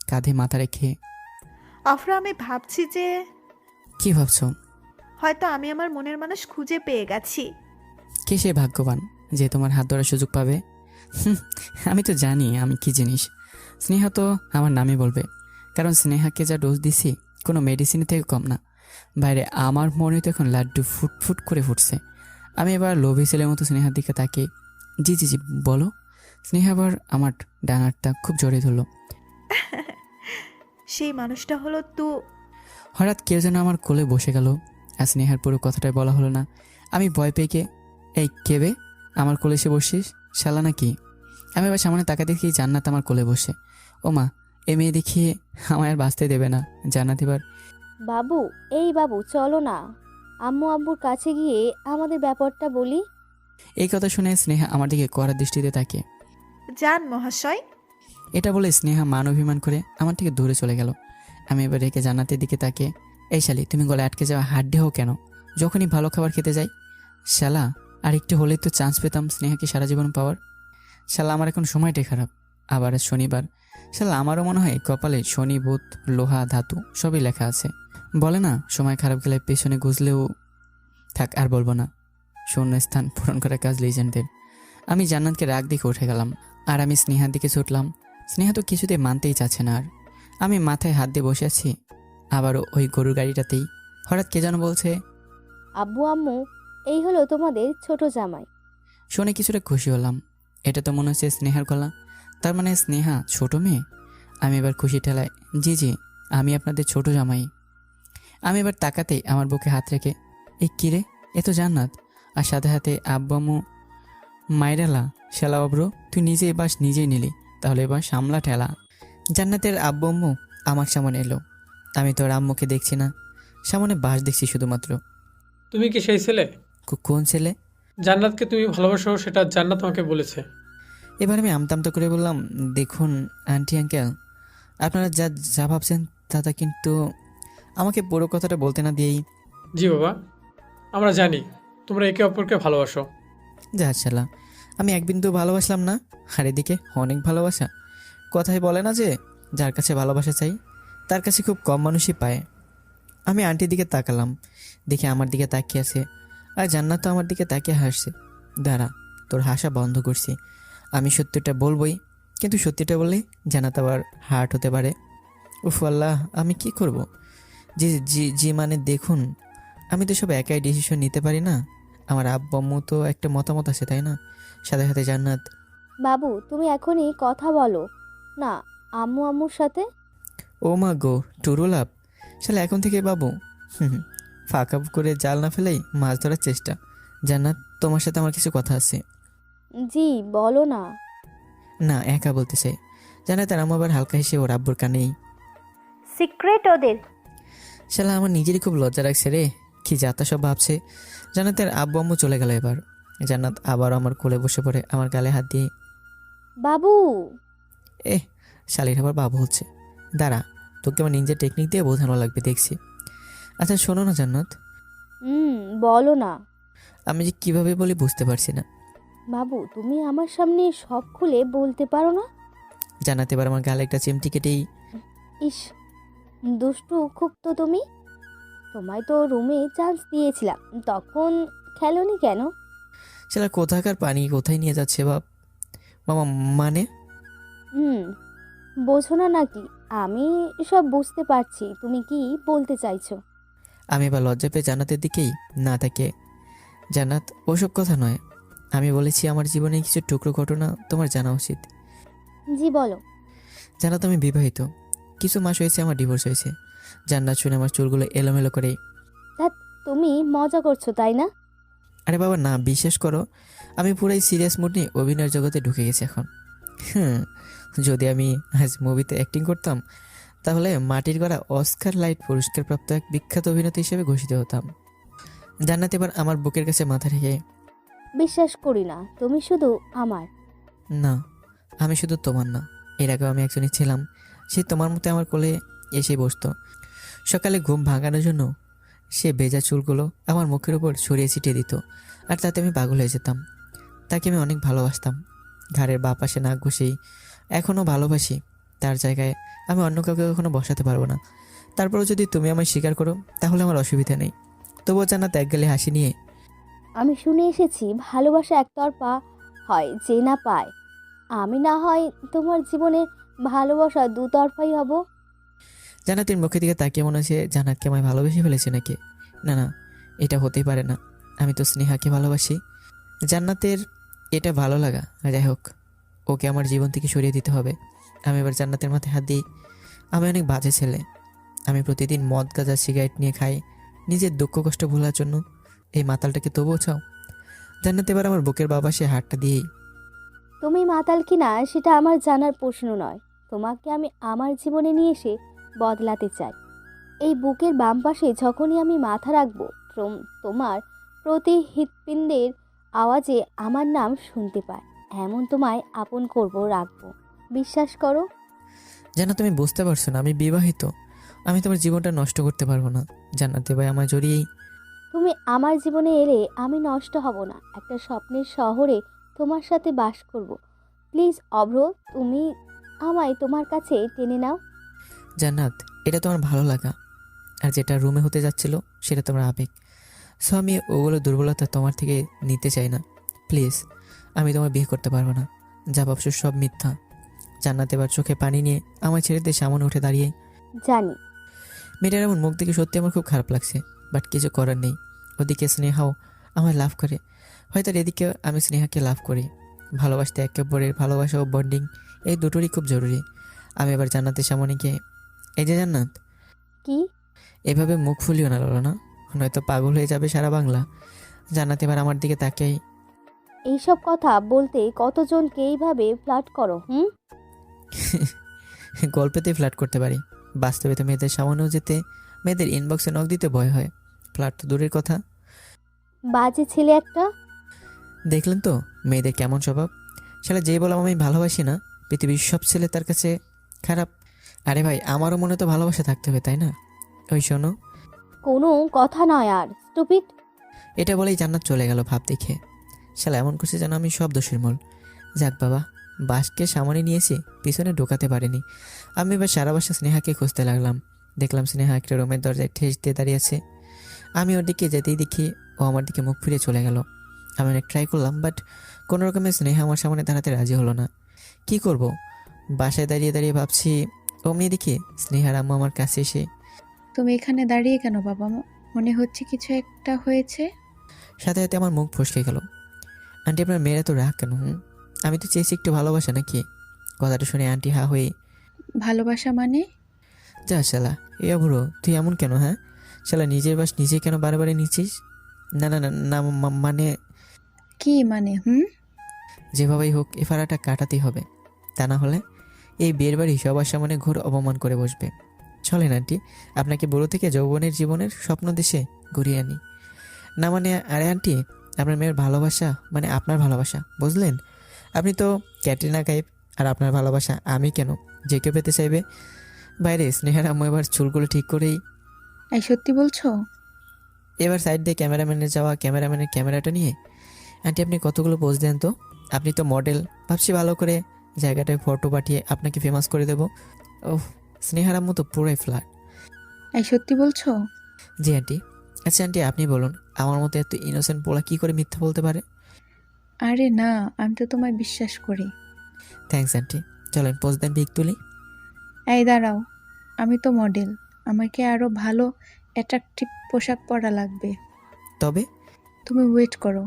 কাঁধে মাথা রেখে, অফরা, আমি ভাবছি যে কি ভাবছো? হয়তো আমি আমার মনের মানুষ খুঁজে পেয়ে গেছি। কে সে ভাগ্যবান যে তোমার হাত ধরার সুযোগ পাবে? আমি তো জানি আমি কি জিনিস। স্নেহা তো আমার নামই বলবে, কারণ স্নেহাকে যা ডোজ দিছি কোনো মেডিসিন থেকে কম না। বাইরে আমার মনে তো এখন লাড্ডু ফুট করে ফুটছে। আমি এবার লোভী ছেলের মতো স্নেহার দিকে তাকিয়ে, জি জি জি বলো। স্নেহা আবার আমার ডানারটা খুব জড়িয়ে ধরলো। সেই মানুষটা হলো হঠাৎ কেউ যেন আমার কোলে বসে গেল, আর স্নেহার পুরো কথাটাই বলা হলো না। আমি ভয় পেয়ে গিয়ে, এই কেবে আমার কোলে এসে বসছিস, শালা নাকি? আমি এবার সামনে তাকা দেখি জান্নাত আমার কোলে বসে। ও মা, এ মেয়ে দেখিয়ে আমায় আর বাঁচতে দেবে না। জান্নাত এবার, বাবু, এই বাবু চলো না, আম্মু আব্বুর কাছে গিয়ে আমাদের ব্যাপারটা বলি। এই কথা শুনে স্নেহা আমার দিকে কড়া দৃষ্টিতে তাকিয়ে, জান মহাশয়। এটা বলে স্নেহা মান অভিমান করে আমার থেকে দূরে চলে গেল। আমি এবার রেখে জান্নাতের দিকে তাকিয়ে, এই শালি, তুমি গলায় আটকে যাওয়া হাড্ডি হও কেন যখনই ভালো খাবার খেতে যাই? শালা, আর একটু হলেই তো চান্স পেতাম স্নেহাকে সারা জীবন পাওয়ার। শালা, আমার এখন সময়টাই খারাপ। আবার আজ শনিবার। শালা, আমারও মনে হয় কপালে শনি, বুধ, লোহা, ধাতু সবই লেখা আছে। বলে না, সময় খারাপ গেলে পেছনে গুজলেও। থাক, আর বলবো না। শূন্য স্থান পূরণ করা কাজ লিজেন্ডদের। আমি জান্নাতকে রাগ দিকে উঠে গেলাম, আর আমি স্নেহার দিকে ছুটলাম। স্নেহা তো কিছুতেই মানতেই চাচ্ছে না। আর আমি মাথায় হাত দিয়ে বসে আছি, আবারও ওই গরুর গাড়িটাতেই। হঠাৎ কে যেন বলছে, আব্বু আম্মু, এই হলো তোমাদের ছোট জামাই। শুনে কিছুটা খুশি হলাম। এটা তো মনে হচ্ছে স্নেহার গলা, তার মানে স্নেহা ছোট মেয়ে। আমি এবার খুশি ঠেলায়, জি জি, আমি আপনাদের ছোট জামাই। আমি এবার তাকাতেই আমার বুকে হাত রেখে, এ কিরে, এ তো জান্নাত। আর সাথে সাথে আব্বু আম্মু, মাইরালা, শালা বাবরো, তুই নিজেই বাস নিজেই নিলি, তাহলে এবার সামলা ঠেলা। জান্নাতের আব্বু আম্মু আমার সামনে এলো। আমি তোর আম্মুকে দেখছি না, সামনে বাস দেখছি শুধুমাত্র। তুমি কি সেই ছেলে? কোন ছেলে? জান্নাতকে তুমি ভালোবাসো, সেটা জান্নাত আমাকে বলেছে। এবার আমি আমতামতা করে বললাম, দেখুন আন্টি আঙ্কেল, আপনারা যা যা ভাবছেন তা কিন্তু আমাকে পুরো কথাটা বলতে না দিয়েই, জি বাবা, আমরা জানি তোমরা একে অপরকে ভালোবাসো। যা শালা, আমি এক বিন্দু ভালোবাসলাম না, আর এদিকে অনেক ভালোবাসা। কথায় বলে না যে যার কাছে ভালোবাসা চাই তার কাছে খুব কম মানুষই পায়। আমি আন্টির দিকে তাকালাম, দেখে আমার দিকে তাকিয়ে আছে, আর জান্নাত তো আমার দিকে তাকিয়ে হাসছে। দাঁড়া, তোর হাসা বন্ধ করছি। আমি সত্যিটা বলবই, কিন্তু সত্যিটা বললে জান্নাত আবার হার্ট হতে পারে। উফ আল্লাহ, আমি কি করব? জি জি জি মানে দেখুন, আমি তো সব একাই ডিসিশন নিতে পারি না। আমার আব্বু আম্মু তো একটা মতামত আছে, তাই না? সাথে সাথে জান্নাত। বাবু তুমি এখনই কথা বলো না আম্মু আম্মুর সাথে। ও মা গো, টুরুলাপ! শালা এখন থেকে বাবু। হুম হুম, ফাঁকা করে জাল না ফেলেই মাছ ধরার চেষ্টা। জান্নাত, তোমার সাথে আমার কিছু কথা আছে। জি বলো না। না, একা বলতে চাই। জান্নাত আর আবার হালকা হেসে ওর আব্বুর কানেই। সিক্রেট ওদের। শালা আমার নিজেরই খুব লজ্জা লাগছে রে, কি যাতা সব ভাবছে। জান্নাতের আব্বু আম্মু চলে গেল এবার। জান্নাত আবার আমার কোলে বসে পড়ে, আমার গালে হাত দিয়ে। বাবু শালির আবার বাবু হচ্ছে। দাঁড়া, তোকে আমার নিজের টেকনিক দিয়ে বোঝানো লাগবে দেখছি। আচ্ছা শোনো না জান্নাত, বলো না। আমি যে কিভাবে বলি বুঝতে পারছি না। বাবু তুমি আমার সামনে সব খুলে বলতে পারো না? জান্নাত এবার আমার গালে একটা চিমটি কেটেই। ইস, দুষ্টু খুব তো তুমি। তোমায় তো রুমে চান্স দিয়েছিলাম, তখন খেলোনি কেন? শালা কোথাকার পানি কোথায় নিয়ে যাচ্ছে বাপ মামা, মানে? হুম বোঝো না নাকি? আমি সব বুঝতে পারছি তুমি কি বলতে চাইছো। আমি এবার লজ্জা পেয়ে জান্নাতের দিকেই না তাকে। জান্নাত, ওসব কথা নয়। আমি বলেছি আমার জীবনে কিছু টুকরো ঘটনা তোমার জানা উচিত। জি বলো। জান্নাত, আমি বিবাহিত, কিছু মাস হয়েছে আমার ডিভোর্স হয়েছে। জান্নাত শুনে আমার চুলগুলো এলোমেলো করে। তুমি মজা করছো তাই না? আরে বাবা না, বিশ্বাস করো, আমি পুরাই সিরিয়াস মুড নিয়ে অভিনয়ের জগতে ঢুকে গেছি এখন। হ্যাঁ, যদি আমি আজ মুভিতে অ্যাক্টিং করতাম তাহলে মাটির গড়া অস্কার লাইট পুরস্কারপ্রাপ্ত এক বিখ্যাত অভিনেতা হিসেবে ঘোষিত হতাম। জান্নাত এবার আমার বুকের কাছে মাথা রেখে। বিশ্বাস করি না, তুমি শুধু আমার। না, আমি শুধু তোমার না, এর আগেও আমি একজনই ছিলাম। সে তোমার মতো আমার কোলে এসে বসতো। সকালে ঘুম ভাঙানোর জন্য সে ভেজা চুলগুলো আমার মুখের উপর ছড়িয়ে ছিটিয়ে দিত, আর তাতে আমি পাগল হয়ে যেতাম। তাকে আমি অনেক ভালোবাসতাম, ঘাড়ের বাঁ পাশে নাক ঘষেই এখনও ভালোবাসি। তার জায়গায় আমি অন্য কাউকে কখনো বসাতে পারবো না। তারপরেও যদি তুমি আমায় স্বীকার করো তাহলে আমার অসুবিধা নেই। তবুও জান্নাত এক গেলে হাসি নিয়ে। আমি শুনে এসেছি ভালোবাসা একতরফা হয়, যে না পায়। আমি না হয় তোমার জীবনে ভালোবাসা দুতরফাই হব। জান্নাতের মুখের দিকে তাকিয়ে মনে হচ্ছে জান্নাতকে আমায় ভালোবেসে ফেলেছে নাকি। না না, এটা হতেই পারে না, আমি তো স্নেহাকে ভালোবাসি। জান্নাতের এটা ভালো লাগা, যাই হোক, ওকে আমার জীবন থেকে সরিয়ে দিতে হবে। আমি এবার জান্নাতের মাথায় হাত দিই। আমি অনেক বাজে ছেলে, আমি প্রতিদিন মদ গাঁজা সিগারেট নিয়ে খাই নিজের দুঃখ কষ্ট ভোলার জন্য। এই মাতালটাকে তবুও চাও? জান্নাত এবার আমার বুকের বাবা সে হাতটা দিয়েই। তুমি মাতাল কিনা সেটা আমার জানার প্রশ্ন নয়, তোমাকে আমি আমার জীবনে নিয়ে এসে বদলাতে চাই। এই বুকের বাম পাশে যখনই আমি মাথা রাখবো, তোমার প্রতি হৃৎপিণ্ডের আওয়াজে আমার নাম শুনতে পায়। এমন তোমায় আপন করব, রাখবো। বিশ্বাস করো। জান্নাত, তুমি বুঝতে পারছো না আমি বিবাহিত, আমি তোমার জীবনটা নষ্ট করতে পারবো না। জান্নাত ভাই আমার জড়িয়েই। তুমি আমার জীবনে এলে আমি নষ্ট হব না, একটা স্বপ্নের শহরে তোমার সাথে বাস করব। প্লিজ অভ্র, তুমি আমায় তোমার কাছে টেনে নাও। জান্নাত, এটা তোমার ভালো লাগা, আর যেটা রুমে হতে যাচ্ছিল সেটা তোমার আবেগ। সো আমি ওগুলো দুর্বলতা তোমার থেকে নিতে চাই না। প্লিজ, আমি তোমার বিয়ে করতে পারবো না, যা ভাবছো সব মিথ্যা। জান্নাত এবার চোখে পানি নিয়ে আমার ছেড়ে দিয়ে সামনে উঠে দাঁড়িয়ে। জানি। মেয়েটার এমন মুখ দেখে সত্যি আমার খুব খারাপ লাগছে, বাট কিছু করার নেই। ওদিকে স্নেহাও আমায় লাভ করে, হয়তো এদিকে আমি স্নেহাকে লাভ করি। ভালোবাসতে একে অপরের ভালোবাসা ও বন্ডিং, এই দুটোরই খুব জরুরি। আমি এবার জান্নাতের সামনে গিয়ে, এই যে জান্নাত, কি? এভাবে মুখ ফুলিও না ললো না, নয়তো পাগল হয়ে যাবে সারা বাংলা। জান্নাত এবার আমার দিকে তাকিয়ে। এইসব কথা বলতে কতজনকে এইভাবে ফ্লার্ট করো? গল্পেতেই ফ্ল্যাট করতে পারি, বাস্তবে তো মেয়েদের সামনেও যেতে, মেয়েদের ইনবক্সে নক দিতে ভয় হয়, ফ্ল্যাট তো দূরের কথা। বাজে ছেলে একটা। দেখলেন তো মেয়েদের কেমন স্বভাব। শালা যেই বললাম আমি ভালোবাসি না, পৃথিবীর সব ছেলে তার কাছে খারাপ। আরে ভাই, আমারও মনে তো ভালোবাসা থাকতে হবে, তাই না? ওই শোনো। কোনো কথা নয় আর, স্টুপিড। এটা বলেই জান্নাত চলে গেল ভাব দেখে। শালা এমন করছে যেন আমি সব দোষের মূল। যাক বাবা, বাসকে সামনে নিয়েছি, পিছনে ঢোকাতে পারিনি। আমি এবার সারা বাসা স্নেহাকে খুঁজতে লাগলাম। দেখলাম স্নেহা একটা রুমের দরজায় ঠেস দিয়ে দাঁড়িয়ে আছে। আমি ওর দিকে যেতেই দেখি ও আমার দিকে মুখ ফিরে চলে গেল। আমি অনেক ট্রাই করলাম, বাট কোনো রকমের স্নেহা আমার সামনে দাঁড়াতে রাজি হলো না। কি করব? বাসায় দাঁড়িয়ে দাঁড়িয়ে ভাবছি, অমনি দেখি স্নেহার আম্মু আমার কাছে এসে। তুমি এখানে দাঁড়িয়ে কেন বাবা? মনে হচ্ছে কিছু একটা হয়েছে। সাথে সাথে আমার মুখ ফসকে গেল। আন্টি, আপনার মেয়েরা তো রাগ কেন? আমি তো চেয়েছি একটু ভালোবাসা নাকি? কথাটা শুনে আন্টি হা হয়ে, ভালোবাসা মানে? যা শালা, এ বুড়ো তুই এমন কেন? হ্যাঁ শালা, নিজের বাস নিজে কেন বারে নিচ্ছিস? না না না না, মানে কি মানে? যেভাবেই হোক এ ফাড়াটা কাটাতেই হবে। তা না হলে এই বিয়ের বাড়ি সবার সামনে ঘোর অপমান করে বসবে। চলেন আন্টি, আপনাকে বুড়ো থেকে যৌবনের জীবনের স্বপ্ন দেশে ঘুরিয়ে আনি। না মানে, আরে আন্টি, আপনার মেয়ের ভালোবাসা মানে আপনার ভালোবাসা, বুঝলেন? আপনি তো ক্যাটরিনা কাইফ, আর আপনার ভালোবাসা আমি কেন, যে কেউ পেতে চাইবে। বাইরে স্নেহার আম্মু এবার চুলগুলো ঠিক করেই, এই সত্যি বলছো? এবার সাইড দিয়ে ক্যামেরাম্যানের যাওয়া ক্যামেরাম্যানের ক্যামেরাটা নিয়ে, আন্টি আপনি কতগুলো পোজ দেন তো, আপনি তো মডেল, ভাবছি ভালো করে জায়গাটায় ফটো পাঠিয়ে আপনাকে ফেমাস করে দেবো। ওহ, স্নেহার আম্মু তো পুরোই ফ্ল্যাট। এই সত্যি বলছো? জি আন্টি। আচ্ছা আন্টি, আপনি বলুন, আমার মতো এত ইনোসেন্ট পোলা কী করে মিথ্যা বলতে পারে? আরে না, আমি তো তোমায় বিশ্বাস করি। থ্যাঙ্কস আন্টি, চলেন পোজ দেন, পিক তুলি। এই দাঁড়াও, আমি তো মডেল, আমাকে আরো ভালো অ্যাট্রাকটিভ পোশাক পরা লাগবে। তবে তুমি ওয়েট করো,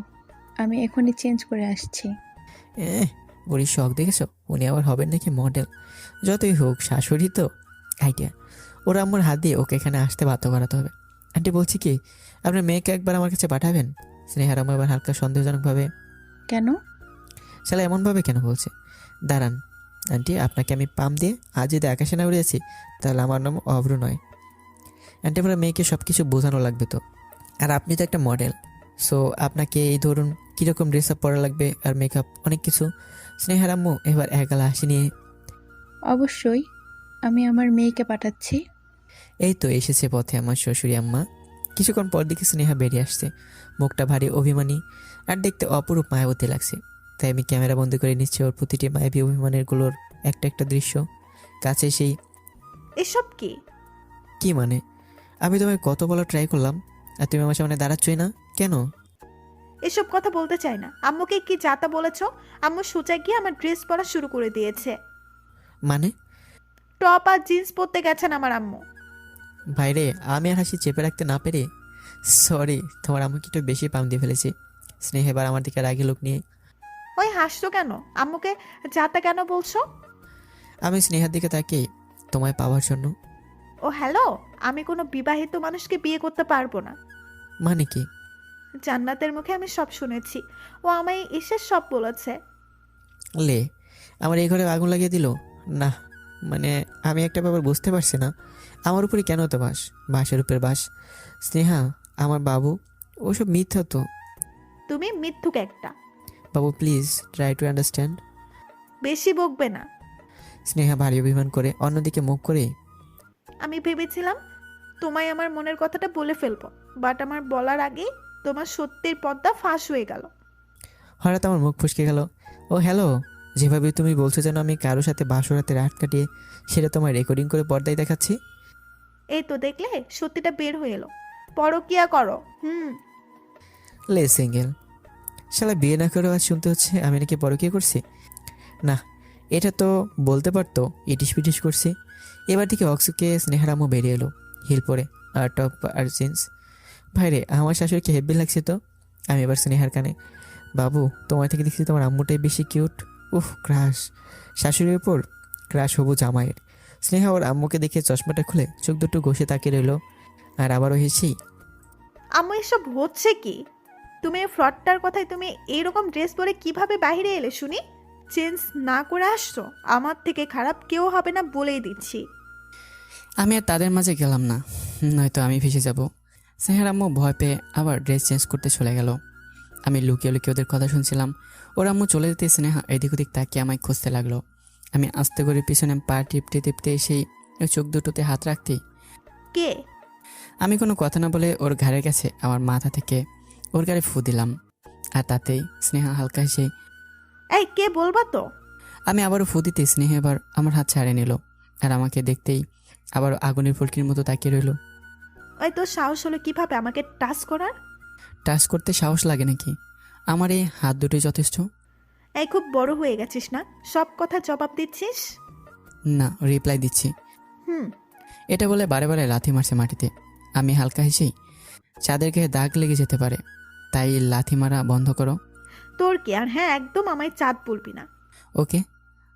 আমি এখনই চেঞ্জ করে আসছি। বুড়ির শখ দেখেছো, উনি আবার হবেন নাকি মডেল? যতই হোক শাশুড়ি তো। আইডিয়া, ওরা আমার হাত দিয়ে ওকে এখানে আসতে বাধ্য করাতে হবে। আন্টি বলছি কি, আপনার মেয়েকে একবার আমার কাছে পাঠাবেন? স্নেহার আম্মু এবার হালকা সন্দেহজনকভাবে, কেন? শালা এমনভাবে কেন বলছে? দাঁড়ান আন্টি, আপনাকে আমি পাম দিয়ে আজ যদি আকাশে না উড়েছি, তাহলে আমার নাম অভ্র নয়। আন্টি, আপনার মেয়েকে সব কিছু বোঝানো লাগবে তো। আর আপনি তো একটা মডেল, সো আপনাকে এই ধরুন কীরকম ড্রেস আপ পরা লাগবে আর মেকআপ অনেক কিছু। স্নেহার আম্মু এবার একগালা হাসি নিয়ে, অবশ্যই, আমি আমার মেয়েকে পাঠাচ্ছি। এই তো এসেছে পথে আমার শ্বশুরি আম্মা। কিছুক্ষণ পর দিকে স্নেহা বেরিয়ে আসছে, মুখটা ভারী অভিমানী আর দেখতে অপরূপ মায়াবতী লাগছে। তাই আমি ক্যামেরা বন্দি করে নিচ্ছি ওর প্রতিটি মায়াবী অভিমানের গুলোর একটা একটা দৃশ্য। কাছে সেই, এসব কি? কি মানে? আমি তোমায় কত বলা ট্রাই করলাম, আর তুমি আমার সামনে দাঁড়াচ্ছই না কেন? এসব কথা বলতে চাই না। আম্মুকে কি যাতা বলেছো? আম্মু সোজা গিয়ে আমার ড্রেস পরা শুরু করে দিয়েছে। মানে? টপ আর জিন্স পরতে গেছেন আমার আম্মু। ভাইরে, আমি আর হাসি চেপে রাখতে না পেরে, সরি, তোমার আমাকে একটু বেশি পাম দিয়ে ফেলেছি। স্নেহ এবার আমার দিকে রাগি লোক নিয়ে, ওই হাসছো কেন? আম্মুকে যাতা কেন বলছো? আমি স্নেহার দিকে তাকিয়ে, তোমায় পাওয়ার জন্য। ও হ্যালো, আমি কোনো বিবাহিত মানুষকে বিয়ে করতে পারবো না। মানে কি? জান্নাতের মুখে আমি সব শুনেছি, ও আমায় এসে সব বলেছে। লে, আমার এই ঘরে আগুন লাগিয়ে দিল। না মানে, আমি একটা ব্যাপার বুঝতে পারছি না, আমার উপরে কেন তো বাসের উপরে বাস। স্নেহা, আমার বাবু, ওসব মিথ্যা তো। তুমি মিথ্যুক একটা। বাবু প্লিজ ট্রাই টু আন্ডারস্ট্যান্ড। বেশি বকবে না। স্নেহা ভারী অভিমান করে অন্যদিকে মুখ করে, আমি ভেবেছিলাম তোমায় আমার মনের কথাটা বলে ফেলবো, বাট আমার বলার আগেই তোমার সত্যির পর্দা ফাঁস হয়ে গেল। হঠাৎ আমার মুখ ফসকে গেল। ও হ্যালো, যেভাবে তুমি বলছো যেন আমি কারোর সাথে বাসরাতে রাত কাটিয়ে সেটা তোমার রেকর্ডিং করে পর্দায় দেখাচ্ছি। এই তো দেখলে, সত্যিটা বের হয়ে এলো। পরকিয়া করো। লে সিঙ্গেল। শালা বিয়ে না করেও আজ শুনতে হচ্ছে আমি নাকি পরকীয়া করছি। না, এটা তো বলতে পারতো ইটিস পিটিস করছি। এবার থেকে অক্সুকে স্নেহার আম্মু বেরিয়ে এলো, হিল পরে আর টপ আর জিন্স। ভাইরে, আমার শাশুড়িকে হেব্বি লাগছে তো। আমি এবার স্নেহার কানে, বাবু তোমার থেকে দেখছি তোমার আম্মুটাই বেশি কিউট। উফ, ক্রাশ। শাশুড়ির উপর ক্রাশ হবু জামাইয়ের। স্নেহা ওর আম্মুকে দেখে চশমাটা খুলে চোখ দুটো ঘষে তাকিয়ে রইল, আর আবারও হেসেই, আম্মু এসব হচ্ছে কি? তুমি এই ফ্রডটার কথায় তুমি এইরকম ড্রেস পরে কিভাবে বাইরে এলে শুনি? চেঞ্জ না করে আসছো, আমার থেকে খারাপ কেউ হবে না বলেই দিচ্ছি। আমি আর তাদের মাঝে গেলাম না, নয়তো আমি ভেসে যাব। স্নেহার আম্মু ভয় পেয়ে আবার ড্রেস চেঞ্জ করতে চলে গেল। আমি লুকিয়ে লুকিয়ে ওদের কথা শুনছিলাম। ওর আম্মু চলে যেতে স্নেহা এদিক ওদিক তাকিয়ে আমায় খুঁজতে লাগলো। আমি আস্তে করে পিছনে পা টিপতে টিপতে সেই ওর চোখ দুটোতে হাত রাখতেই কে? আমি কোনো কথা না বলে ওর ঘাড়ের কাছে আমার মাথা থেকে ওর গায়ে ফু দিলাম, আর তাতেই স্নেহা হালকা হেসে এই কে বলবা তো? আমি আবারও ফু দিতে স্নেহা এবার আমার হাত ছাড়িয়ে নিল, আর আমাকে দেখতেই আবার আগুনের ফুলকির মতো তাকিয়ে রইল। ওই তোর সাহস হলো কিভাবে আমাকে টাচ করার? টাচ করতে সাহস লাগে নাকি? আমার এই হাত দুটোই যথেষ্ট। এই খুব বড় হয়ে গেছিস না, সব কথা জবাব দিচ্ছিস? না, রিপ্লাই দিচ্ছি। হুম। এটা বলে বারে বারে লাথি মারছে মাটিতে। আমি হালকা হেসেই, চাঁদের গায়ে দাগ লেগে যেতে পারে, তাই লাথি মারা বন্ধ করো। তোর কি? আর হ্যাঁ, একদম আমায় চাঁদ বলবি না। ওকে,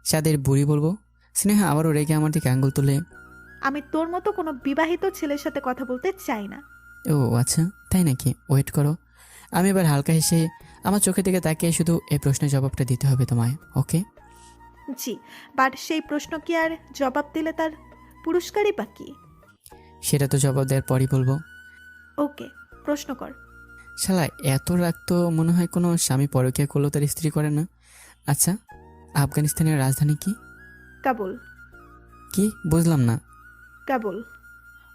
চাঁদের বুড়ি বলবো। স্নেহা আবারও রেগে আমার দিকে আঙ্গুল তুলে, আমি তোর মতো কোনো বিবাহিত ছেলের সাথে কথা বলতে চাই না। ও আচ্ছা তাই নাকি, ওয়েট করো। আমি এবার হালকা হেসে আমার চোখের দিকে তাকিয়ে, শুধু এই প্রশ্নের জবাবটা দিতে হবে তোমায়, ওকে? জি, বাট সেই প্রশ্ন কি আর জবাব দিলে তার পুরস্কারই বা কি? সেটা তো জবাব দেওয়ার পরই বলবো। ওকে, প্রশ্ন কর। শালা এত রাগ তো মনে হয় কোনো স্বামী পরকীয়া করলেও তার স্ত্রী করে না। আচ্ছা, আফগানিস্তানের রাজধানী কি? কাবুল। কি বুঝলাম না। কাবুল।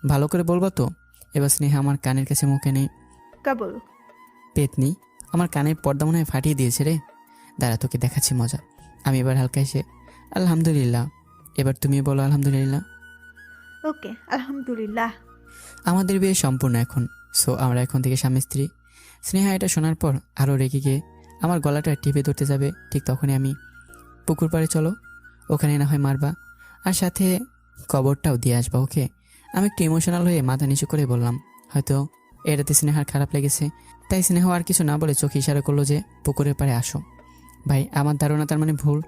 ভালো করে বলবা তো? এবার স্নেহা আমার কানের কাছে মুখে নেই। কাবুল। পেতনি, আমার কানের পর্দা মনে হয় ফাটিয়ে দিয়েছে রে। দাঁড়া, তোকে দেখাচ্ছি মজা। আমি এবার হালকা এসে আলহামদুলিল্লাহ। এবার তুমি বলো আলহামদুলিল্লাহ। ওকে, আলহামদুলিল্লাহ। আমাদের বিয়ে সম্পূর্ণ এখন, সো আমরা এখন থেকে স্বামী স্ত্রী। স্নেহা এটা শোনার পর আরও রেগে গিয়ে আমার গলাটা টিপে ধরতে যাবে, ঠিক তখনই আমি, পুকুর পাড়ে চলো, ওখানে না হয় মারবা, আর সাথে কবরটাও দিয়ে আসবা, ওকে? আমি একটু ইমোশনাল হয়ে মাথা নিচু করে বললাম। হয়তো এটাতে স্নেহার খারাপ লেগেছে, তাই স্নেহ আর কিছু না বলে চোখে ইশারা করলো যে পুকুরের পাড়ে আসো। ভাই, আমার ধারণা তার মানে ভুল।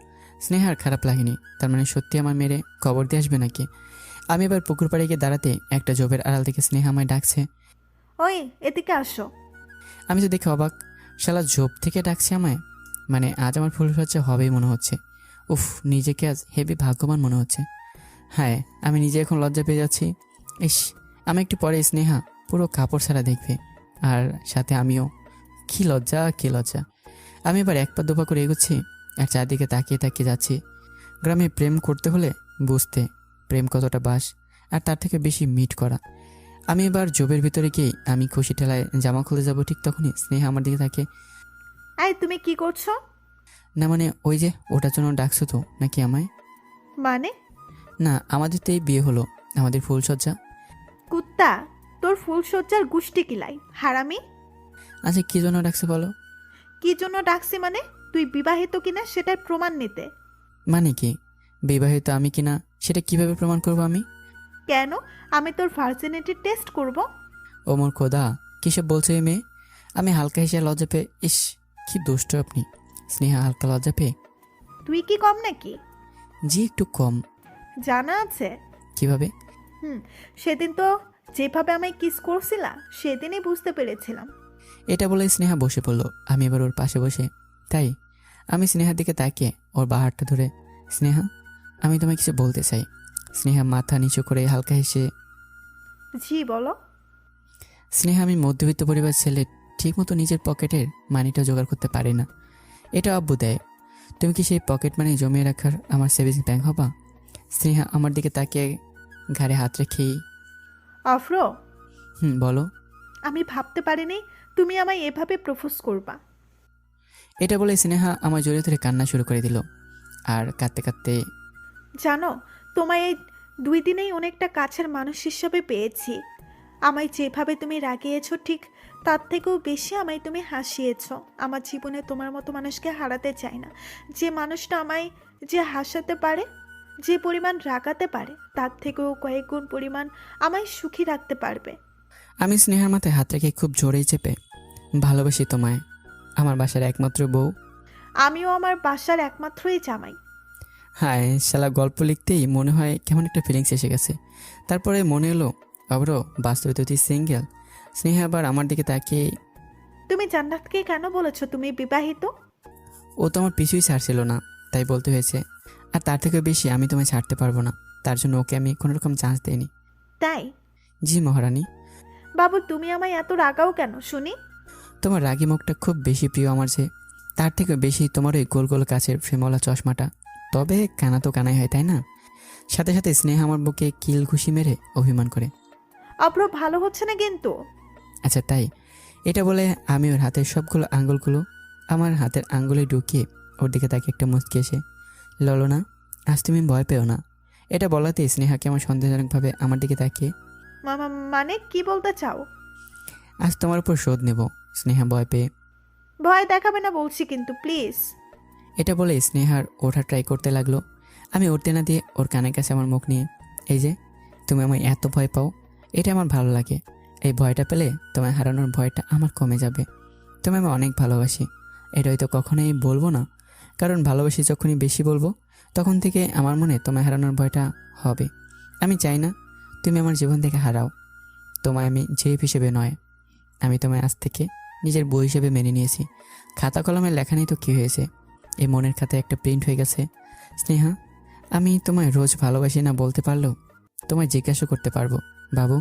স্নেহার খারাপ লাগেনি, তার মানে সত্যি আমার মেরে কবর দিয়ে আসবে নাকি? আমি এবার পুকুর পাড়ে গিয়ে দাঁড়াতে একটা জবের আড়াল থেকে স্নেহা আমায় ডাকছে। ওই, এদিকে আসো। আমি তো দেখে অবাক, শালা জব থেকে ডাকছে আমায়, মানে আজ আমার ফুল সজ্জা হবেই মনে হচ্ছে। উফ, নিজেকে আজ হেভি ভাগ্যবান মনে হচ্ছে। হ্যাঁ, আমি নিজে এখন লজ্জা পেয়ে যাচ্ছি। ইস, আমি একটু পরে স্নেহা পুরো কাপড় ছাড়া দেখবে, আর সাথে আমিও। কি লজ্জা, কি লজ্জা। আমি এবার এক পা দুপা করে এগোচ্ছি, আর চারদিকে তাকিয়ে তাকিয়ে যাচ্ছি। গ্রামে প্রেম করতে হলে বুঝতে প্রেম কতটা বাস, আর তার থেকে বেশি মিট করা। আমি এবার জবের ভিতরে গিয়েই আমি খুশি ঠেলায় জামা খুলে যাব, ঠিক তখনই স্নেহা আমার দিকে তাকে, এই তুমি কি করছো? না মানে ওই যে ওটার জন্য ডাকছো তো নাকি আমায়? মানে? না, আমাদের তো এই বিয়ে হলো, আমাদের ফুলসজ্জা। কুত্তা, তোর ফুলসজ্জার গুষ্টি কিলাই, হারামি। আচ্ছা, কি জন্য ডাকছো বলো? কি জন্য ডাকছি মানে? তুই বিবাহিত কিনা সেটার প্রমাণ নিতে। মানে কি? বিবাহিত আমি কিনা সেটা কিভাবে প্রমাণ করব আমি? কেন? আমি তোর ভার্জিনিটি টেস্ট করব। ও মোর খোদা, কিসব বলছো এই মেয়ে? আমি হালকা হেসে লজ্জা পেয়ে, ইস কি দুষ্ট আপনি। স্নেহা হালকা লজ্জা পেয়ে, তুই কি কম নাকি? জি একটু কম। জানা আছে। কিভাবে? সেদিন তো যেভাবে আমায় কিস করছিলা, সেদিনই বুঝতে পেরেছিলাম। এটা বলে স্নেহা বসে পড়লো। আমি এবার ওর পাশে বসে, তাই আমি স্নেহার দিকে তাকিয়ে ওর বাহারটা ধরে, স্নেহা আমি তোমায় কিছু বলতে চাই। স্নেহা মাথা নিচু করে হালকা হেসে, জি বলো। স্নেহা আমি মধ্যবিত্ত পরিবার ছেলে, ঠিকমতো নিজের পকেটের মানিটা জোগাড় করতে পারি না, এটা আব্বু দেয়। তুমি কি সেই পকেট মানি জমিয়ে রাখার আমার সেভিংস ব্যাংক হবা? স্নেহা আমার দিকে তাকিয়ে ঘাড়ে হাত রেখেই, আফরো, বলো। আমি ভাবতে পারিনি তুমি আমায় এভাবে প্রপোজ করবা। এটা বলে স্নেহা আমার জড়িয়ে ধরে কান্না শুরু করে দিল, আর কাঁদতে কাঁদতে, জানো, তোমায় এই 2 দিনেই অনেকটা কাছের মানুষ হিসাবে পেয়েছি। আমায় যেভাবে তুমি রাগিয়েছো, ঠিক তার থেকেও বেশি আমায় তুমি হাসিয়েছো। আমার জীবনে তোমার মতো মানুষকে হারাতে চাই না। যে মানুষটা আমায় যে হাসাতে পারে, যে পরিমাণ রাগাতে পারে, তার থেকেও কয়েক গুণ পরিমাণ আমায় সুখী রাখতে পারবে। আমি স্নেহার মাথায় হাত রেখে খুব জোরেই চেপে, ভালোবাসি তোমায়, আমার বাসার একমাত্র বউ। আমিও আমার বাসার একমাত্রই জামাই। হায় শালা, গল্প লিখতেই মনে হয় কেমন একটা ফিলিংস এসে গেছে। তারপরে মনে এলো আবারও বাস্তবে তো তুই সিঙ্গেল। স্নেহা আবার আমার দিকে তাকিয়ে, তুমি জান্নাতকে কেন বলেছো তুমি বিবাহিত? ও তো আমার পিছুই ছাড়ছিল না, তাই বলতে হয়েছে। আর তার থেকে বেশি আমি তোমায় ছাড়তে পারবো না, তার জন্য ওকে আমি কোনো রকম চান্স দিইনি। তাই? জি মহারানী। বাবু, তুমি আমায় এত রাগাও কেন শুনি? তোমার রাগী মুখটা খুব বেশি প্রিয় আমার, যে তার থেকে বেশি তোমার ওই গোল গোল কাছের ফ্রেমওয়ালা চশমাটা। তবে কানা তো কানাই হয়, তাই না? সাথে সাথে স্নেহা আমার বুকে কিল ঘুষি মেরে অভিমান করে। অভ্র, ভালো হচ্ছে না কিন্তু। আচ্ছা তাই, এটা বলে আমি ওর হাতের সবগুলো আঙ্গুলগুলো আমার হাতের আঙ্গুলে ঢুকিয়ে ওর দিকে তাকে একটা মুচকি এসে, ললনা, আজ তুমি ভয় পেও না। এটা বলাতেই স্নেহা কেমন সন্দেহজনকভাবে আমার দিকে তাকিয়ে, মামা মানে কি বলতে চাও? আজ তোমার উপর শোধ নেব। স্নেহা ভয় পেয়ে, ভয় দেখাবে না বলছি কিন্তু প্লিজ। এটা বলে স্নেহার ওঠা ট্রাই করতে লাগলো। আমি উঠতে না দিয়ে ওর কানের কাছে আমার মুখ নিয়ে, এই যে তুমি আমায় এত ভয় পাও, এটা আমার ভালো লাগে। এই ভয়টা পেলে তোমায় হারানোর ভয়টা আমার কমে যাবে। তুমি আমি অনেক ভালোবাসি, এটা হয়তো কখনোই বলবো না, কারণ ভালোবাসি যখনই বেশি বলবো তখন থেকে আমার মনে তোমায় হারানোর ভয়টা হবে। আমি চাই না তুমি আমার জীবন থেকে হারাও। তোমায় আমি জেব হিসেবে নয়, আমি তোমায় আজ থেকে নিজের বই হিসেবে মেনে নিয়েছি। খাতা কলমের লেখা নেই তো কী হয়েছে, এই মনের খাতায় একটা প্রিন্ট হয়ে গেছে। স্নেহা, আমি তোমায় রোজ ভালোবাসি না বলতে পারলেও তোমায় জিজ্ঞাসা করতে পারবো, বাবু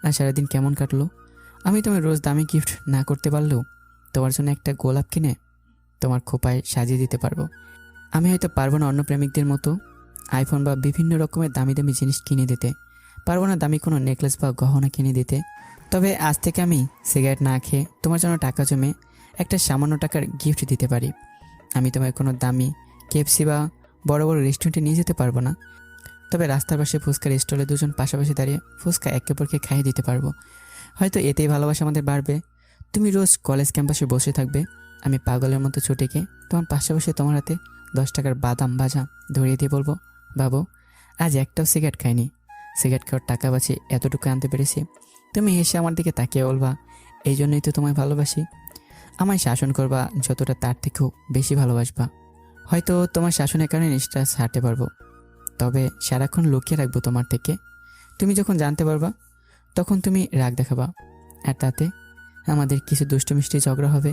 আর সারাদিন কেমন কাটলো। আমি তোমায় রোজ দামি গিফট না করতে পারলেও তোমার জন্য একটা গোলাপ কিনে তোমার খোপায় সাজিয়ে দিতে পারবো। আমি হয়তো পারবো না অন্য প্রেমিকদের মতো আইফোন বা বিভিন্ন রকমের দামি দামি জিনিস কিনে দিতে, পারবো না দামি কোনো নেকলেস বা গহনা কিনে দিতে। তবে আজ থেকে আমি সিগারেট না খেয়ে তোমার জন্য টাকা জমে একটা সামান্য টাকার গিফট দিতে পারি। আমি তোমায় কোনো দামি কেএফসি বা বড় বড় রেস্টুরেন্টে নিয়ে যেতে পারবো না, তবে রাস্তার পাশে ফুচকার স্টলে দুজন পাশাপাশি দাঁড়িয়ে ফুচকা একে অপরকে খাইয়ে দিতে পারবো। হয়তো এতেই ভালোবাসা আমাদের বাড়বে। তুমি রোজ কলেজ ক্যাম্পাসে বসে থাকবে, আমি পাগলের মতো ছুটে গিয়ে তোমার পাশাপাশি তোমার হাতে 10 টাকার বাদাম ভাজা ধরিয়ে দিয়ে বলবো, বাবু আজ একটাও সিগারেট খাইনি, সিগারেট খাওয়ার টাকা বাঁচিয়ে এতটুকু আনতে পেরেছি। তুমি হেসে আমার দিকে তাকিয়ে বলবা, এই জন্যই তো তোমায় ভালোবাসি। আমায় শাসন করবা যতটা তার থেকেও বেশি ভালোবাসবা। হয়তো তোমার শাসনের কারণে নিষ্ঠা ছাড়তে পারবো, তবে সারাক্ষণ লুকিয়ে রাখবো তোমার থেকে। তুমি যখন জানতে পারবা তখন তুমি রাগ দেখাবা, আর তাতে আমাদের কিছু দুষ্টু মিষ্টি ঝগড়া হবে।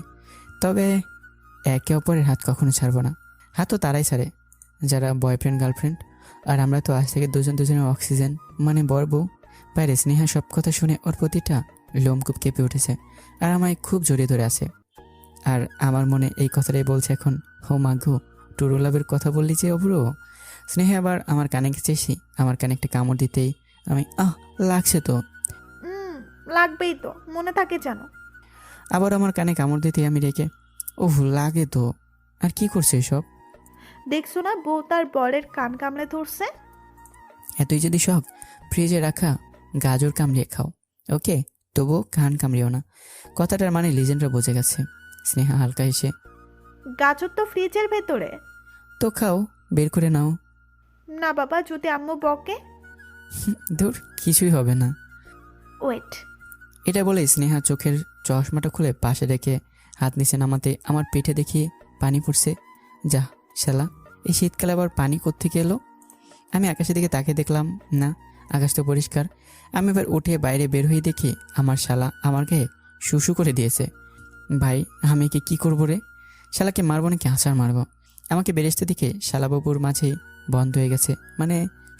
তবে একে অপরের হাত কখনো ছাড়বো না। হাত তো তারাই ছাড়ে যারা বয়ফ্রেন্ড গার্লফ্রেন্ড, আর আমরা তো আজ থেকে দুজন দুজনের অক্সিজেন মানে বর বউ। বাইরে স্নেহা সব কথা শুনে ওর প্রতিটা লোমকূপ কেঁপে উঠেছে আর আমায় খুব জড়িয়ে ধরে আছে। আর আমার মনে এই কথাটাই বলছে এখন, হো মাঘু টুরু লাভের কথা বললি যে অব্রু। স্নেহা আবার আমার কানে চেয়েছি, আমার কানে একটা কামড় দিতেই আমি লাগছে তো। লাগবেই তো, মনে থাকে জানো। আবার আমার কানে কামড় দিতেই আমি রেখে, ওহ লাগে তো। আর কি করছে এসব? দেখছো না বউ তার বরের কান কামড়ে ধরছে। এতই যদি শখ, ফ্রিজে রাখা গাজর কামড়িয়ে খাও, ওকে? তবুও কান কামড়িও না। কথাটার মানে লিজেন্ডরা বুঝে গেছে। স্নেহা হালকা হেসে, গাজর তো ফ্রিজের ভেতরে। তো খাও, বের করে নাও। না বাবা, যদি আম্মু বকে। ধুর, কিছুই হবে না। ওয়েট। এটা বলে স্নেহা চোখের চশমাটা খুলে পাশে রেখে হাত নিচে নামাতে আমার পিঠে দেখিয়ে পানি পড়ছে। যা শালা, এই শীতকালে আবার পানি কোত্থেকে এলো? আমি আকাশের দিকে তাকিয়ে দেখলাম, না আকাশ তো পরিষ্কার। আমি এবার উঠে বাইরে বের হয়ে দেখি আমার শালা আমার গায়ে শুশু করে দিয়েছে। ভাই আমি কি করবো রে? শালাকে মারবো নাকি আছাড় মারবো? আমাকে বেরেস্তে দিকে শালাবাবুর মাঝেই বন্ধ হয়ে গেছে, মানে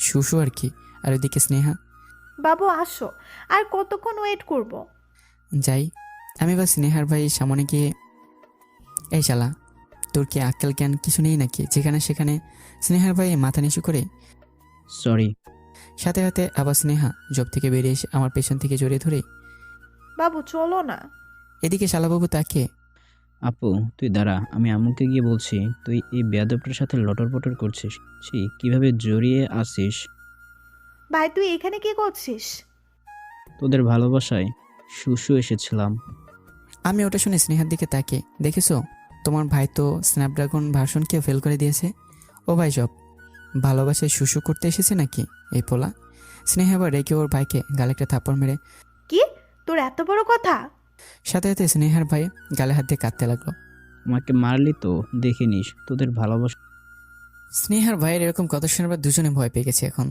শুশু আর কি। আর ওইদিকে স্নেহা, বাবু আসো, আর কতক্ষণ ওয়েট করব? যাই। আমি বা স্নেহার ভাই সামনে গিয়ে, এই শালা তোর কি আক্কেল জ্ঞান কিছু নেই নাকি? যেখানে সেখানে স্নেহার ভাই মাথা নিচু করে, সরি। সাথে সাথে আবার স্নেহা জব থেকে বেরিয়ে এসে আমার পেছন থেকে জড়িয়ে ধরে, বাবু চলো না। এদিকে শালাবাবু তাকে, আপু তুই দাঁড়া, আমি আম্মুকে গিয়ে বলছি তুই এই বেয়াদবটার সাথে লটর পটর করছিস। ছি, কিভাবে জড়িয়ে আসিস। ভাই তুই এখানে কি করছিস? তোদের ভালোবাসায় শুশু এসেছিলাম। আমি ওটা শুনে স্নেহার দিকে তাকে, দেখেছো তোমার ভাই তো স্ন্যাপড্রাগন ভার্সনকে ফেল করে দিয়েছে। ও ভাই সব ভালোবাসায় শুশু করতে এসেছে নাকি এই পোলা? স্নেহা আবার রেখে ওর ভাইকে গালে একটা থাপ্পড় মেরে, কি তোর এত বড় কথা? সাথে সাথে স্নেহার ভাই গালে হাত দিয়ে কাঁদতে লাগলো। আমাকে মারলি তো দেখে নিস তোদের ভালোবাসা। স্নেহার ভাইয়ের এরকম কথা শুনবার দুজনে ভয় পেয়ে গেছে এখন।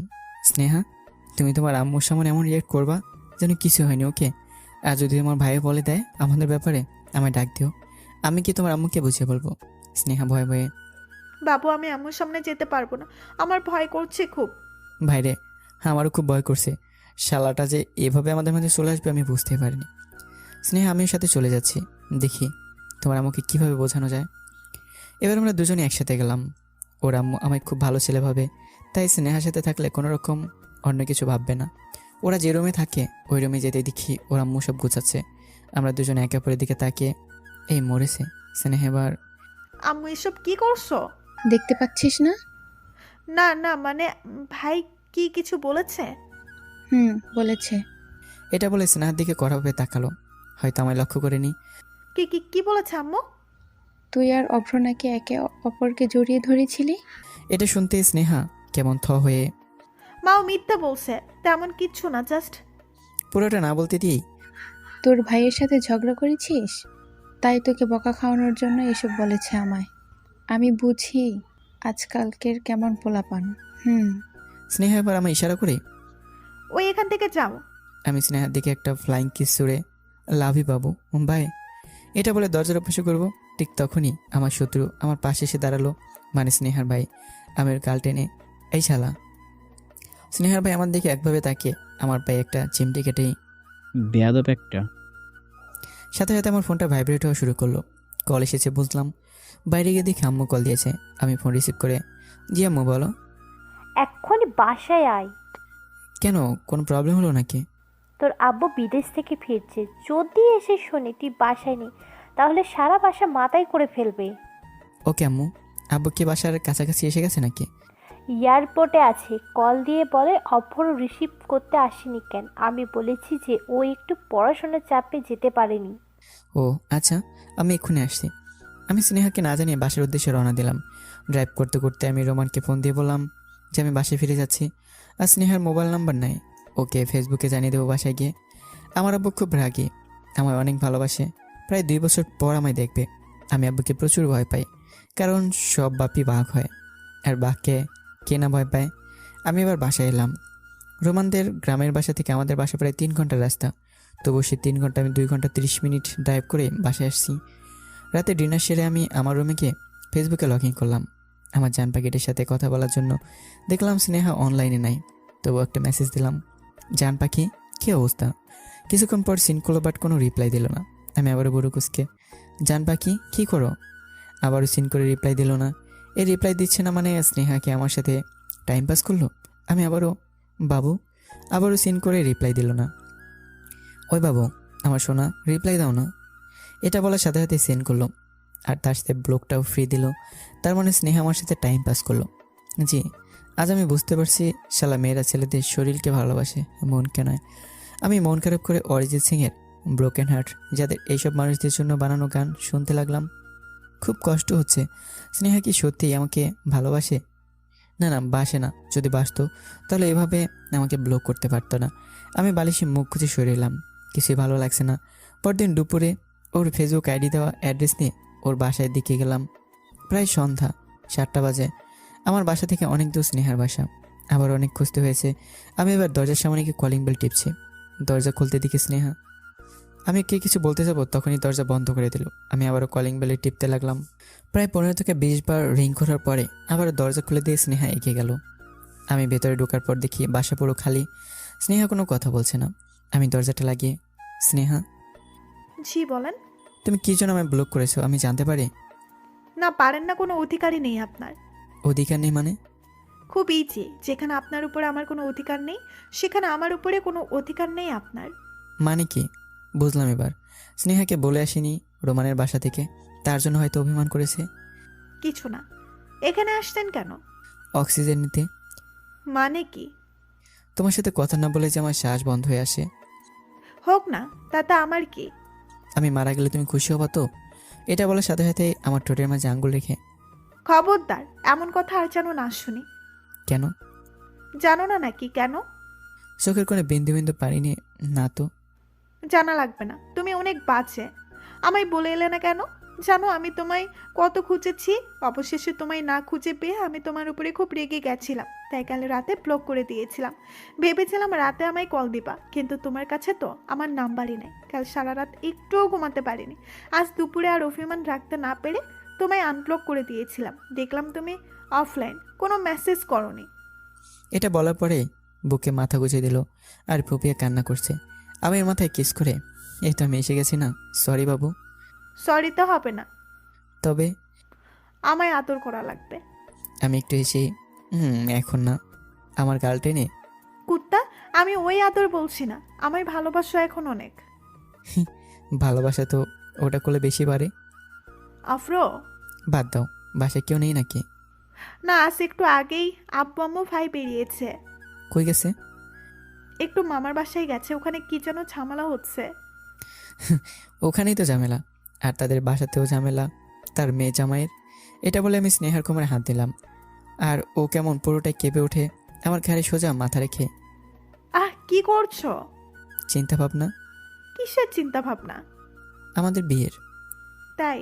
স্নেহা, তুমি তোমার আম্মুর সামনে এমন রিয়েক্ট করবা যেন কিছু হয়নি, ওকে? আর যদি তোমার ভাই বলে দেয় আমাদের ব্যাপারে, আমায় ডাক দিও, আমি কি তোমার আম্মুকে বুঝিয়ে বলবো। স্নেহা ভয়ে ভয়ে, বাবু আমি আম্মুর সামনে যেতে পারবো না, আমার ভয় করছে খুব। ভাইরে আমারও খুব ভয় করছে, শালাটা যে এভাবে আমাদের মাঝে চলে আসবে আমি বুঝতে পারিনি। স্নেহা আমিও সাথে চলে যাচ্ছি, দেখি তোমার আম্মুকে কীভাবে বোঝানো যায়। এবার আমরা দুজনে একসাথে গেলাম। ওর আম্মু আমায় খুব ভালো ছেলে ভাবে, তাই স্নেহার সাথে থাকলে কোনো রকম অন্য কিছু ভাববে না। ওরা যে রুমে থাকে ওই রুমে যেতে দেখি ওর আম্মু সব গুছাচ্ছে, আমরা দুজনে একে অপরের দিকে তাকিয়ে এই মরেছে। স্নেহা এবার আম্মু এসব কি করছো? দেখতে পাচ্ছিস না? না না মানে ভাই কি কিছু বলেছে? বলেছে। এটা বলে স্নেহার দিকে কড়াভাবে তাকালো, হয়তো আমায় লক্ষ্য করেনি। কি কি কি বলেছে আম্মু? তুই আর অভ্র নাকি একে অপরকে জড়িয়ে ধরেছিলি। এটা শুনতে স্নেহা কেমন হয়ে মাও মিথ্যা বলছে, তেমন কিচ্ছু না, জাস্ট পুরোটা না বলতে দিয়েই তোর ভাইয়ের সাথে ঝগড়া করেছিস, তাই তোকে বকা খাওয়ানোর জন্য এসব বলেছে আমায়। আমি বুঝি আজকালকের কেমন পোলাপান। স্নেহা এবার আমায় ইশারা করে ওই এখান থেকে যাও। আমি স্নেহার দিকে একটা ফ্লাইং কিস ছুড়ে লাভ ইউ বাবু, বাই এটা বলে দরজার অভ্যাস করবো, ঠিক তখনই আমার শত্রু আমার পাশে এসে দাঁড়ালো, মানে স্নেহার ভাই। আমি ওর গাল টেনে এই শালা। স্নেহার ভাই আমার দিকে একভাবে তাকিয়ে আমার পায়ে একটা চিমটি কেটেই বেয়াদব একটা। সাথে সাথে আমার ফোনটা ভাইব্রেট হওয়া শুরু করলো। কল এসেছে বুঝলাম। বাইরে গিয়ে দেখি আম্মু কল দিয়েছে। আমি ফোন রিসিভ করে জি আম্মু বলো। এক্ষুনি বাসায় আয়। কেন, কোনো প্রবলেম হলো নাকি? তোর আব্বু বিদেশ থেকে ফিরছে, যদি এসে শোনে তুই বাসায় নেই তাহলে সারা বাসা মাথায় করে ফেলবে। ওকে আম্মু। আব্বু কি বাসার কাছাকাছি এসে গেছে নাকি? এয়ারপোর্টে আছে, কল দিয়ে বলে অভ্র রিসিভ করতে আসেনি কেন। আমি বলেছি যে ও একটু পড়াশোনার চাপে যেতে পারেনি। ও আচ্ছা, আমি এক্ষুনি আসছি। আমি স্নেহাকে না জানিয়ে বাসার উদ্দেশ্যে রওনা দিলাম। ড্রাইভ করতে করতে আমি রোমানকে ফোন দিয়ে বললাম যে আমি বাসায় ফিরে যাচ্ছি, আর স্নেহার মোবাইল নাম্বার নাই, ওকে ফেসবুকে জানিয়ে দেবো বাসায় গিয়ে। আমার আব্বু খুব রাগী, আমায় অনেক ভালোবাসে, প্রায় 2 বছর পর আমায় দেখবে। আমি আব্বুকে প্রচুর ভয় পাই, কারণ সব বাপই বাঘ হয়, আর বাঘকে কে না ভয় পায়। আমি এবার বাসায় এলাম। রোমানদের গ্রামের বাসা থেকে আমাদের বাসা প্রায় 3 ঘন্টার রাস্তা, তবু সে 3 ঘন্টা আমি 2 ঘন্টা 30 মিনিট ড্রাইভ করে বাসায় আসছি। রাতে ডিনার সেরে আমি আমার রুমে গিয়ে ফেসবুকে লগ ইন করলাম আমার জান পাখিটার সাথে কথা বলার জন্য। দেখলাম স্নেহা অনলাইনে নাই, তবু একটা মেসেজ দিলাম, জান পাখি কী অবস্থা। কিছুক্ষণ পর সিন করলো, বাট কোনো রিপ্লাই দিল না। আমি আবারও বুড়ো কুসকে জান পাখি কী করো, আবারও সিন করে রিপ্লাই দিল না। এই রিপ্লাই দিচ্ছে না মানে স্নেহাকে আমার সাথে টাইম পাস করলো। আমি আবারও বাবু, আবারও সিন করে রিপ্লাই দিল না। ওই বাবু আমার সোনা, রিপ্লাই দাও না। এটা বলার সাথে সাথে সেন্ড করলো, আর তার সাথে ব্লগটাও ফ্রি দিল। তার মানে স্নেহা আমার সাথে টাইম পাস করলো। জি, আজ আমি বুঝতে পারছি শালা মেয়েরা ছেলেদের শরীরকে ভালোবাসে, মনকে নয়। আমি মন খারাপ করে অরিজিৎ সিংয়ের ব্রোকেন হার্ট, যাদের এইসব মানুষদের জন্য বানানো গান শুনতে লাগলাম। খুব কষ্ট হচ্ছে। স্নেহা কি সত্যিই আমাকে ভালোবাসে? না না, বাসে না। যদি বাসতো তাহলে এভাবে আমাকে ব্লক করতে পারতো না। আমি বালিশে মুখ খুঁজে সরে এলাম, কিছুই ভালো লাগছে না। পরদিন দুপুরে ওর ফেসবুক আইডি দেওয়া অ্যাড্রেস নিয়ে ওর বাসায় দিকে গেলাম। প্রায় সন্ধ্যা 7টা বাজে। আমার বাসা থেকে অনেক দূর স্নেহার বাসা, আবার অনেক খুঁজতে হয়েছে। আমি এবার দরজার সামনে গিয়ে কলিং বেল টিপছি। দরজা খুলতে দিকে স্নেহা। আমি কিছু বলতে যাব, তখনই দরজা বন্ধ করে দিল। আমি আবারও কলিং বেলে টিপতে লাগলাম। প্রায় 15 থেকে 20 বার রিং করার পরে আবার দরজা খুলে দিয়ে স্নেহা এগিয়ে গেল। আমি ভেতরে ঢোকার পর দেখি বাসা পুরো খালি। স্নেহা কোনো কথা বলছে না। আমি দরজাটা লাগিয়ে স্নেহা, জি বলেন। তুমি কী জন্য আমায় ব্লক করেছো আমি জানতে পারি? না পারেন না, কোনো অধিকারই নেই আপনার। অধিকার নেই মানে? খুব ইজি, যেখানে আপনার উপরে আমার কোনো অধিকার নেই সেখানে আমার উপরে কোনো অধিকার নেই আপনার। মানে কি বুঝলাম এবার। স্নেহাকে বলে আসিনি রোমানের বাসা থেকে, তার জন্য হয়তো অভিমান করেছে। কিছু না। এখানে আসতেন কেন? অক্সিজেন নিতে। মানে কি? তোমার সাথে কথা না বলে যে আমার শ্বাস বন্ধ হয়ে আসে। হোক না, তাতে আমার কি? আমি মারা গেলে তুমি খুশি হবা তো? এটা বলার সাথে সাথে আমার ঠোঁটের মাঝে আঙ্গুল রেখে খবরদার এমন কথা আর যেন না শুনি। কেন? জানো না নাকি কেন? চোখের কোণে বিন্দু বিন্দু পারিনি না তো। জানা লাগবে না, তুমি অনেক বাজে। আমায় বলে এলে না কেন? জানো আমি তোমায় কত খুঁজেছি, অবশেষে তোমায় না খুঁজে পেয়ে আমি তোমার উপরে খুব রেগে গেছিলাম, তাই কাল রাতে ব্লক করে দিয়েছিলাম। ভেবেছিলাম রাতে আমায় কল দিবা, কিন্তু তোমার কাছে তো আমার নাম্বারই নেই। কাল সারা রাত একটুও ঘুমাতে পারিনি। আজ দুপুরে আর অভিমান রাখতে না পেরে তোমায় আনব্লক করে দিয়েছিলাম। দেখলাম তুমি অফলাইন, কোনো মেসেজ করোনি। এটা বলার পরে বুকে মাথা গুছিয়ে দিল আর ফুপিয়ে কান্না করছে। আমি এর মাথায় কিস করে এই তো আমি এসে গেছি না, সরি বাবু। সরি তো হবে না, তবে আমায় আদর করা লাগবে। আমি একটু হেসে এখন না, আমার গাল টেনে কুত্তা, আমি ওই আদর বলছি না, আমায় ভালোবাসো এখন অনেক। ভালোবাসা তো ওটা করলে বেশি বাড়ে। অফ্র, বাদ দাও, বাসায় কেউ নেই নাকি? না আজ একটু আগেই আব্বু আম্মু ভাই বেরিয়েছে, কই গেছে? একটু মামার বাসায় গেছে, ওখানে কি যেন ঝামেলা হচ্ছে। ওখানেই তো ঝামেলা, আর তাদের বাসাতেও ঝামেলা, তার মেয়ে জামাইয়ের। এটা বলে আমি স্নেহার কোমরে হাত দিলাম, আর ও কেমন পুরোটাই কেঁপে ওঠে আমার ঘাড়ে সোজা মাথা রেখে। কি করছো? চিন্তা ভাবনা। কিসের চিন্তা ভাবনা? আমাদের বিয়ের। তাই?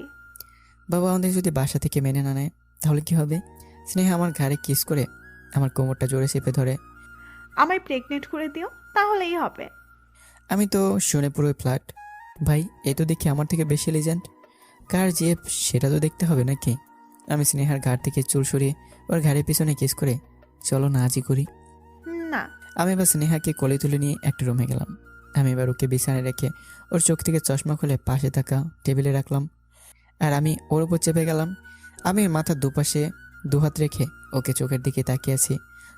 বাবা আমাদের যদি বাসা থেকে মেনে না নেয় তাহলে কি হবে? স্নেহা আমার ঘাড়ে কিস করে আমার কোমরটা জোরে চেপে ধরে। আমায় প্রেগনেন্ট করে দিও, তাহলেই হবে। আমি তো শুনে পুরোই ফ্ল্যাট। ভাই, এ তো দেখি আমার থেকে বেশি লিজেন্ড। কার জেব সেটা তো দেখতে হবে নাকি? আমি স্নেহার ঘাড় থেকে চুল সরিয়ে ওর ঘাড়ের পিছনে কিস করে চলো না আজই করি। না। আমি এবার স্নেহাকে কোলে তুলে নিয়ে একটা রুমে গেলাম। আমি এবার ওকে বিছানায় রেখে ওর চোখ থেকে চশমা খুলে পাশে থাকা টেবিলে রাখলাম, আর আমি ওর উপর চেপে গেলাম। আমি মাথার দুপাশে দুহাত রেখে ওকে চোখের দিকে তাকিয়ে আছি।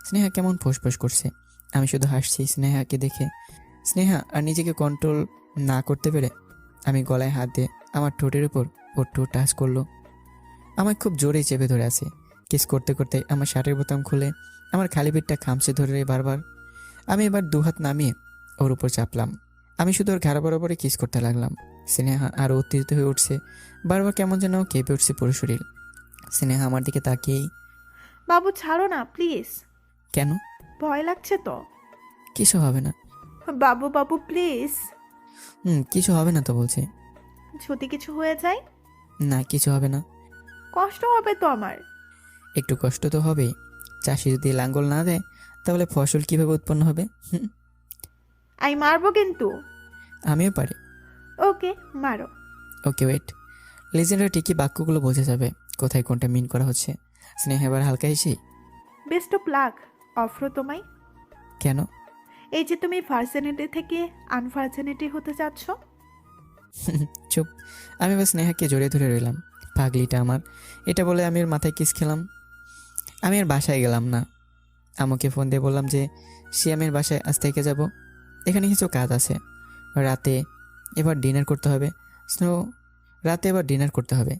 স্নেহা কেমন ফোঁসফোঁস করছে, আমি শুধু হাসছি স্নেহাকে দেখে। স্নেহা আর নিজেকে কন্ট্রোল না করতে পেরে আমি গলায় হাত দিয়ে আমার ঠোঁটের উপর ওর ঠোঁট টাচ করলো। আমার খুব জোরেই চেপে ধরে আছে। কিস করতে করতে আমার শার্টের বোতাম খুলে আমার খালি পেটটা খামচে ধরে বারবার। আমি এবার দুহাত নামিয়ে ওর উপর চাপলাম। আমি শুধু ওর ঘাড় বরাবরে কিস করতে লাগলাম। স্নেহা আরও উত্তেজিত হয়ে উঠছে, বারবার কেমন যেন কেঁপে উঠছে পুরো শরীর। স্নেহা আমার দিকে তাকিয়েই, বাবু ছাড়ো না প্লিজ, কেন? ভয় লাগছে তো। কিছু হবে না। বাবু বাবু প্লিজ। কিছু হবে না তো বলছি। যদি কিছু হয়ে যায়? না, কিছু হবে না। কষ্ট হবে তো আমার। একটু কষ্ট তো হবেই। চাষি যদি লাঙ্গল না দেয় তাহলে ফসল কিভাবে উৎপন্ন হবে? আমি মারবো কিন্তু। আমিও পারি। ওকে, মারো। ওকে ওয়েট, লিজেন্ডের ঠিকই বাক্যগুলো বোঝা যাবে কোথায় কোনটা মিন করা হচ্ছে। স্নেহা এবার হালকা হেসে, বেস্ট অফ লাক অফ্র তোমায়। কেন? এই যে তুমি ভার্জিনিটি থেকে আনভার্জিনিটি হতে যাচ্ছ। চুপ। আমি এবার স্নেহাকে জড়িয়ে ধরে রইলাম। পাগলিটা আমার, এটা বলে আমি ওর মাথায় কিস খেলাম। আমি আর বাসায় গেলাম না। আমাকে ফোন দিয়ে বললাম যে শিয়ামের বাসায় আজ থেকে যাব, এখানে কিছু কাজ আছে। রাতে এবার ডিনার করতে হবে। রাতে এবার ডিনার করতে হবে।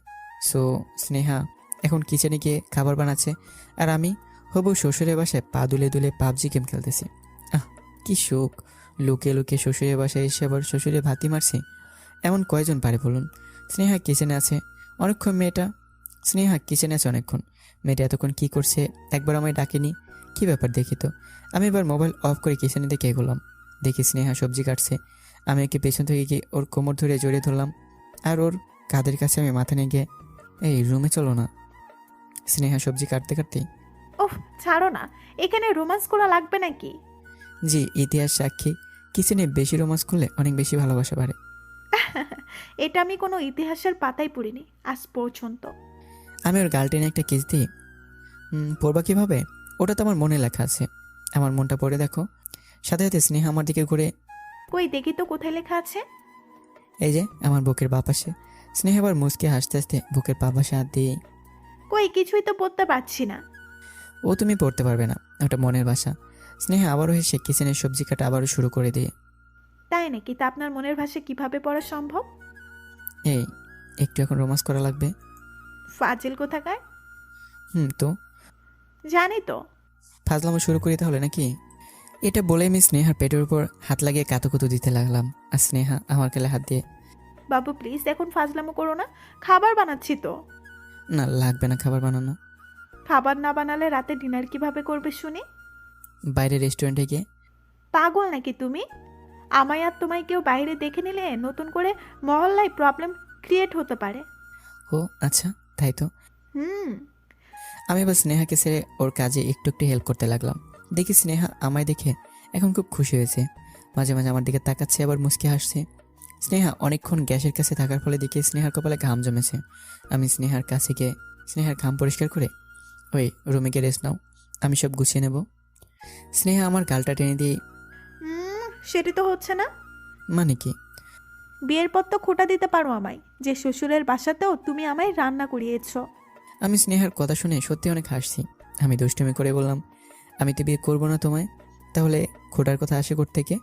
সো স্নেহা এখন কিচেনে গিয়ে খাবার বানাচ্ছে, আর আমি হবু শ্বশুরের বাসায় পা দুলে দুলে পাবজি গেম খেলতেছি। কি সুখ! লুকিয়ে লুকিয়ে শ্বশুরের বাসায় এসে আবার শ্বশুরে ভাতি মারছি। এমন কয়জন পারে বলুন? স্নেহা কিচেনে আছে অনেকক্ষণ মেয়েটা এতক্ষণ কি করছে একবার আমায় ডাকেনি। কি ব্যাপার দেখি তো। আমি এবার মোবাইল অফ করে কিচেনে দিকে এগোলাম। দেখি স্নেহা সবজি কাটছে। আমি ওকে পেছন থেকে গিয়ে ওর কোমর ধরে জড়িয়ে ধরলাম, আর ওর কাঁধের কাছে আমি মাথা নিয়ে গিয়ে, এই রুমে চলো না। স্নেহা সবজি কাটতে কাটতেই, ওহ ছাড়ো না, এখানে রোমান্স করা লাগবে নাকি? জি ইতিহাস সাক্ষী, কিচেনে বেশি রোমান্স করলে অনেক বেশি ভালোবাসা বাড়ে। এটা আমি কোনো ইতিহাসের পাতায় পড়িনি আজ পর্যন্ত। আমি ওর গাল টেনে একটা কিস দিই। পড়বা কীভাবে? ওটা তো আমার মনে লেখা আছে, আমার মনটা পড়ে দেখো। সাথে সাথে স্নেহা আমার দিকে ঘুরে, কই দেখি তো কোথায় লেখা আছে। এই যে আমার বুকের বাঁ পাশে। স্নেহা আবার মুচকে হাসতে হাসতে বুকের বাঁ পাশে হাত দিয়ে, কই কিছুই তো পড়তে পারছি না। ও তুমি পড়তে পারবে না, ওটা মনের ভাষা। স্নেহা আবারও হেসে কিচেনের সবজি কাটা আবারও শুরু করে দিয়ে, তাই নাকি? তা আপনার মনের ভাষা কিভাবে পড়া সম্ভব? এই একটু এখন রোমান্স করা লাগবে। ফাজিল কোথাকার। তো জানি তো। ফাজলামো শুরু করি তাহলে নাকি? এটা বলে আমি স্নেহার পেটের উপর হাত লাগিয়ে কাতুকুতু দিতে লাগলাম, আর স্নেহা আমার গালে হাত দিয়ে, বাবু প্লিজ এখন ফাজলামো করো না, খাবার বানাচ্ছি তো। না লাগবে না খাবার বানানো। খাবার না বানালে রাতে ডিনার কিভাবে করবে শুনি? বাইরে রেস্টুরেন্টে গিয়ে। পাগল নাকি তুমি? আমায় আর তোমায় কেউ বাইরে দেখে নিলে নতুন করে মহল্লায় প্রবলেম ক্রিয়েট হতে পারে। ও আচ্ছা, তাই তো। আমি এবার স্নেহাকে ছেড়ে ওর কাজে একটু একটু হেল্প করতে লাগলাম। দেখি স্নেহা আমায় দেখে এখন খুব খুশি হয়েছে। মাঝে মাঝে আমার দিকে তাকাচ্ছে, আবার মুচকি হাসছে। স্নেহা অনেকক্ষণ গ্যাসের কাছে থাকার ফলে দেখি স্নেহার কপালে ঘাম জমেছে। আমি স্নেহার কাছে গিয়ে স্নেহার ঘাম পরিষ্কার করে, ওই রুমে গিয়ে রেস্ট নাও, আমি সব গুছিয়ে নেব। স্নেহা আমার গালটা টেনে দিয়ে, সেটি তো হচ্ছে না। মানে কি? বিয়ের পর তো খোঁটা দিতে পারো আমায়, যে শ্বশুরের বাসাতেও তুমি আমায় রান্না করিয়েছো। আমি স্নেহার কথা শুনে সত্যি অনেক হাসছি। আমি দুষ্টুমি করে বললাম, আমি তো বিয়ে করবো না তোমায়, তাহলে খোটার কথা আসে থেকে?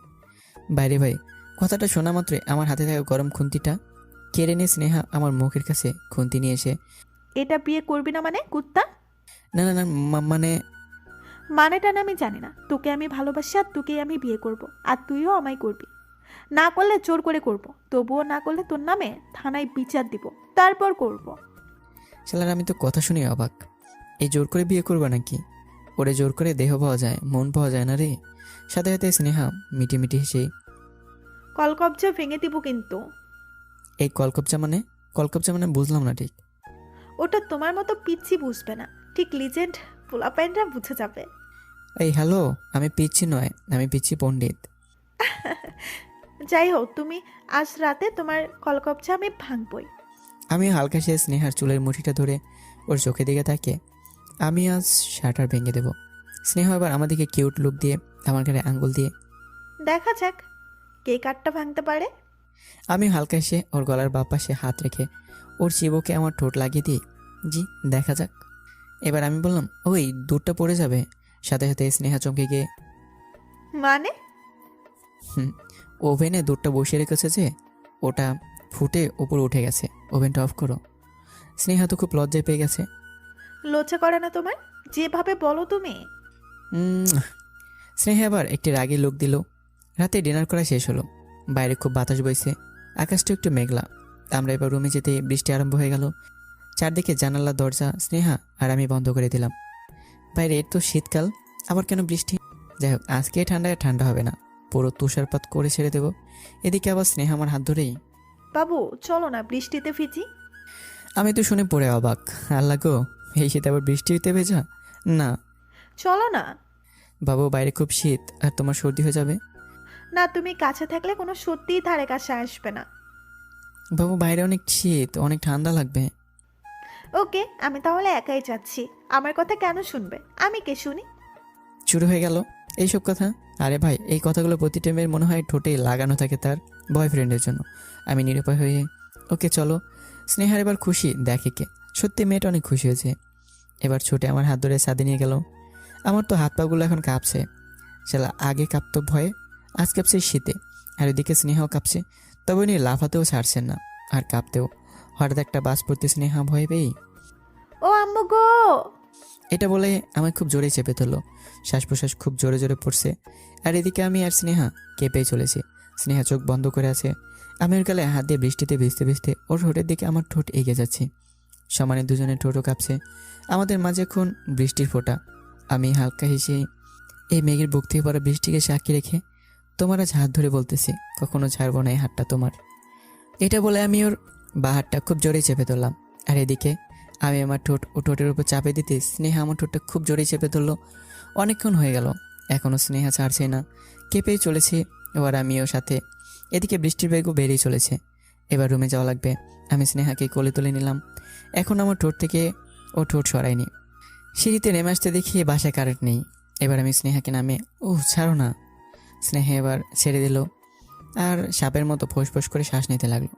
বাইরে ভাই, কথাটা শোনা মাত্রই আমার হাতে থাকা গরম খুন্তিটা কেড়ে নিয়ে স্নেহা আমার মুখের কাছে খুন্তি নিয়ে এসে, এটা বিয়ে করবি না মানে কুত্তা? না না না মানে মানেটা না আমি জানি না। তোকে আমি ভালোবাসি আর তোকেই আমি বিয়ে করব, আর তুইও আমায় করবি। না করলে জোর করে করব, তবুও না করলে তোর নামে থানায় বিচার দিব, তারপর করব। শালার আমি তো কথা শুনে অবাক। এই জোর করে বিয়ে করবো নাকি? ওরে জোর করে দেহ পাওয়া যায়, মন পাওয়া যায় না রে। সাথে সাথে স্নেহা মিটি মিটি হেসে, কলকবজা ভেঙে দিব কিন্তু। এই কলকবজা মানে বুঝলাম না ঠিক। ওটা তোমার মতো পিচ্ছি বুঝবে না, ঠিক লিজেন্ড পোলাপাইনরা বুঝে যাবে। এই হ্যালো, আমি পিচ্ছি নয়, আমি পিচ্ছি পণ্ডিত। যাই হোক, তুমি আজ রাতে তোমার কলকবজা আমি ভাঙবই। আমি হালকা সে স্নেহার চুলের মুঠিটা ধরে ওর চোখের দিকে তাকিয়ে, আমি আজ শাটার ভেঙে দেব। স্নেহা এবার আমাদেরকে কিউট লুক দিয়ে আমার ঘাড়ে আঙ্গুল দিয়ে, দেখা যাক কে কাঠটা ভাঙতে পারে। আমি হালকা এসে ওর গলার বাঁ পাশে হাত রেখে ওর চিবুকে আমার ঠোঁট লাগিয়ে দিই। জি, দেখা যাক। এবার আমি বললাম, ওই দুধটা পড়ে যাবে। সাথে সাথে স্নেহা চমকে গিয়ে, মানে? ওভেনে দুধটা বসিয়ে রেখেছে যে, ওটা ফুটে উপরে উঠে গেছে, ওভেনটা অফ করো। স্নেহা তো খুব লজ্জায় পেয়ে গেছে। লজ্জা করে না তোমার? যেভাবে বলো তুমি। স্নেহা আবার একটি রাগী লোক দিল। রাতে ডিনার করা শেষ হলো। বাইরে খুব বাতাস বইছে, আকাশটা একটু মেঘলা। আমরা এবার রুমে যেতে বৃষ্টি আরম্ভ হয়ে গেল। চারদিকে জানালা দরজা স্নেহা আর আমি বন্ধ করে দিলাম। বাইরে এর তো শীতকাল, আবার কেন বৃষ্টি? যাই হোক, আজকে ঠান্ডায় ঠান্ডা হবে না, পুরো তুষারপাত করে ছেড়ে দেবো। এদিকে আবার স্নেহা আমার হাত ধরেই, বাবু চলো না বৃষ্টিতে ভিজি। আমি তো শুনে পড়ে অবাক। আল্লাহ গো, এই শীতে আবার বৃষ্টি হইতে ভেজা? না চলো না। বাবু, বাইরে খুব শীত আর তোমার সর্দি হয়ে যাবে। না, তুমি কাছে থাকলে কোনো সত্যিই ধারে কাছে আসবে না। বাবু, বাইরে অনেক শীত, অনেক ঠান্ডা লাগবে। ওকে, আমি তাহলে একাই যাচ্ছি। আমার কথা কেন শুনবে? আমি কে শুনি? শুরু হয়ে গেল এইসব কথা। আরে ভাই, এই কথাগুলো প্রতিটা মেয়ের মনে হয় ঠোঁটে লাগানো থাকে তার বয়ফ্রেন্ডের জন্য। আমি নিরুপায় হয়ে, ওকে চলো। স্নেহার এবার খুশি দেখে কে, সত্যি মেয়েটা অনেক খুশি হয়েছে। এবার ছুটে আমার হাত ধরে ছাদে নিয়ে গেল। আমার তো হাত পাগুলো এখন কাঁপছে। শালা আগে কাঁপতো ভয়ে, আজ কাঁপছে শীতে। আর এদিকে স্নেহাও কাঁপছে, তবে উনি লাফাতেও ছাড়ছেন না আর কাঁপতেও। হঠাৎ একটা বাস পড়তে স্নেহা ভয় পেয়েই, ও আম্মু গো! এটা বলে আমায় খুব জোরে চেপে ধরলো। শ্বাস প্রশ্বাস খুব জোরে জোরে পড়ছে। আর এদিকে আমি আর স্নেহা কেঁপেই চলেছি। স্নেহা চোখ বন্ধ করে আছে। আমি ওর গালে হাত দিয়ে বৃষ্টিতে ভিজতে ভিজতে ওর ঠোঁটের দিকে আমার ঠোঁট এগিয়ে যাচ্ছি। সমানে দুজনের ঠোঁটও কাঁপছে। আমাদের মাঝে এখন বৃষ্টির ফোঁটা। আমি হালকা হেসে এই মেঘের বুক থেকে পড়া বৃষ্টিকে সাক্ষী রেখে তোমার আজ হাত ধরে বলতেছি, কখনো ছাড়বো না এই হাতটা তোমার। এটা বলে আমি ওর বা হাতটা খুব জোরে চেপে ধরলাম। আর এদিকে আমি আমার ঠোঁট ও ঠোঁটের উপর চাপে দিতে স্নেহা আমার ঠোঁটটা খুব জোরে চেপে ধরলো। অনেকক্ষণ হয়ে গেল, এখনও স্নেহা ছাড়ছে না, কেঁপেই চলেছে। এবার আমিও সাথে। এদিকে বৃষ্টির বেগও বেড়েই চলেছে। এবার রুমে যাওয়া লাগবে। আমি স্নেহাকে কোলে তুলে নিলাম। এখন আমার ঠোঁট থেকে ও ঠোঁট সরায়নি। সিঁড়িতে নেমে আসতে দেখি বাসায় কারেন্ট নেই। এবার আমি স্নেহাকে নামে, ছাড়ো না। স্নেহা এবার ছেড়ে দিল আর সাপের মতো ফোঁস করে শ্বাস নিতে লাগলো।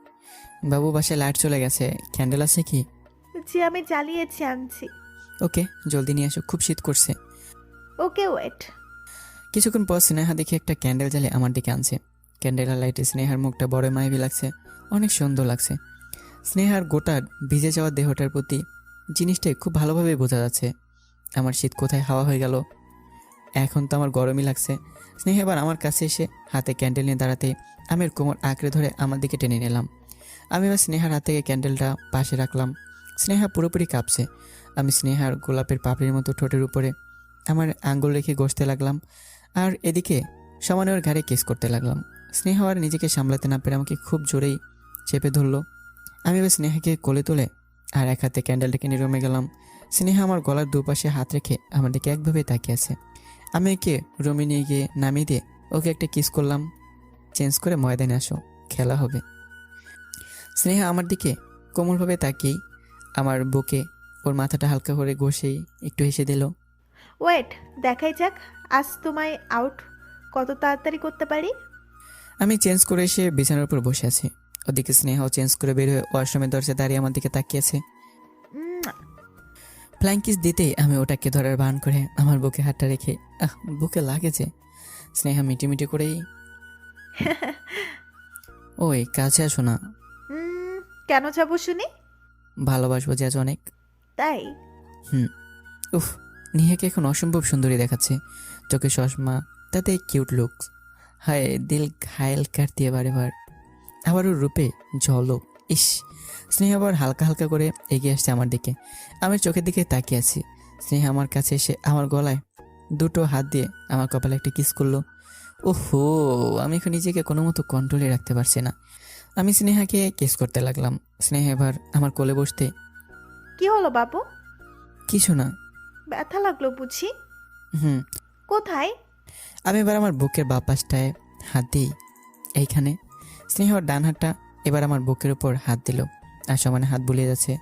বাবু, বাসায় লাইট চলে গেছে, ক্যান্ডেল আছে কি? যে আমি জ্বালিয়েছি, আনছি। ওকে, জলদি নিয়ে আসো, খুব শীত করছে। Okay wait. কিছুক্ষণ পর স্নেহা দেখে একটা ক্যান্ডেল জ্বালে আমার দিকে আনছে। ক্যান্ডেলের লাইটে স্নেহার মুখটা বড় মায়াবী লাগছে, অনেক সুন্দর লাগছে। স্নেহার গোটা ভিজে যাওয়া দেহটার প্রতি জিনিসটাই খুব ভালোভাবে বোঝা যাচ্ছে। আমার শীত কোথায় হাওয়া হয়ে গেল। এখন তো আমার গরমই লাগছে। স্নেহা এবার আমার কাছে এসে হাতে ক্যান্ডেল নিয়ে দাঁড়াতে আমি ওর কোমর আঁকড়ে ধরে আমার দিকে টেনে নিলাম। আমি এবার স্নেহার হাত থেকে ক্যান্ডেলটা পাশে রাখলাম। স্নেহা পুরোপুরি কাঁপছে। আমি স্নেহার গোলাপের পাপড়ির মতো ঠোঁটের উপরে আমার আঙ্গুল রেখে ঘষতে লাগলাম। আর এদিকে সমানে ওর ঘাড়ে কিস করতে লাগলাম। স্নেহা আর নিজেকে সামলাতে না পেরে আমাকে খুব জোরেই চেপে ধরলো। আমি এবার স্নেহাকে কোলে তুলে আর এক হাতে ক্যান্ডেলটাকে নিয়ে রুমে গেলাম। স্নেহা আমার গলার দুপাশে হাত রেখে আমার দিকে একভাবে তাকিয়ে আছে। আমি ওকে রুমে নিয়ে গিয়ে নামিয়ে দিয়ে ওকে একটা কিস করলাম। চেঞ্জ করে ময়দানে আসো, খেলা হবে। স্নেহা আমার দিকে কোমলভাবে তাকিয়েই আমার বুকে ওর মাথাটা হালকা করে ঘষেই একটু হেসে দিল। ওয়েট, দেখাই যাক আজ তোমায় আউট কত তাড়াতাড়ি করতে পারি। আমি চেঞ্জ করে এসে বিছানার উপর বসে আছি। ওদিকে স্নেহাও চেঞ্জ করে বের হয়ে ওয়াশরুমের দরজা দাঁড়িয়ে আমার দিকে তাকিয়েছে। ফ্লাইং কিস দিতেই আমি ওটাকে ধরার ভান করে আমার বুকে হাতটা রেখে, বুকে লাগেছে। স্নেহা মিটি করেই, ওই কাছে আসো না। কেন যাবো শুনি? ভালোবাসবো যে আজ অনেক। তাই? উফ, নিহাকে এখন অসম্ভব সুন্দরী দেখাচ্ছে। চোখে চশমা, তাতে কিউট লুক। হায় দিল ঘায়েল কার দিয়ে বারেবার। আবার ওর রূপে ঝলক। ইস, স্নেহা আবার হালকা হালকা করে এগিয়ে আসছে আমার দিকে। আমি চোখের দিকে তাকিয়ে আছি। স্নেহা আমার কাছে এসে আমার গলায় দুটো হাত দিয়ে আমার কপালে একটা কিস করলো। ওহো, আমি এখন নিজেকে কোনো মতো কন্ট্রোলে রাখতে পারছি না। আমি স্নেহাকে কিস করতে লাগলাম। স্নেহা এবার আমার কোলে বসতে। কি হলো বাবু? কিছু না। ব্যথা লাগলো বুঝি? হুম। কোথায়? আমি এবার আমার বুকের বাঁ পাশটায় হাত দিই, এইখানে। স্নেহার ডান হাতটা এবার আমার বুকের উপর হাত দিল আর সমানে হাত বুলিয়ে যাচ্ছে।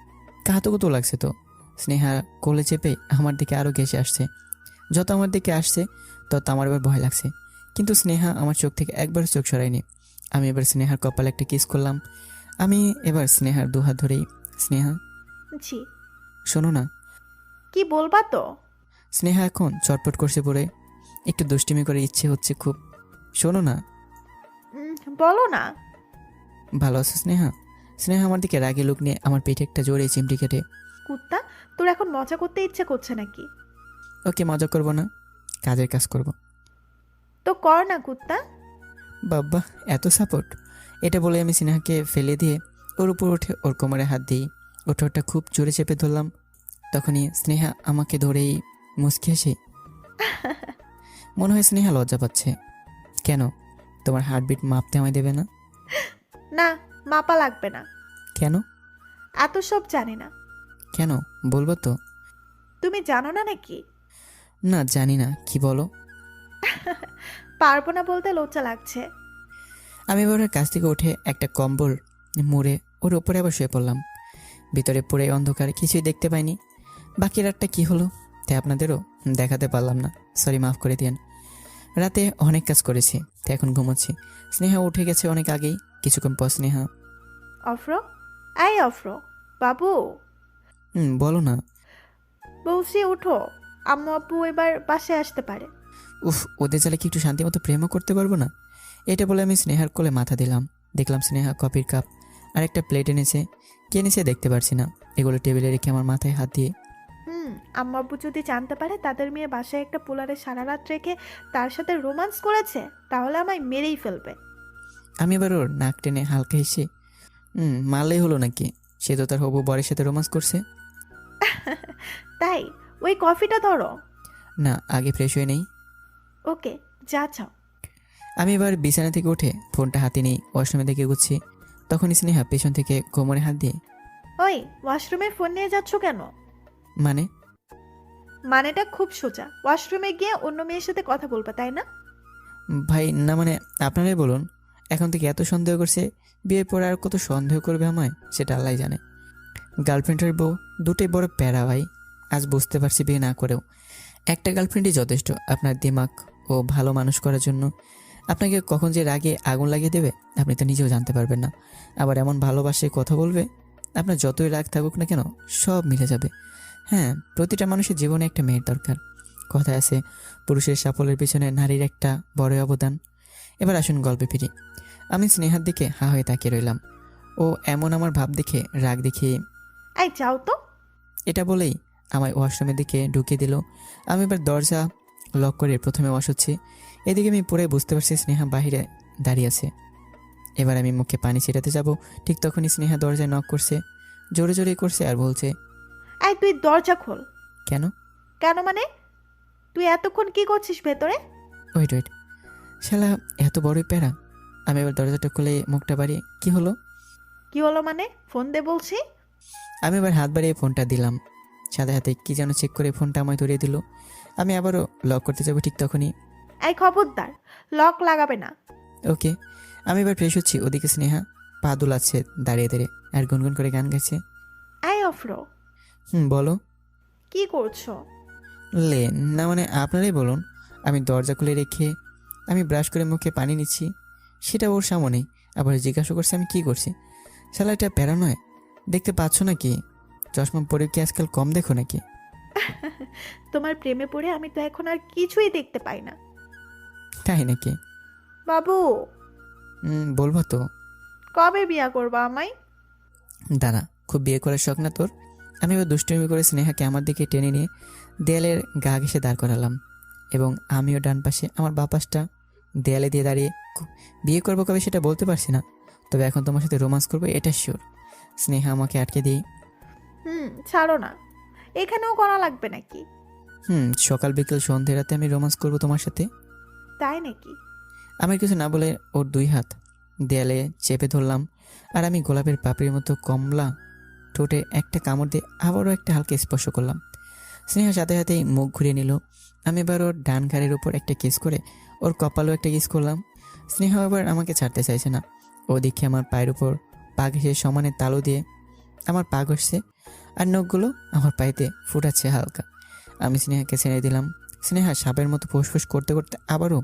কাহাতুকুতু লাগছে তো। স্নেহা কোলে চেপে আমার দিকে আরও ঘেসে আসছে। যত আমার দিকে আসছে তত আমার এবার ভয় লাগছে, কিন্তু স্নেহা আমার চোখ থেকে একবার চোখ সরায়নি। আমি এবার স্নেহার কপালে একটা কিস করলাম। আমি এবার স্নেহার দুহাত ধরেই, স্নেহা জি। শোনো না। কি বলবা তো? স্নেহা এখন চটপট করছে পড়ে, একটু দুষ্টিমি করে ইচ্ছে হচ্ছে খুব। শোনো না। বলো না। ভালো আছো স্নেহা? স্নেহা আমার দিকে রাগে লুক নিয়ে আমার পেটে একটা জোরে চিমটি কেটে। কুত্তা, তোর এখন মজা করতে ইচ্ছে করছে নাকি? ওকে, মজা করব না, কাজের কাজ করব। তো কর না কুত্তা। বাব্বা, এত সাপোর্ট। এটা বলে আমি স্নেহাকে ফেলে দিয়ে ওর উপর উঠে ওর কোমরে হাত দিই। ওর ঠোঁটটা খুব জোরে চেপে ধরলাম। তখনই স্নেহা আমাকে ধরেই মুচকি হাসি। মনে হয় স্নেহা লজ্জা পাচ্ছে। কেন, তোমার হার্টবিট মাপতে আমায় দেবে না? না, মাপা লাগবে না। কেন? এত সব জানি না। কেন বলবো তো? তুমি জানো না নাকি? না, জানি না, কি বলো। পারবো না বলতে লজ্জা লাগছে। আমি এবার ওর কাছ থেকে উঠে একটা কম্বল মুড়ে ওর ওপরে আবার শুয়ে পড়লাম। ভিতরে পুরো অন্ধকার, কিছুই দেখতে পাইনি। বাকি রাতটা কি হলো তাই আপনাদেরও দেখাতে পারলাম না, সরি, মাফ করে দিন। রাতে অনেক কাজ করেছি, তাই এখন ঘুমোচ্ছি। স্নেহা উঠে গেছে অনেক আগেই। কিছুক্ষণ পর স্নেহা, অফরো, এই অফরো, বাবু, বলো না। বলছি উঠো, আম্মু আব্বু এবার বাসায় আসতে পারে। উফ, ওদের চালে কি একটু শান্তি মতো প্রেমও করতে পারবো না? এটা বলে আমি স্নেহার কোলে মাথা দিলাম। দেখলাম স্নেহা কফির কাপ আর একটা প্লেট এনেছে। কে এনেছে দেখতে পারছি না। এগুলো টেবিলে রেখে আমার মাথায় হাত দিয়ে, আম্মু আব্বু যদি জানতে পারে তাদের মেয়ে বাসায় একটা পোলারে সারা রাত রেখে তার সাথে রোমান্স করেছে, তাহলে আমায় মেরেই ফেলবে। আমি এবার ওর নাক টেনে হালকা হেসে, মারলেই হলো নাকি, সে তো তার হবু বরের সাথে রোমান্স করছে। তাই? ওই কফিটা ধরো। না, আগে ফ্রেশ হয়ে নেই। ওকে, যা চাও। আমি এবার বিছানা থেকে উঠে ফোনটা হাতে নিই, ওয়াশরুমে দিকে এগোচ্ছি। তখনই স্নেহা পেছন থেকে কোমরে হাত দিয়ে, ওই, ওয়াশরুমে ফোন নিয়ে যাচ্ছ কেন? মানে? মানেটা খুব সোজা, ওয়াশরুমে গিয়ে অন্য মেয়ের সাথে কথা বলবা, তাই না? ভাই না, মানে আপনারাই বলুন। এখন থেকে এত সন্দেহ করছে, বিয়ের পরে আর কত সন্দেহ করবে আমায় সেটা আল্লাহ জানে। গার্লফ্রেন্ডের বউ দুটোই বড় প্যারা ভাই। আজ বুঝতে পারছি বিয়ে না করেও একটা গার্লফ্রেন্ডই যথেষ্ট আপনার দিমাগ ও ভালো মানুষ করার জন্য। আপনাকে কখন যে রাগে আগুন লাগিয়ে দেবে আপনি তো নিজেও জানতে পারবেন না। আবার এমন ভালোবাসে কথা বলবে, আপনার যতই রাগ থাকুক না কেন সব মিলে যাবে। হ্যাঁ, প্রতিটা মানুষের জীবনে একটা মেয়ের দরকার। কথায় আছে, পুরুষের সাফল্যের পিছনে নারীর একটা বড় অবদান। এবার আসুন গল্পে ফিরি। আমি স্নেহার দিকে হা হয়ে তাকিয়ে রইলাম। ও এমন আমার ভাব দেখে রাগ দেখিয়ে, এই যাও তো। এটা বলেই আমায় ওয়াশরুমের দিকে ঢুকিয়ে দিল। আমি এবার দরজা লক করে প্রথমে ওয়াশ হচ্ছি। এদিকে আমি পুরো বুঝতে পারছি স্নেহা বাহিরে দাঁড়িয়ে আছে। এবার আমি মুখে পানি ছিটাতে যাব, ঠিক তখনই স্নেহা দরজায় নক করছে, জোরে জোরে করছে আর বলছে, এই তুই দরজা খোল। কেন? কেন মানে? তুই এতক্ষণ কি করছিস ভেতরে? ওয়েট, শালা এত বড়ই প্যারা। আমি এবার দরজাটা খুলে মুখটা বাড়িয়ে, কি হলো? কি হলো মানে? ফোন দে বলছি। আমি এবার হাত বাড়িয়ে ফোনটা দিলাম। সাথে হাতে কি যেন চেক করে ফোনটা আমায় ধরিয়ে দিল। আমি আবারও লক করতে যাব, ঠিক তখনই, এই খবরদার, লক লাগাবে না। ওকে। আমি এবার ফ্রেশ হচ্ছি, ওদিকে স্নেহা পা দুলাচ্ছে দাঁড়িয়ে দাঁড়িয়ে আর গুনগুন করে গান গাইছে। এই অফরো, বলো। কি করছো? লে না, মানে আপনারাই বলুন। আমি দরজা খুলে রেখে আমি ব্রাশ করে মুখে পানি নিচ্ছি, সেটা ওর সামনেই। আবার জিজ্ঞাসা করছে আমি কি করছি। শালা এটা প্যারা নয়, দেখতে পাচ্ছ নাকি? চশমা পরে কি আজকাল কম দেখো নাকি? তোমার প্রেমে পড়ে আমি তো এখন আর কিছুই দেখতে পাই না। তাই নাকি? বাবু, বলবো তো। কবে বিয়া করবা আমায়? দাঁড়া, খুব বিয়ে করার শখ না তোর? আমি এবার দুষ্টুমি করে স্নেহাকে আমার দিকে টেনে নিয়ে দেয়ালের গা ঘেঁষে দাঁড় করালাম এবং আমিও ডান পাশে আমার বাঁ পাশটা দেয়ালে দিয়ে দাঁড়িয়ে বিয়ে করবো কবে সেটা বলতে পারছি না, তবে এখন তোমার সাথে রোমান্স করবো এটা শিওর। স্নেহা আমাকে আটকে দিয়ে ছাড়ো না, এখানেও করা লাগবে নাকি? সকাল বিকেল সন্ধ্যে রাতে আমি রোমান্স করবো তোমার সাথে। তাই নাকি? আমি কিছু না বলে ওর দুই হাত দেয়ালে চেপে ধরলাম আর আমি গোলাপের পাপড়ির মতো কমলা ঠোঁটে একটা কামড় দিয়ে আবারও একটা হালকা স্পর্শ করলাম। স্নেহা সাথে সাথেই মুখ ঘুরিয়ে নিল। আমি এবার ওর ডান ঘাড়ের উপর একটা কিস করে ওর কপালও একটা কিস করলাম। স্নেহা এবার আমাকে ছাড়তে চাইছে না। ও দেখে আমার পায়ের উপর পা ঘেঁষে সমানে তালু দিয়ে আমার পা ঘষছে আর নখগুলো আমার পায়েতে ফুটাচ্ছে হালকা। আমি স্নেহাকে ছেড়ে দিলাম। স্নেহা সাপের মতো ফুসফুস করতে করতে আবারও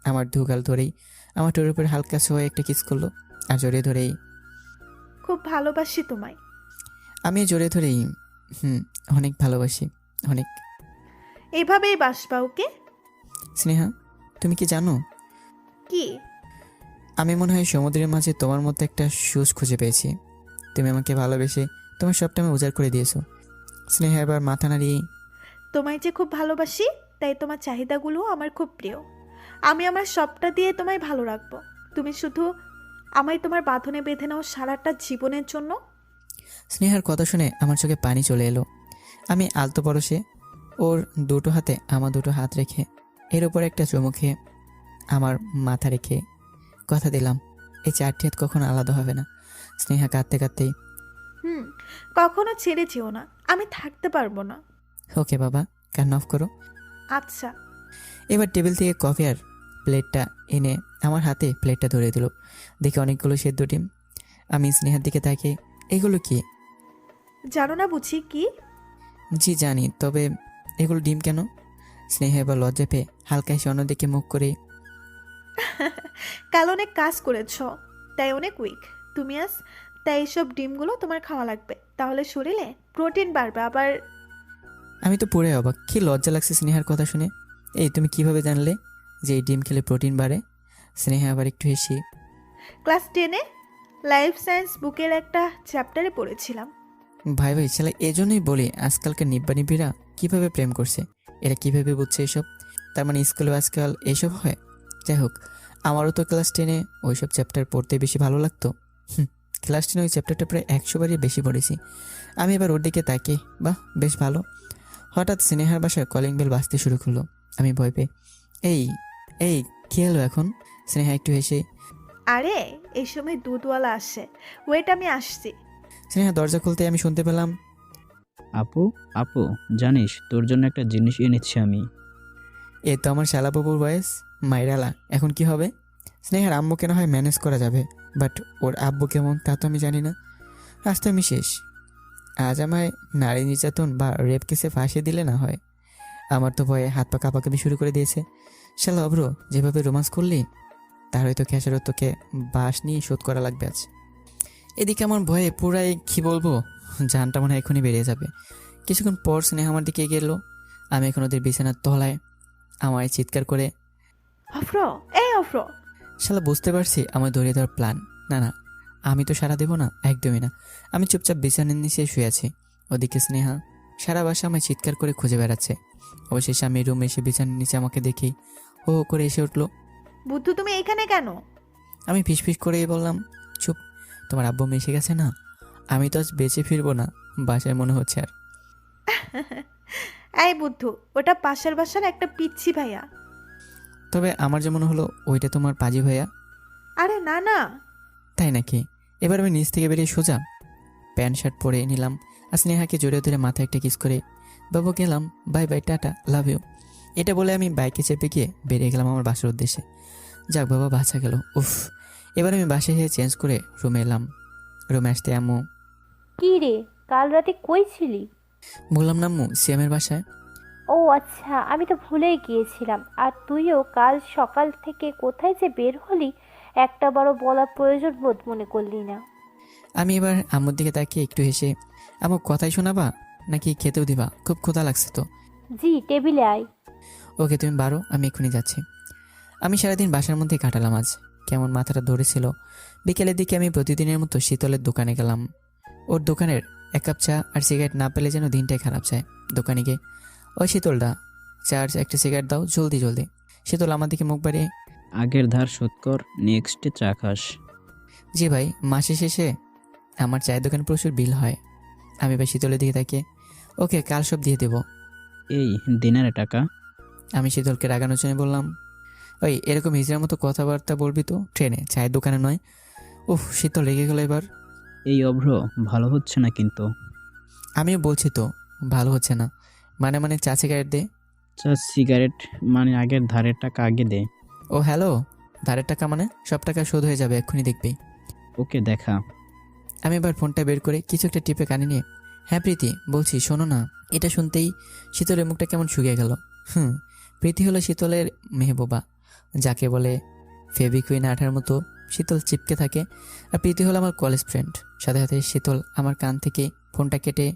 আমার দুগাল ধরেই আমার টোর উপর হালকা ছোঁয়া একটা কিস করলো আর জড়িয়ে ধরেই খুব ভালোবাসি তোমায়। আমি জড়িয়ে ধরেই অনেক ভালোবাসি, অনেক। এভাবেই বাসবা ওকে? স্নেহা, তুমি কি জানো কি? আমি মনে হয় সমুদ্রের মাঝে তোমার মতো একটা সুজ খুঁজে পেয়েছি। তুমি আমাকে ভালোবেসে তোমার সবটা আমি উজাড় করে দিয়েছো। স্নেহা এবার মাথা নাড়িয়ে তোমায় যে খুব ভালোবাসি, তাই তোমার চাহিদাগুলো আমার খুব প্রিয়। আমি আমার সবটা দিয়ে তোমায় ভালো রাখবো। তুমি শুধু আমায় তোমার বাঁধনে বেঁধে নাও সারাটা জীবনের জন্য। স্নেহার কথা শুনে আমার চোখে পানি চলে এলো। আমি আলতো পরশে ওর দুটো হাতে আমার দুটো হাত রেখে এর উপর একটা চুমু খেয়ে আমার মাথা রেখে কথা দিলাম, এই চারটি হাত কখনো আলাদা হবে না। স্নেহা কাঁদতে কাঁদতেই কখনো ছেড়ে যেও না, আমি থাকতে পারবো না। ওকে বাবা, কান্না অফ করো। আচ্ছা। এবার টেবিল থেকে কফি আর প্লেটটা এনে আমার হাতে প্লেটটা ধরে দিল। দেখে অনেকগুলো সেদ্ধ ডিম। আমি স্নেহার দিকে তাকিয়ে এগুলো কি? জানো না বুঝি কি? জি জানি, তবে এগুলো ডিম কেন? স্নেহা এবার লজ্জা পেয়ে হালকা এসে অন্যদিকে মুখ করে কাল অনেক কাজ করেছ, তাই অনেক উইক তুমি আজ, তাই এইসব ডিমগুলো তোমার খাওয়া লাগবে, তাহলে শরীরে প্রোটিন বাড়বে। আবার আমি তো পুরো অবাক, কি লজ্জা লাগছে স্নেহার কথা শুনে। এই তুমি কিভাবে জানলে যে এই ডিম খেলে প্রোটিন বাড়ে? স্নেহা আবার একটু হেসে ক্লাস 10-এ লাইফ সায়েন্স বুকের একটা চ্যাপ্টারে পড়েছিলাম। ভাই ভাই ছেলে, এজন্যই বলি আজকালকার নিব্বা নিব্বিরা কীভাবে প্রেম করছে, এরা কিভাবে বুঝছে এসব? তার মানে স্কুলেও আজকাল এইসব হয়। যাই হোক, আমারও তো ক্লাস 10-এ ওইসব চ্যাপ্টার পড়তে বেশি ভালো লাগতো। ক্লাস 10-এ ওই চ্যাপ্টারটা প্রায় 100 বারই বেশি পড়েছি। আমি এবার ওর দিকে তাকিয়ে বাহ বেশ ভালো। হঠাৎ স্নেহার বাসায় কলিং বেল বাজতে শুরু করলো। আমি ভয় পেয়ে এই এই কী হলো এখন? স্নেহা একটু হেসে আরে এই সময় দুধওয়ালা আসে, ওয়েট আমি আসছি। স্নেহা দরজা খুলতে আমি শুনতে পেলাম আপু, আপু, জানিস তোর জন্য একটা জিনিস এনেছি আমি। এ তো আমার শালাবাবুর বয়স, মাইরালা। এখন কি হবে? স্নেহার আম্মুকে না হয় ম্যানেজ করা যাবে, বাট ওর আব্বু কেমন তা তো আমি জানি না। আজ তো আমি শেষ। আজ আমায় নারী নির্যাতন বা রেপ কেসে ফাঁসিয়ে দিলে না হয়। আমার তো ভয়ে হাত পা কাঁপাকাঁপি শুরু করে দিয়েছে। শালা অব্র, যেভাবে রোমান্স করলি তার হয়তো খেসারত্বকে বাস নিয়ে শোধ করা লাগবে আজ। এদিকে আমার ভয়ে পুরাই কি বলবো, জানটা মনে হয় এখনই বেরিয়ে যাবে। কিছুক্ষণ পর স্নেহা আমার দিকে এগিয়ে এলো। আমি এখন ওদের বিছানার তলায় আমায় চিৎকার করে অফ্র, এই অফ্র। শালা বুঝতে পারছি আমার ধরিয়ে দেওয়ার প্ল্যান। না না, আমি তো সারা দেবো না, একদমই না। আমি চুপচাপ বিছানার নিচে শুয়ে আছি। ওদিকে স্নেহা সারা বাসা আমায় চিৎকার করে খুঁজে বেড়াচ্ছে। অবশেষে আমি রুমে এসে বিছানার নিচে আমাকে দেখি হো হো করে এসে উঠলো। বুদ্ধু তুমি এখানে কেন? আমি ফিসফিস করেই বললাম চুপ, তোমার আব্বু এসে গেছে না, আমি তো আজ বেঁচে ফিরবো না বাসায় মনে হচ্ছে আর। এই বুদ্ধু, ওটা পাশের বাসার একটা পিচ্ছি ভাইয়া। তবে আমার যে মনে হলো ওইটা তোমার পাজি ভাইয়া। আরে না না। তাই নাকি? এবার আমি নিচ থেকে বেরিয়ে সোজা প্যান্ট শার্ট পরে নিলাম আর স্নেহাকে জড়িয়ে ধরে মাথায় একটা কিস করে বাবু গেলাম, bye bye, tata, love you. এটা বলে আমি বাইকে চেপে গিয়ে বেরিয়ে গেলাম আমার বাসার উদ্দেশ্যে। যাক বাবা, বাঁচা গেল। উফ। এবার আমি বাসায় গিয়ে চেঞ্জ করে রুমে এলাম। রুমে আসতে আম্মু কি রে, কাল রাতে কই ছিলি? বললাম না আম্মু, সিয়ামের বাসায়। ও আচ্ছা, আমি তো ভুলেই গিয়েছিলাম। আর তুইও কাল সকাল থেকে কোথায় যে বের হলি একটা বড় বলার প্রয়োজন বোধ মনে করলি না। আমি এবার আম্মুর দিকে তাকিয়ে একটু হেসে আম্মু কথাই শোনাবা নাকি খেতেও দিবা? খুব ক্ষুধা লাগছে তো। জি, টেবিলে আয়। ওকে তুমি বারো, আমি এক্ষুনি যাচ্ছি। আমি সারাদিন বাসার মধ্যে কাটালাম আজ। কেমন মাথাটা ধরেছিল। বিকেলের দিকে আমি প্রতিদিনের মতো শীতলের দোকানে গেলাম। ওর দোকানের 1 কাপ চা আর সিগারেট না পেলে যেন দিনটাই খারাপ যায়। দোকানে গিয়ে, ওই শীতলদা, চা আর একটা সিগারেট দাও, জলদি জলদি। শীতল আমার দিকে মুখ বাড়িয়ে, আগের ধার শোধ কর, নেক্সটে চা খাস। জি ভাই, মাসের শেষে আমার চায়ের দোকানে প্রচুর বিল হয়। আমি ভাই শীতলের দিকে তাকিয়ে, ওকে, কাল সব দিয়ে দেবো। এই দিনারে টাকা। আমি শীতলকে রাগানোর জন্য বললাম, ওই এরকম হিজড়ার মতো কথাবার্তা বলবি তো ট্রেনে, চায়ের দোকানে নয়। উফ, শীতল রেগে গেল এবার। এই অভ্র, ভালো হচ্ছে না কিন্তু। আমিও বলছি তো ভালো হচ্ছে না। মানে মানে চা সিগারেট দে। চা সিগারেট মানে আগের ধারের টাকা আগে দে। ও হ্যালো, ধারের টাকা মানে? সব টাকা শোধ হয়ে যাবে, এক্ষুনি দেখবি। ওকে দেখা। আমি এবার ফোনটা বের করে কিছু একটা টিপে কানে নিয়ে, হ্যাঁ প্রীতি বলছি, শোনো না। এটা শুনতেই শীতলের মুখটা কেমন শুকিয়ে গেল। প্রীতি হলো শীতলের মেহবুবা, যাকে বলে ফেবিকুইন আঠার মতো শীতল চিপকে থাকে। আর প্রীতি হলো আমার কলেজ ফ্রেন্ড। সাথে সাথে শীতল আমার কান থেকে ফোনটা কেটে,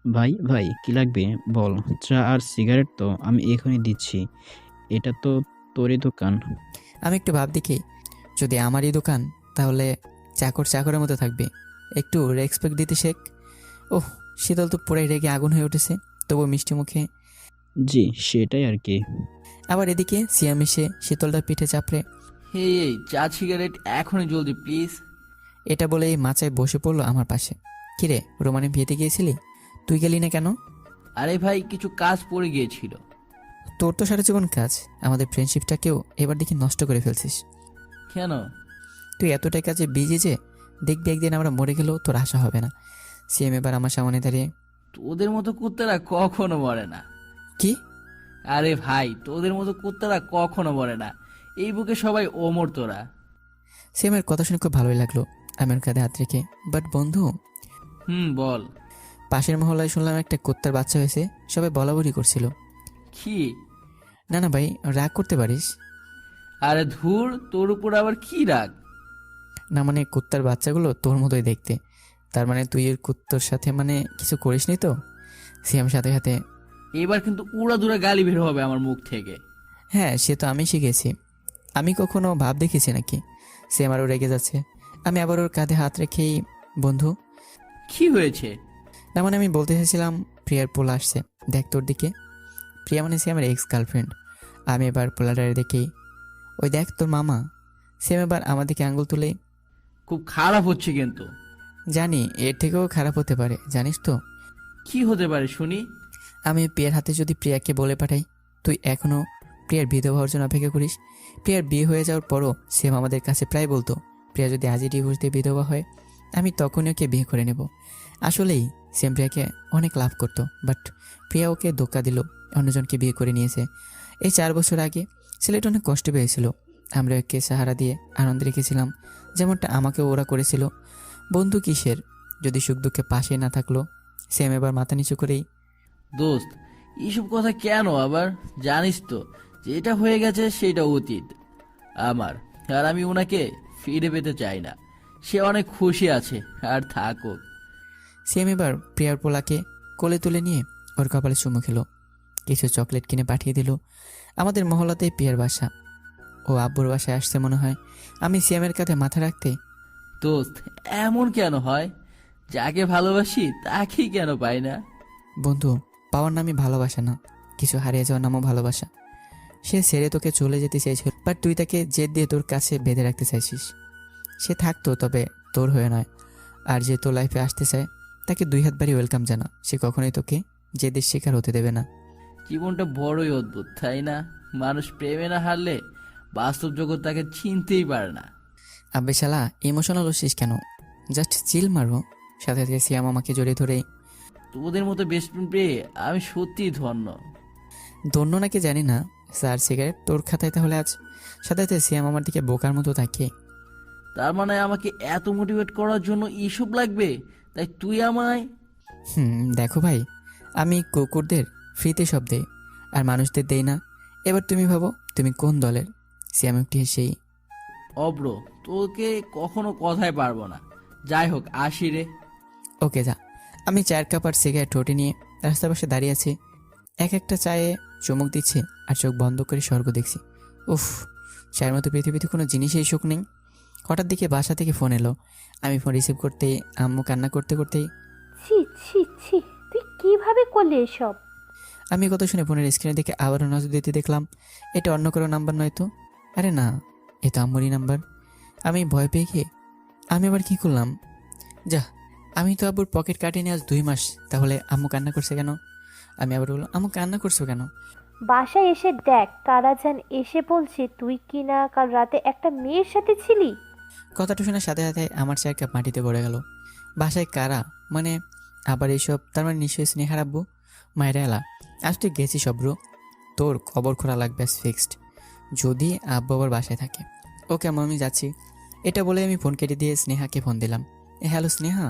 ভাই ভাই কি লাগবে বল। চা আর সিগারেট তো আমি এখনই দিচ্ছি। এটা তো তোরই দোকান। আমি একটু ভাব দেখি, যদি আমারই দোকান তাহলে চাকর চাকরের মতো থাকবে, একটু রেসপেক্ট দিতে শেখ। ওহ, শীতল তো পুরাই রেগে আগুন হয়ে উঠেছে, তবু মিষ্টি মুখে। জি সেটাই আর কি। আবার এদিকে সিয়াম এসে শীতলটার পিঠে চাপড়ে, এই চা সিগারেট এখনই জলদি প্লিজ। এটা বলে এই মাচায় বসে পড়লো আমার পাশে। কিরে, রোমানে বিয়েতে গিয়েছিলি? তুই গেলি না কেন? আরে ভাই কিছু কাজ পড়ে গিয়েছিল। তোর তো সারা জীবন কাজ, আমাদের ফ্রেন্ডশিপটাকেও এবার দেখি নষ্ট করে ফেলছিস। কেন? তুই এতটাই কাজে বিজি যে দেখবি একদিন আমরা মরে গেলেও তোর আশা হবে না। সিএম এবার আমার সামনে দাঁড়িয়ে, তোদের মতো কুত্তারা কখনো মরে না। কি? আরে ভাই তোদের মতো কুত্তারা কখনো মরে না, এই বুকে সবাই ওমর তোরা। সিএমের কথা শুনে খুব ভালোই লাগলো। আমি ওর কাঁধে হাত রেখে, বাট বন্ধু, বল। পাশের মহল্লায় শুনলাম একটা কুত্তার বাচ্চা হয়েছে, সবাই বলাবলি করছিল। কি? না না ভাই, রাগ করতে পারিস আরে ধুর, তোর উপর আবার কি রাগ? না, মানে কুত্তার বাচ্চাগুলো তোর মতোই দেখতে। তার মানে তুই এর কুত্তর সাথে মানে কিছু করিসনি তো? সিএম সাথে সাথে, এবার কিন্তু উড়াদুরা গালি বের হবে আমার মুখ থেকে। হ্যাঁ সে তো আমি শিখেছি, আমি কখনো ভাব দেখেছি নাকি? সিএম আরও রেগে যাচ্ছে। আমি আবার ওর কাঁধে হাত রেখেই, বন্ধু। কি হয়েছে? না মানে আমি বলতে চাইছিলাম, প্রিয়ার পোলা আসছে, দেখ তোর দিকে। প্রিয়া মানে সিএমের এক্স গার্লফ্রেন্ড। আমি এবার পোলাটারে দেখেই, ওই দেখ তোর মামা। সিএম এবার আমার দিকে আঙুল তুলে, খুব খারাপ হচ্ছে কিন্তু। জানি এর থেকেও খারাপ হতে পারে, জানিস তো। কি হতে পারে শুনি? আমি প্রিয়ার হাতে যদি প্রিয়াকে বলে পাঠাই তুই এখনও প্রিয়ার বিধবা হওয়ার জন্য অপেক্ষা করিস। প্রিয়ার বিয়ে হয়ে যাওয়ার পরও সেম আমাদের কাছে প্রায় বলতো, প্রিয়া যদি আজই ডিভোর্স দিয়ে বিধবা হয় আমি তখনই ওকে বিয়ে করে নেব। আসলেই সেম প্রিয়াকে অনেক লাভ করতো, বাট প্রিয়া ওকে ধোক্কা দিল, অন্যজনকে বিয়ে করে নিয়েছে। এই 4 বছর আগে ছেলেটা অনেক কষ্ট পেয়েছিল। আমরা ওকে সাহারা দিয়ে আনন্দ রেখেছিলাম, যেমনটা আমাকেও ওরা করেছিল। বন্ধু কিসের, যদি সুখ দুঃখে পাশে না থাকলো। সেম এবার মাথা নিচু করেই, দোস্ত, এইসব কথা কেন আবার? জানিস তো যেটা হয়ে গেছে সেটা অতীত আমার, আর আমি ওনাকে ফিরে পেতে চাই না। সে অনেক খুশি আছে, আর থাকুক। সেম এবার প্রিয়ার পোলাকে কোলে তুলে নিয়ে ওর কপালে চুমু খেলো, কিছু চকলেট কিনে পাঠিয়ে দিল। আমাদের মহল্লাতেই প্রিয়ার বাসা, ও আব্বুর বাসায় আসছে মনে হয়। আমি সিয়ামের কাঁধে মাথা রাখতে, দোস্ত এমন কেন হয়? যাকে ভালোবাসি তাকেই কেন পাই না? বন্ধু, পাওয়ার নামই ভালোবাসা না, কিছু হারিয়ে যাওয়ার নামও ভালোবাসা। সে ছেড়ে তোকে চলে যেতে চাইছিল, বাট তুই তাকে জেদ দিয়ে তোর কাছে বেঁধে রাখতে চাইছিস। সে থাকতো, তবে তোর হয়ে নয়। আর যে তোর লাইফে আসতে চায় তাকে 2 হাত বাড়ি ওয়েলকাম জানা। সে কখনোই তোকে জেদের শিকার হতে দেবে না। জীবনটা বড়ই অদ্ভুত, তাই না? মানুষ প্রেমে না হারলে বাস্তব জগৎ তাকে চিনতেই পারে না। আব্বে শালা, ইমোশনাল হচ্ছিস কেন? জাস্ট চিল মারো। সাথে সাথে সিয়াম আমাকে জড়িয়ে ধরে, তোদের মতো বেস্ট ফ্রেন্ড পেয়ে আমি সত্যিই ধন্য। ধন্য নাকি জানি না, স্যার সিগারেট তোর খাতায় তাহলে আজ। সাথে সাথে সিয়াম আমার দিকে বোকার মতো তাকিয়ে, তার মানে আমাকে এত মোটিভেট করার জন্য এইসব লাগবে? তাই তুই আমায়... দেখো ভাই, আমি কুকুরদের ফ্রিতে সব দেই আর মানুষদের দেই না। এবার তুমি ভাবো তুমি কোন দলের। সিয়াম একটি হেসেই, অব্র, তোকে কখনো কথায় পারবো না। যাই হোক, আসি রে। ওকে যা। আমি 4 কাপ আর সিগারেট ঠোঁটে নিয়ে রাস্তার পাশে দাঁড়িয়ে আছি, এক একটা চায়ে চুমুক দিচ্ছি আর চোখ বন্ধ করে স্বর্গ দেখছি। উফ, চায়ের মতো পৃথিবীতে কোনো জিনিসেই সুখ নেই। হঠাৎ দিকে বাসা থেকে ফোন এলো। আমি ফোন রিসিভ করতেই আম্মু কান্না করতে করতেই ছি ছি ছি, তুই কিভাবে করলি এসব? আমি কথা শুনে ফোনের স্ক্রিনে দেখে আবারও নজর দিতে দেখলাম এটা অন্য কারো নাম্বার নয় তো। আরে না, এ তো আম্মুরই নাম্বার। আমি ভয় পেয়ে গিয়ে আমি আবার কি করলাম? যা, আমি তো আব্বুর পকেট কাটিনি আজ 2 মাস, তাহলে আম্মু কান্না করছে কেন? আমি আবার বললাম, আম্মু কান্না করছো কেন? বাসায় এসে দেখ, কারাজান এসে বলছে তুই কি না কাল রাতে একটা মেয়ের সাথে ছিলি। কথাটা শোনার সাথে সাথে আমার চায়ের কাপ মাটিতে পড়ে গেল। বাসায় কারা মানে? আবার এইসব? তার মানে নিশ্চয়ই স্নেহার আব্বু। মায়েরা এলা, আজ তুই গেছিস অব্রু, তোর খবর খোলা লাগবে ফিক্সড, যদি আব্বু আবার বাসায় থাকে। ওকে আম্মু, আমি যাচ্ছি। এটা বলে আমি ফোন কেটে দিয়ে স্নেহাকে ফোন দিলাম। হ্যালো স্নেহা।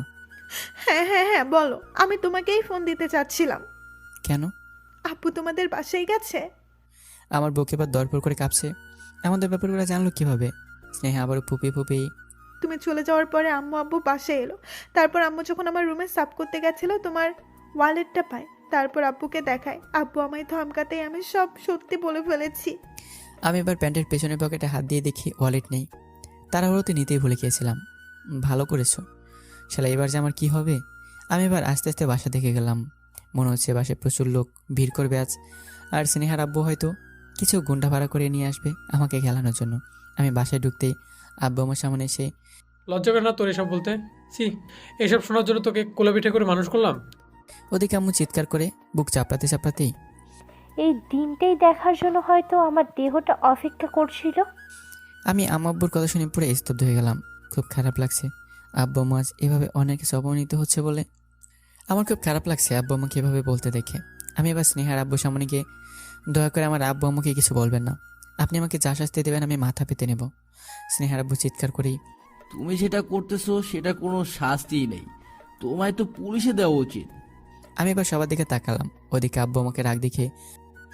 হ্যাঁ হ্যাঁ হ্যাঁ বলো, আমি তোমাকেই ফোন দিতে চাচ্ছিলাম। কেন? আপু তোমাদের বাসায় গেছে? আমার বুকে এবার দরপর করে কাঁপছে। আমাদের ব্যাপারগুলো জানলো কিভাবে? স্নেহা আবার ফুপি ফুপি। তুমি চলে যাওয়ার পরে আম্মু আব্বু বাসায় এলো। তারপর আম্মু যখন আমার রুমে সাফ করতে গেছিল তোমার ওয়ালেটটা পায়। তারপর আব্বুকে দেখায়, আব্বু আমায় ধমকাতেই আমি সব সত্যি বলে ফেলেছি। আমি এবার প্যান্টের পেছনের পকেটে হাত দিয়ে দেখি ওয়ালেট নেই। তাড়াহুড়োতে নিতেই ভুলে গিয়েছিলাম। ভালো করেছো শালা, এবার যে আমার কি হবে? আমি এবার আস্তে আস্তে বাসা থেকে গেলাম। মনে হচ্ছে বাসায় প্রচুর লোক ভিড় করবে আজ। আর স্নেহার আব্বু হয়তো কিছু গুন্ডা ভাড়া করে নিয়ে আসবে আমাকে খেলানোর জন্য। আমি বাসায় ঢুকতেই আব্বু আমার সামনে এসে, লজ্জা করে না তোর এসব বলতে? ছি, এসব শোনার জন্য তোকে কোলে পিঠে করে মানুষ করলাম। ওদিকে আম্মু চিৎকার করে বুক চাপড়াতে চাপড়াতেই, এই দিনটাই দেখার জন্য হয়তো আমার দেহটা অপেক্ষা করছিল। আমি আম্মু আব্বুর কথা শুনে পুরো স্তব্ধ হয়ে গেলাম। খুব খারাপ লাগছে আব্বু আম্মু আজ এভাবে অনেক কিছু অপমানিত হচ্ছে বলে। আমার খুব খারাপ লাগছে আব্বু আম্মুকে এভাবে বলতে দেখে। আমি এবার স্নেহার আব্বুর সামনে গিয়ে, দয়া করে আমার আব্বু আম্মুকে কিছু বলবেন না, আপনি আমাকে যা শাস্তি দেবেন আমি মাথা পেতে নেব। স্নেহার আব্বু চিৎকার করেই, তুমি যেটা করতেছো সেটা কোনো শাস্তিই নেই, তোমায় তো পুলিশে দেওয়া উচিত। আমি এবার সবার দিকে তাকালাম। ওদিকে আব্বু আমাকে রাগ দেখে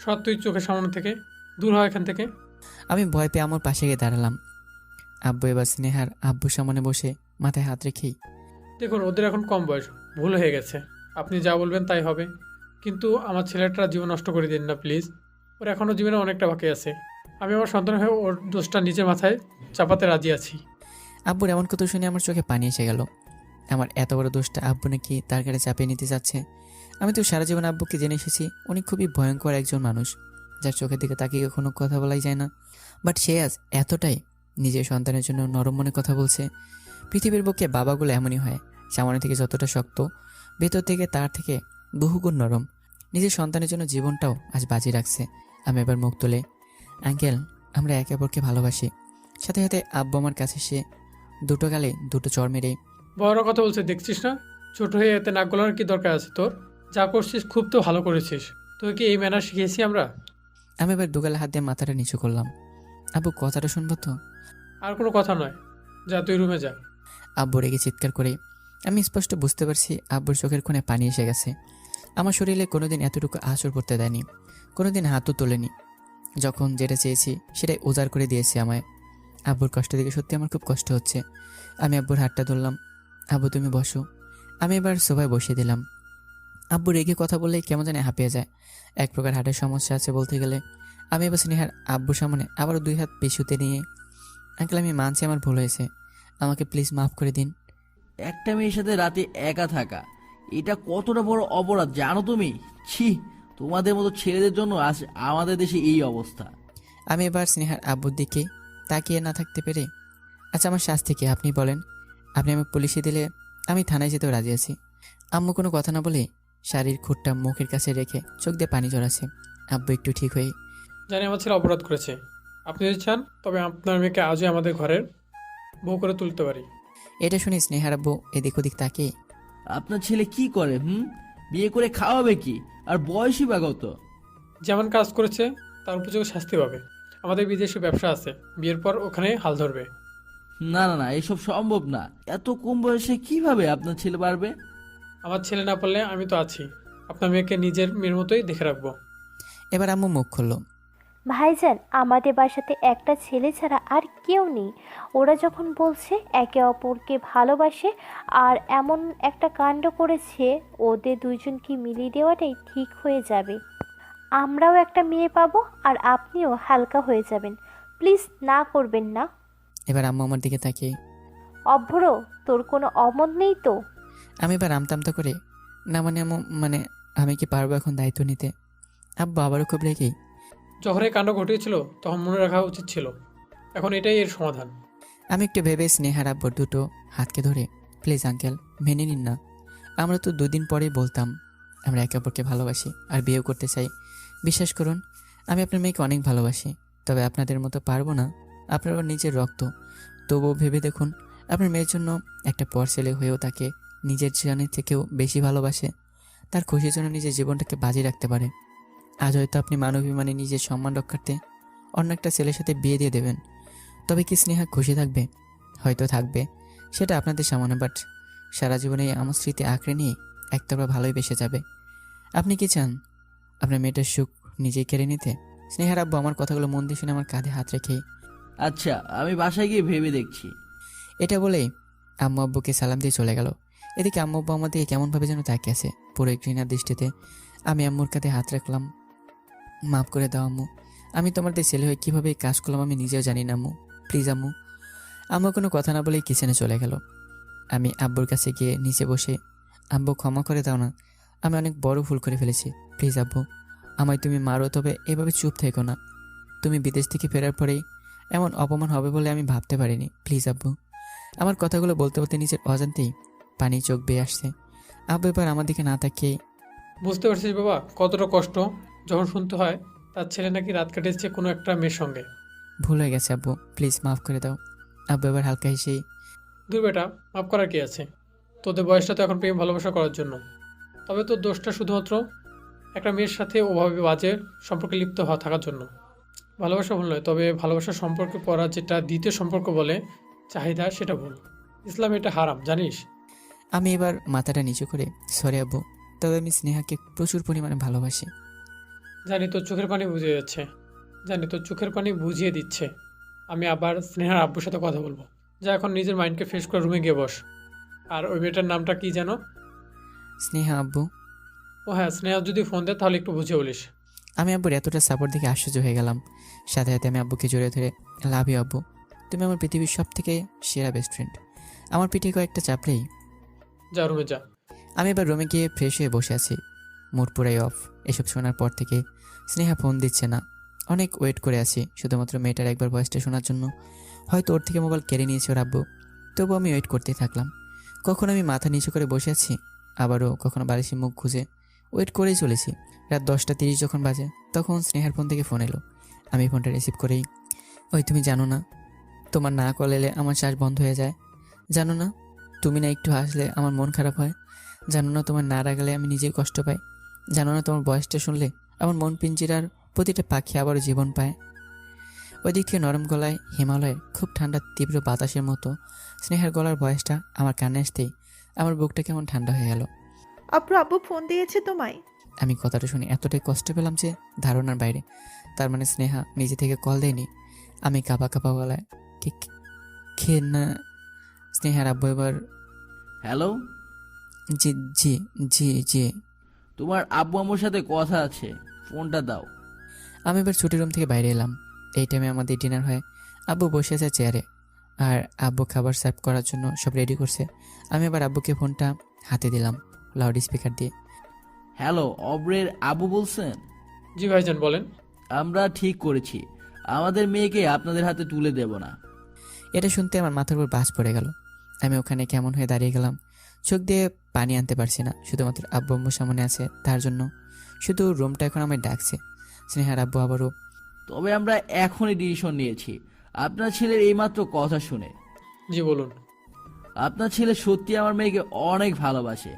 সৎ, তুই চোখের সামনে থেকে দূর হয় এখান থেকে। আমি ভয় পেয়ে আমার পাশে গিয়ে দাঁড়ালাম। আব্বু এবার স্নেহার আব্বুর সামনে বসে মাথায় হাত রেখেই, দেখুন, ওদের এখন কম বয়স, ভুল হয়ে গেছে, আপনি যা বলবেন তাই হবে। কিন্তু আমার ছেলেটার জীবন নষ্ট করে দিন না প্লিজ। ওর এখনও জীবনে অনেকটা বাকি আছে। আমি আমার সন্তান হয়ে ওর দোষটা নিজের মাথায় চাপাতে রাজি আছি। আব্বুর এমন কথা শুনে আমার চোখে পানি এসে গেল। আমার এত বড় দোষটা আব্বু নাকি তার কাছে চাপিয়ে নিতে চাচ্ছে। আমি তো সারা জীবন আব্বুকে জেনে এসেছি উনি খুবই ভয়ঙ্কর একজন মানুষ, যার চোখের দিকে তাকিয়ে কখনো কথা বলাই যায় না। বাট সে আজ এতটাই নিজের সন্তানের জন্য নরম মনে কথা বলছে। পৃথিবীর বুকে বাবাগুলো এমনই হয়, সামনে থেকে যতটা শক্ত, ভেতর থেকে তার থেকে বহুগুণ নরম। নিজের সন্তানের জন্য জীবনটাও আজ বাজি রাখছে। আমি এবার মুখ তুলে, আঙ্কেল আমরা একে অপরকে ভালোবাসি। সাথে সাথে আব্বু আমার কাছে এসে দুটো গালে দুটো চড় মেরে, বড় কথা বলছে দেখছিস না? ছোট হয়ে এতে নাক গলানোর কি দরকার আছে তোর? যা করছিস খুব তো ভালো করেছিস। তোকে কি এই ম্যানার শিখিয়েছি আমরা? আমি এবার দুগালে হাত দিয়ে মাথাটা নিচু করলাম। আব্বু কথাটা শুনবো তো? আর কোনো কথা নয়, যা তুই রুমে যা। আব্বু রেগে চিৎকার করে। আমি স্পষ্ট বুঝতে পারছি আব্বুর চোখের কোণে পানি এসে গেছে। আমার শরীরে কোনোদিন এতটুকু আঁচড় পড়তে দেয়নি, কোনোদিন হাতও তোলেনি। যখন যেটা চেয়েছি সেটাই উজাড় করে দিয়েছে আমায়। আব্বুর কষ্ট দেখে সত্যি আমার খুব কষ্ট হচ্ছে। আমি আব্বুর হাতটা ধরলাম। আব্বু তুমি বসো। আমি এবার সোফায় বসিয়ে দিলাম। আব্বু রেগে কথা বললে কেমন জানি হাঁপিয়ে যায়, এক প্রকার হার্টের সমস্যা আছে বলতে গেলে। আমি এবার স্নেহার আব্বুর সামনে আবারও 2 হাত পিছুতে নিয়ে, আঙ্কেল আমি মানছি আমার ভুল হয়েছে, আমাকে প্লিজ মাফ করে দিন। একটা মেয়ের সাথে রাতে একা থাকা, এটা কতটা বড় অপরাধ জানো তুমি? ছি, তোমাদের মতো ছেলেদের জন্য আজ আমাদের দেশে এই অবস্থা। আমি এবার স্নেহার আব্বুর দিকে তাকিয়ে না থাকতে পেরে, আচ্ছা আমার শাস্তি কি আপনি বলেন? আপনি আমাকে পুলিশে দিলে আমি থানায় যেতেও রাজি আছি। আম্মু কোনো কথা না বলে শাড়ির খুঁটটা মুখের কাছে রেখে চোখ দিয়ে পানি ঝরাচ্ছে। আব্বু একটু ঠিক হয়ে, জানি আমার ছেলে অপরাধ করেছে, আপনি যদি চান তবে আপনার মেয়েকে আজই আমাদের ঘরের বউ করে তুলতে পারি। এটা শুনে স্নেহার আব্বু এদিক ওদিক তাকিয়ে, আপনার ছেলে কি করে? বিয়ে করে খাওয়াবে কি? আর বয়সই বা কত? যেমন কাজ করেছে তার উপযোগী শাস্তি পাবে। আমাদের বিদেশে ব্যবসা আছে, বিয়ের পর ওখানে হাল ধরবে। না না না, এসব সম্ভব না। এত কম বয়সে কিভাবে আপনার ছেলে পারবে? আমার ছেলে না পারলে আমি তো আছি, আপনার মেয়েকে নিজের মেয়ের মতোই দেখে রাখবো। এবার আম্মু মুখ খুলল। ভাইজান, আমাদের বাসাতে একটা ছেলে ছাড়া আর কেউ নেই। ওরা যখন বলছে একে অপরকে ভালোবাসে আর এমন একটা কাণ্ড করেছে, ওদের দুইজনকে মিলিয়ে দেওয়াটাই ঠিক হয়ে যাবে। আমরাও একটা মেয়ে পাবো আর আপনিও হালকা হয়ে যাবেন। প্লিজ না করবেন না। এবার আম্মু আমার দিকে তাকিয়ে অভ্র, তোর কোনো অমত নেই তো? আমি এবার আমতা করে না মানে আম্মু মানে আমি কি পারবো এখন দায়িত্ব নিতে? আব্বু আবারও খুব রেগেই যখন এই কাণ্ড ঘটিয়েছিল তখন মনে রাখা উচিত ছিল, এখন এটাই এর সমাধান। আমি একটু ভেবে স্নেহার আব্বুর দুটো হাতকে ধরে প্লিজ আঙ্কেল মেনে নিন না, আমরা তো দুদিন পরেই বলতাম আমরা একে অপরকে ভালোবাসি আর বিয়েও করতে চাই। বিশ্বাস করুন আমি আপনার মেয়েকে অনেক ভালোবাসি, তবে আপনাদের মতো পারবো না। আপনার ওর নিজের রক্ত, তবুও ভেবে দেখুন আপনার মেয়ের জন্য একটা পর ছেলে হয়েও তাকে নিজের জানের থেকেও বেশি ভালোবাসে, তার খুশির জন্য নিজের জীবনটাকে বাজি রাখতে পারে। আজ হয়তো আপনি মানবিমানে নিজের সম্মান রক্ষার্থে অন্য একটা ছেলের সাথে বিয়ে দিয়ে দেবেন, তবে কি স্নেহা খুশি থাকবে? হয়তো থাকবে, সেটা আপনাদের সামনে, বাট সারা জীবনে আমার স্মৃতি আঁকড়ে নিয়ে একতরফা ভালোই বেসে যাবে। আপনি কি চান আপনার মেয়েটার সুখ নিজেই কেড়ে নিতে? স্নেহার আব্বু আমার কথাগুলো মন দিয়ে শুনে আমার কাঁধে হাত রেখে আচ্ছা, আমি বাসায় গিয়ে ভেবে দেখছি। এটা বলেই আম্মু আব্বুকে সালাম দিয়ে চলে গেল। এদিকে আম্মু আব্বু আমার দিকে কেমনভাবে যেন তাকিয়ে আছে পুরো ঘৃণার দৃষ্টিতে। আমি আম্মুর কাঁধে হাত রাখলাম। মাফ করে দাও আম্মু, আমি তোমাদের ছেলে হয়ে কীভাবে এই কাজ করলাম আমি নিজেও জানি না আম্মু, প্লিজ আম্মু। আম্মু কোনো কথা না বলেই কিচেনে চলে গেল। আমি আব্বুর কাছে গিয়ে নিচে বসে আব্বু ক্ষমা করে দাও না, আমি অনেক বড় ভুল করে ফেলেছি, প্লিজ আব্বু আমায় তুমি মারো, তবে এভাবে চুপ থেকো না। তুমি বিদেশ থেকে ফেরার পরেই এমন অপমান হবে বলে আমি ভাবতে পারিনি, প্লিজ আব্বু। আমার কথাগুলো বলতে বলতে নিজের অজান্তেই পানি চোখ বেয়ে আসছে। আব্বু এবার আমার দিকে না তাকিয়ে বুঝতে পারছিস বাবা কতটা কষ্ট যখন শুনতে হয় তার ছেলে নাকি রাত কাটিয়েছে কোনো একটা মেয়ের সঙ্গে। ভুল হয়ে গেছে আব্বু, প্লিজ মাফ করে দাও। আব্বু এবার হালকা হেসেই দূর বেটা, মাফ করার কি আছে, তোদের বয়সটা তো এখন প্রেম ভালোবাসা করার জন্য। তবে তোর দোষটা শুধুমাত্র একটা মেয়ের সাথে ওভাবে বাজে সম্পর্কে লিপ্ত হওয়া থাকার জন্য। ভালোবাসা ভুল নয়, তবে ভালোবাসার সম্পর্কে পড়া যেটা দ্বিতীয় সম্পর্ক বলে চাহিদা, সেটা ভুল। ইসলাম এটা হারাম, জানিস? আমি এবার মাথাটা নিচু করে সরি আব্বু, তবে আমি স্নেহাকে প্রচুর পরিমাণে ভালোবাসি। জানি তোর চোখের পানি বুঝিয়ে যাচ্ছে, জানি তোর চোখের পানি বুঝিয়ে দিচ্ছে। আমি আবার স্নেহার আব্বুর সাথে কথা বলবো। যা এখন নিজের মাইন্ডকে ফ্রেশ করে রুমে গিয়ে বস। আর ওই মেয়েটার নামটা কি যেন? স্নেহা আব্বু। ও হ্যাঁ, স্নেহা যদি ফোন দেয় তাহলে একটু বুঝিয়ে বলিস। আমি আব্বুর এতটা সাপোর্ট দেখে আশ্চর্য হয়ে গেলাম। সাথে সাথে আমি আব্বুকে জড়িয়ে ধরে লাভ ইউ আব্বু, তুমি আমার পৃথিবীর সব থেকে সেরা বেস্ট ফ্রেন্ড। আমার পিঠে কয়েকটা চাপলেই যা রুমে যা। আমি এবার রুমে গিয়ে ফ্রেশ হয়ে বসে আছি, মুড পুরাই অফ। এসব শোনার পর থেকে স্নেহা ফোন দিচ্ছে না, অনেক ওয়েট করে আছি শুধুমাত্র মেয়েটার একবার ভয়েসটা শোনার জন্য। হয়তো ওর থেকে মোবাইল কেড়ে নিয়েছে ওর আব্বু, তবু আমি ওয়েট করতেই থাকলাম। কখনো আমি মাথা নিচু করে বসে আছি, আবারও কখনো বালিশে মুখ খুঁজে ওয়েট করেই চলেছি। রাত 10:30 যখন বাজে তখন স্নেহার ফোন থেকে ফোন এলো। আমি ফোনটা রিসিভ করেই ওই তুমি জানো না তোমার না কল এলে আমার শ্বাস বন্ধ হয়ে যায়, জানো না তুমি না একটু হাসলে আমার মন খারাপ হয়, জানো না তোমার না রাগলে আমি নিজেই কষ্ট পাই, জানো না তোমার বয়সটা শুনলে আমার মন পিঞ্জিরার প্রতিটা পাখি আবারও জীবন পায়। ওই দিক থেকে নরম গলায় হিমালয়ের খুব ঠান্ডা তীব্র বাতাসের মতো স্নেহের গলার বয়সটা আমার কানে আসতেই আমার বুকটা কেমন ঠান্ডা হয়ে গেল। আব্বু আব্বু ফোন দিয়েছে তোমায়? আমি কথাটা শুনে এতটাই কষ্ট পেলাম যে ধারণার বাইরে। তার মানে স্নেহা নিজে থেকে কল দেয়নি। আমি কাঁপা কাঁপা গলায় ঠিক খেয়ে না। স্নেহার আব্বু এবার হ্যালো, জি জি জি জি। তোমার আব্বু আম্মুর সাথে কথা আছে, ফোনটা দাও। আমি এবার ছুটির রুম থেকে বাইরে এলাম। এই টাইমে আমাদের ডিনার হয়। আব্বু বসে আছে চেয়ারে, আর আব্বু খাবার সার্ভ করার জন্য সব রেডি করছে। আমি এবার আব্বুকে ফোনটা হাতে দিলাম লাউড স্পিকার দিয়ে। হ্যালো, অব্রের আব্বু বলছেন? জি ভাইজান বলেন। আমরা ঠিক করেছি, আমাদের মেয়েকে আপনাদের হাতে তুলে দেব না। এটা শুনতে আমার মাথার উপর বাজ পড়ে গেল। আমি ওখানে কেমন হয়ে দাঁড়িয়ে গেলাম, চোখ দিয়ে পানি আনতে পারছি না। শুধুমাত্র আব্বু আম্মু সামনে আছে, তার জন্য শুধু রুমটা এখন আমায় ডাকছে। স্নেহার আব্বু আবারও তবে আমরা এখনই ডিসিশন নিয়েছি আপনার ছেলের এইমাত্র কথা শুনে। জি বলুন। আপনার ছেলে সত্যি আমার মেয়েকে অনেক ভালোবাসে,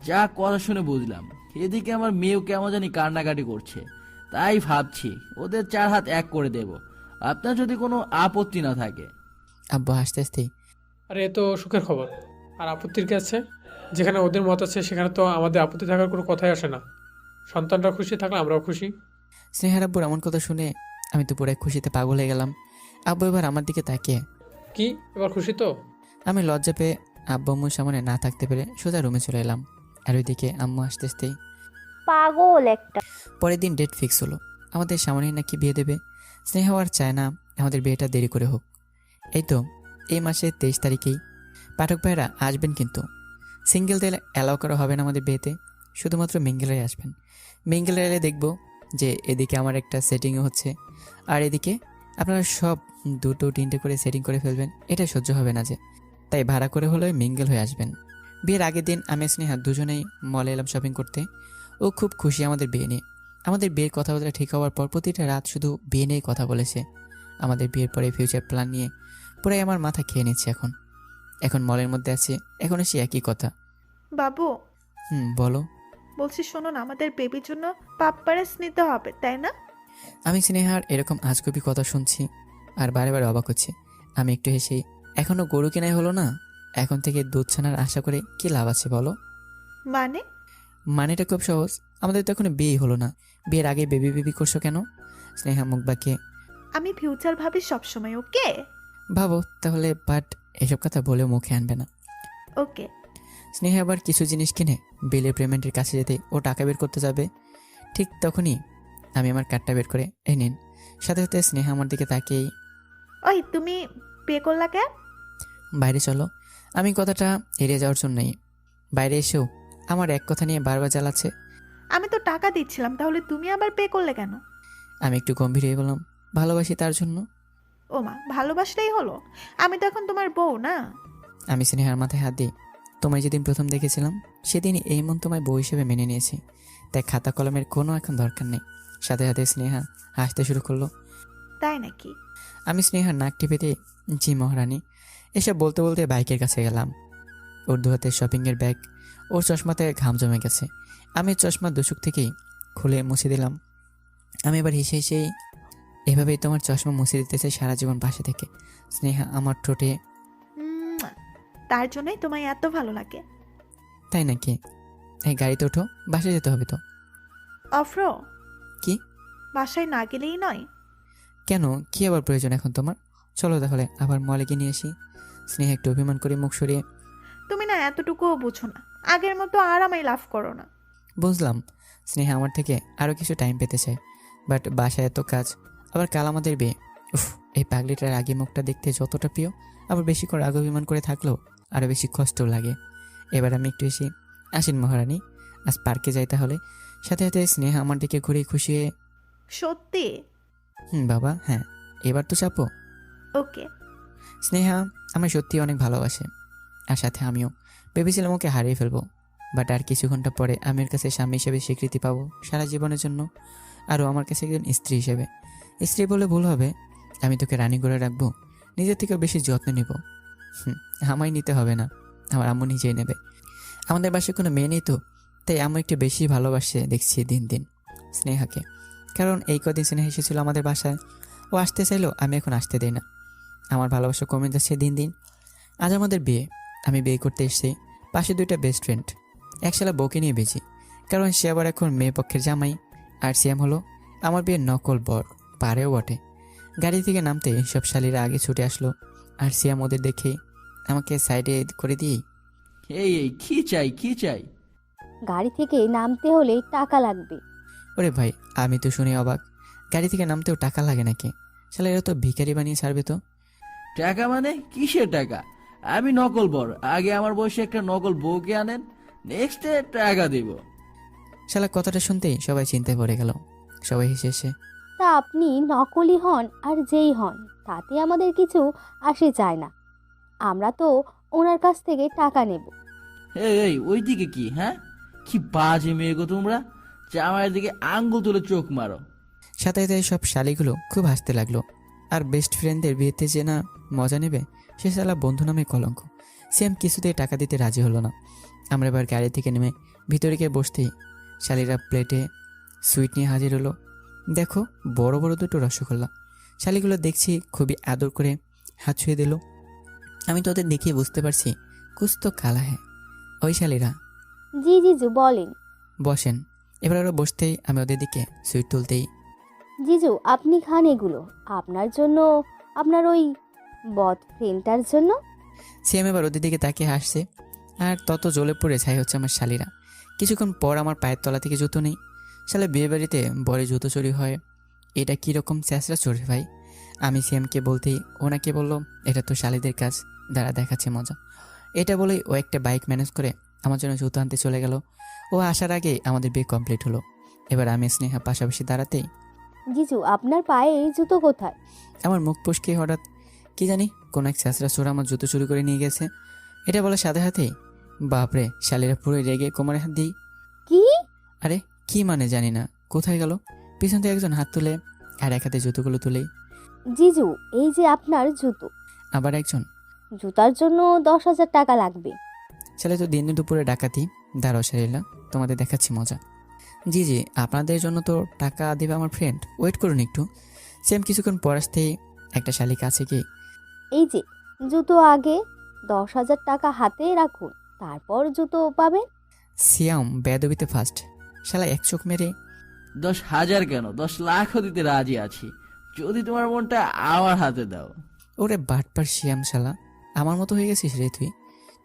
যা কথা শুনে বুঝলাম। এদিকে আমার মেয়েও কেমন জানি কান্নাকাটি করছে, তাই ভাবছি ওদের 4 হাত এক করে দেব, আপনার যদি কোনো আপত্তি না থাকে। আব্বু হাসতে হাসতেই আরে এ তো সুখের খবর, আর আপত্তির কি আছে? যেখানে ওদের মত আছে সেখানে তো আমাদের আপত্তি থাকার কোনো কথাই আসে না। সন্তানরা খুশি থাকলে আমরাও খুশি। স্নেহার আব্বুর এমন কথা শুনে আমি তো পুরো খুশিতে পাগল হয়ে গেলাম। আব্বু এবার আমার দিকে তাকিয়ে কি এবার খুশি তো? আমি লজ্জা পেয়ে আব্বু আম্মুর সামনে না থাকতে পেরে সোজা রুমে চলে এলাম। আর ওইদিকে আম্মু আসতে আসতেই পাগল একটা। পরের দিন ডেট ফিক্স হলো। আমাদের সামনেই নাকি বিয়ে দেবে। স্নেহা আর চায় না আমাদের বিয়েটা দেরি করে হোক। এই তো এই মাসের 23 তারিখেই পাঠক ভাইরা আসবেন, কিন্তু সিঙ্গেলদের অ্যালাউ করা হবে না আমাদের বিয়েতে, শুধুমাত্র মিঙ্গেলরাই আসবেন। মিঙ্গেলরা এলে দেখবো যে এদিকে আমার একটা সেটিংও হচ্ছে, আর এদিকে আপনারা সব 2-3টে করে সেটিং করে ফেলবেন। এটা সহ্য হবে না যে, তাই ভাড়া করে হলেও মিঙ্গেল হয়ে আসবেন। বিয়ের আগের দিন আমি স্নেহা দুজনেই মলে এলাম শপিং করতে। ও খুব খুশি আমাদের বিয়ে নিয়ে। আমাদের বিয়ের কথাবার্তা ঠিক হওয়ার পর প্রতিটা রাত শুধু বিয়ে নিয়েই কথা বলেছে। আমাদের বিয়ের পরে ফিউচার প্ল্যান নিয়ে পুরাই আমার মাথা খেয়ে নিচ্ছে এখন। এখন মলের মধ্যে আছে, এখনও সে একই কথা। বাবু, বলো। বলছি শোনো না, আমাদের বেবির জন্য পাপ্পারাস নিতে হবে, তাই না? আমি স্নেহার এরকম আজগুবি কথা শুনছি আর বারে বারে অবাক হচ্ছে। আমি একটু হেসেই, এখনও গরু কেনাই হলো না, এখন থেকে দুধ ছানার আশা করে কি লাভ আছে বলো? মানে? মানেটা খুব সহজ, আমাদের তো এখনো বিয়েই হলো না, বিয়ের আগে বেবি বেবি করছো কেন? স্নেহা মুখ বাঁকিয়ে, আমি ফিউচার ভাবি সবসময়, ওকে? ভাবো তাহলে, বাট এসব কথা বলেও মুখে আনবে না। ওকে। স্নেহা আবার কিছু জিনিস কিনে বিলের পেমেন্টের কাছে যেতে ও টাকা বের করতে যাবে, ঠিক তখনই আমি আমার কার্ডটা বের করে এই নিন। সাথে সাথে স্নেহা আমার দিকে তাকিয়েই, ওই তুমি পে করলা কেন? বাইরে চলো। আমি কথাটা এড়িয়ে যাওয়ার জন্যই বাইরে এসেও আমার এক কথা নিয়ে বারবার জ্বালাচ্ছে। আমি তো টাকা দিচ্ছিলাম, তাহলে তুমি আবার পে করলে কেন? আমি একটু গম্ভীর হয়ে বললাম, ভালোবাসি তার জন্য। ও মা, ভালোবাসলেই হলো? আমি তো এখন তোমার বউ না। আমি স্নেহার মাথায় হাত দিই, তোমায় যেদিন প্রথম দেখেছিলাম সেদিন এই মন তোমায় বউ হিসেবে মেনে নিয়েছি, তাই খাতা কলমের কোনো এখন দরকার নেই। সাথে সাথে স্নেহা হাসতে শুরু করলো। তাই নাকি? আমি স্নেহার নাক টিপে দিয়ে, জি মহারানী। এসব বলতে বলতে বাইকের কাছে গেলাম। ওর দু হাতে শপিংয়ের ব্যাগ, ওর চশমাতে ঘাম জমে গেছে। আমি চশমা দুচুক থেকেই খুলে মুছে দিলাম। আমি এবার হেসে হেসেই, এভাবেই তোমার চশমা মুছে দিতে চাই সারা জীবন পাশে থেকে। স্নেহা আমার ঠোঁটে, উম, তার জন্যই তোমায় এত ভালো লাগে। তাই নাকি? এই গাড়িতে ওঠো, বাসে যেতে হবে তো। অফ্র, কি? বাসায় না গেলেই নয়? কেন, কি আবার প্রয়োজন এখন তোমার? চলো তাহলে আবার মলে গিয়ে নিয়ে আসি। স্নেহা একটু অভিমান করে মুখ সরিয়ে, তুমি না এতটুকুও বুঝো না, আগের মতো আর আমায় লাভ করো না। বুঝলাম স্নেহা আমার থেকে আরও কিছু টাইম পেতে চায়, বাট বাসায় এত কাজ, আবার কাল আমাদের বিয়ে। উফ, এই পাগলিটার আগে মুখটা দেখতে যতটা প্রিয়, আবার বেশি করে রাগ অভিমান করে থাকলেও আরও বেশি কষ্টও লাগে। এবার আমি একটু এসে, আসেন মহারানী, আজ পার্কে যাই তাহলে। সাথে সাথে স্নেহা আমার দিকে ঘুরে খুশি হয়ে, সত্যি? বাবা হ্যাঁ, এবার তো চাপো। ওকে। স্নেহা আমায় সত্যি অনেক ভালোবাসে, আর সাথে আমিও ভেবেছিলাম ওকে হারিয়ে ফেলবো, বাট আর কিছু ঘন্টা পরে আমি ওর কাছে স্বামী হিসেবে স্বীকৃতি পাবো সারা জীবনের জন্য, আরও আমার কাছে একজন স্ত্রী হিসেবে। স্ত্রী বলে ভুল হবে, আমি তোকে রানী করে রাখবো, নিজের থেকেও বেশি যত্ন নিব। আমায় নিতে হবে না, আমার আম্মু নিজেই নেবে। আমাদের বাসায় কোনো মেয়ে নেই তো, তাই আম্মু একটু বেশি ভালোবাসে দেখছি দিন দিন স্নেহাকে। কারণ এই কদিন স্নেহা এসেছিল আমাদের বাসায়, ও আসতে চাইলেও আমি এখন আসতে দিই না। আমার ভালোবাসা কমে যাচ্ছে দিন দিন। আজ আমাদের বিয়ে, আমি বিয়ে করতে এসেছি, পাশে দুইটা বেস্ট ফ্রেন্ড, একসালা বউকে নিয়ে বেঁচি, কারণ সে আবার এখন মেয়ে পক্ষের জামাই, আর সিয়াম হলো আমার বিয়ের নকল বর, পারেও বটে। গাড়ি থেকে নামতে সব শালীরা আগে ছুটে আসলো, আর সিয়াম ওদের দেখে আমাকে সাইডে করে দিয়েই, এই এই কি চাই কি চাই? গাড়ি থেকে নামতে হলে টাকা লাগবে। ওরে ভাই, আমি তো শুনে অবাক, গাড়ি থেকে নামতেও টাকা লাগে নাকি? শালীরা তো ভিখারি বানিয়ে ছাড়বে তো। টাকা মানে কিসের টাকা? আমি নকল বর, আগে আমার বয়সে একটা নকল বউকে আনেন, নেক্সটে টাকা দিব। শালা কথাটা শুনতেই সবাই চিন্তায় পড়ে গেল। সবাই হেসে হেসে, তা আপনি নকলই হন আর যেই হন, তাতে আমাদের কিছু আসে যায় না। আমরা তো ওনার কাছ থেকে টাকা নেব। এই এই ওইদিকে কি, হ্যাঁ? কি বাজে মেয়ে গো তোমরা, জামাইয়ের দিকে আঙ্গুল তুলে চোখ মারো। সাথে সাথে সব শালিগুলো খুব হাসতে লাগলো। আর বেস্ট ফ্রেন্ডদের বিয়েতে যে না মজা নেবে, সে শালা বন্ধু নামে কলঙ্ক। সেম কিছুতেই টাকা দিতে রাজি হলো না। আমরা এবার গাড়ি থেকে নেমে ভিতরে গিয়ে বসতেই শালিরা প্লেটে সুইট নিয়ে হাজির হলো। দেখো, বড় বড় দুটো রসগোল্লা। শালিগুলো দেখছি খুবই আদর করে হাত ছুঁয়ে দিল। আমি তো ওদের দেখিয়ে বুঝতে পারছি কুছ তো কালা হ্যাঁ। ওই শালিরা, জি জিজু বলেন। বসেন। এবার ওরা বসতেই আমি ওদের দিকে সুইট তুলতেই, জিজু আপনি খান এগুলো, আপনার জন্য, আপনার ওই বদ ফ্রেন্ডটার জন্য। সিএম এবার ওদের দিকে তাকিয়ে হাসছে, আর তত জ্বলে পড়ে ছাই হচ্ছে আমার শালিরা। কিছুক্ষণ পর আমার পায়ের তলা থেকে জুতো নেই। শালে বিয়ে বাড়িতে বরে জুতো চুরি হয়, এটা কীরকম চ্যাঁচড়া চোরে ভাই। আমি সিএমকে বলতেই ওনাকে বলল, এটা তো শালিদের কাজ, দাঁড়া দেখাচ্ছে মজা। এটা বলেই ও একটা বাইক ম্যানেজ করে আমার জন্য জুতো আনতে চলে গেল। ও আসার আগেই আমাদের বিয়ে কমপ্লিট হলো। এবার আমি স্নেহা পাশাপাশি দাঁড়াতেই জিজু আপনার পায়ে এই জুতো কোথায়? আমার মুখ ফসকে হঠাৎ কি জানি কোন এক ছেঁচড়া চোর আমার জুতো চুরি করে নিয়ে গেছে। এটা বলার সাথে সাথেই বাপরে, শালিরা পুরো রেগে কোমরে হাত দিই। কি? আরে কি মানে জানি না, কোথায় গেল? পিছন থেকে একজন হাত তুলে আর এক হাতে জুতোগুলো তুলেই জিজু এই যে আপনার জুতো। আবার একজন, জুতার জন্য 10,000 টাকা লাগবে। ছেলে তো দিন দুপুরে ডাকাতি। দাঁড়াও শালিলা, তোমাদের দেখাচ্ছি মজা। জি জি, আপনাদের জন্য তো টাকা দেবে আমার ফ্রেন্ড, ওয়েট করুন একটু। সেম কিছুক্ষণ পর আসতেই একটা শালি কাছে গিয়ে, এই যে জুতো আগে 10,000 টাকা হাতে রাখুন, তারপর জুতো পাবেন। সিয়াম বেয়াদবিতে ফার্স্ট। শালা এক চোখ মেরে 10,000 কেন, 10,00,000ও দিতে রাজি আছি, যদি তোমার মনটা আমার হাতে দাও। ওরে বাটপার সিয়াম শালা, আমার মতো হয়ে গেছিস রে তুই।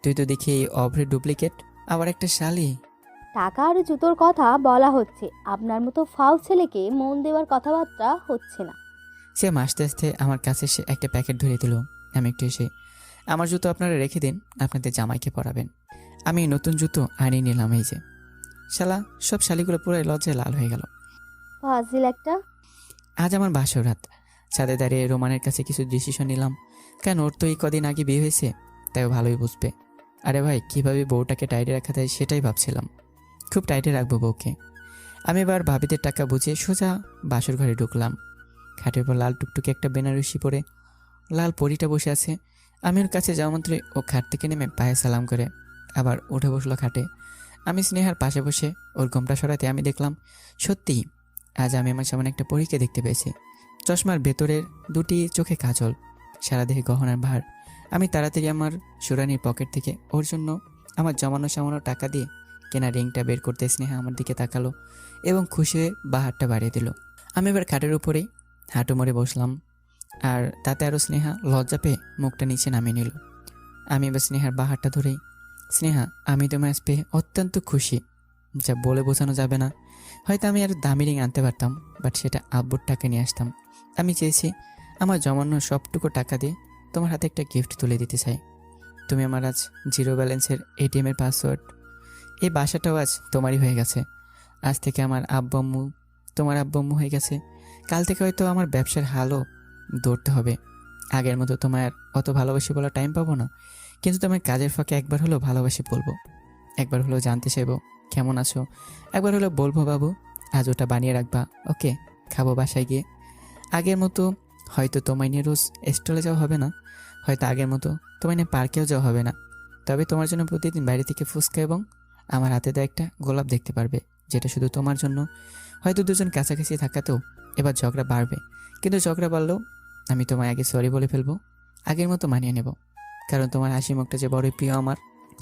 তুই তো দেখি এই অভ্রের ডুপ্লিকেট, আবার একটা শালি। টাকা আর জুতোর কথা বলা হচ্ছে, আপনার মতো ফাউ ছেলেকে মন দেওয়ার কথাবার্তা হচ্ছে না। সিয়াম আস্তে আস্তে আমার কাছে এসে একটা প্যাকেট ধরে দিল। আমি একটু এসে, আমার জুতো আপনারা রেখে দিন, আপনাদের জামাইকে পরাবেন। আমি নতুন জুতো আনিয়ে নিলাম। এই যে শালা, সব শালিগুলো পুরো লজ্জায় লাল হয়ে গেল। ফাজিল একটা। আজ আমার বাসর রাত। ছাদে দাঁড়িয়ে রোমানের কাছে কিছু ডিসিশন নিলাম, কেন ওর তো এই কদিন আগে বিয়ে হয়েছে, তাই ও ভালোই বুঝবে। আরে ভাই, কীভাবে বউটাকে টাইটে রাখা যায় সেটাই ভাবছিলাম। খুব টাইটে রাখবো বউকে। আমি এবার ভাবিদের টাকা বুঝিয়ে সোজা বাসর ঘরে ঢুকলাম। খাটের পর লাল টুকটুকে একটা বেনারসি পরে লাল পরিটা বসে আছে। আমি ওর কাছে যাওয়া মাত্রই ও খাট থেকে নেমে পায়ে সালাম করে আবার উঠে বসলো খাটে। আমি স্নেহার পাশে বসে ওর ঘোমটা সরাতে আমি দেখলাম সত্যিই আজ আমি আমার সামনে একটা পরীকে দেখতে পেয়েছি। চশমার ভেতরের দুটি চোখে কাজল, সারা দেহে গহনার ভার। আমি তাড়াতাড়ি আমার সুরানির পকেট থেকে ওর জন্য আমার জমানো সামানো টাকা দিয়ে কেনা রিংটা বের করতে স্নেহা আমার দিকে তাকালো এবং খুশি হয়ে বাহারটা বাড়িয়ে দিল। আমি এবার খাটের উপরেই হাঁটু মরে বসলাম, আর তাতে আরও স্নেহা লজ্জা পেয়ে মুখটা নিচে নামিয়ে নিল। আমি এবার স্নেহার বাহারটা ধরেই, স্নেহা আমি তোমার আজ পেয়ে অত্যন্ত খুশি, যা বলে বোঝানো যাবে না। হয়তো আমি আর দামি রিং আনতে পারতাম, বাট সেটা আব্বুর টাকা নিয়ে আসতাম। আমি চেয়েছি আমার জমানো সবটুকু টাকা দিয়ে তোমার হাতে একটা গিফট তুলে দিতে চাই। তুমি আমার আজ জিরো ব্যালেন্সের এটিএমের পাসওয়ার্ড। এই বাসাটাও আজ তোমারই হয়ে গেছে। আজ থেকে আমার আব্বু আম্মু তোমার আব্বু আম্মু হয়ে গেছে। কাল থেকে হয়তো আমার ব্যবসার হালও ধরতে হবে। আগের মতো তোমার অত ভালোবাসি বলা টাইম পাবো না, কিন্তু তোমার কাজের ফাঁকে একবার হলেও ভালোবাসি বলবো, একবার হলেও জানতে চাইবো কেমন আছো, একবার হলেও বলবো বাবু আজ ওটা বানিয়ে রাখবা, ওকে খাবো বাসায় গিয়ে। আগের মতো হয়তো তোমায় নিয়ে রোজ স্টলে যাওয়া হবে না, হয়তো আগের মতো তোমায় নিয়ে পার্কেও যাওয়া হবে না, তবে তোমার জন্য প্রতিদিন বাইরে থেকে ফুচকা এবং আমার হাতে দেওয়া একটা গোলাপ দেখতে পারবে, যেটা শুধু তোমার জন্য। হয়তো দুজন কাছাকাছি থাকাতেও এবার ঝগড়া বাড়বে, কিন্তু ঝগড়া বাড়লেও আমি তোমায় আগে সরি বলে ফেলবো, আগের মতো মানিয়ে নেব। কারণ তোমার হাসি মুখটা যে বড়ই প্রিয় আমার।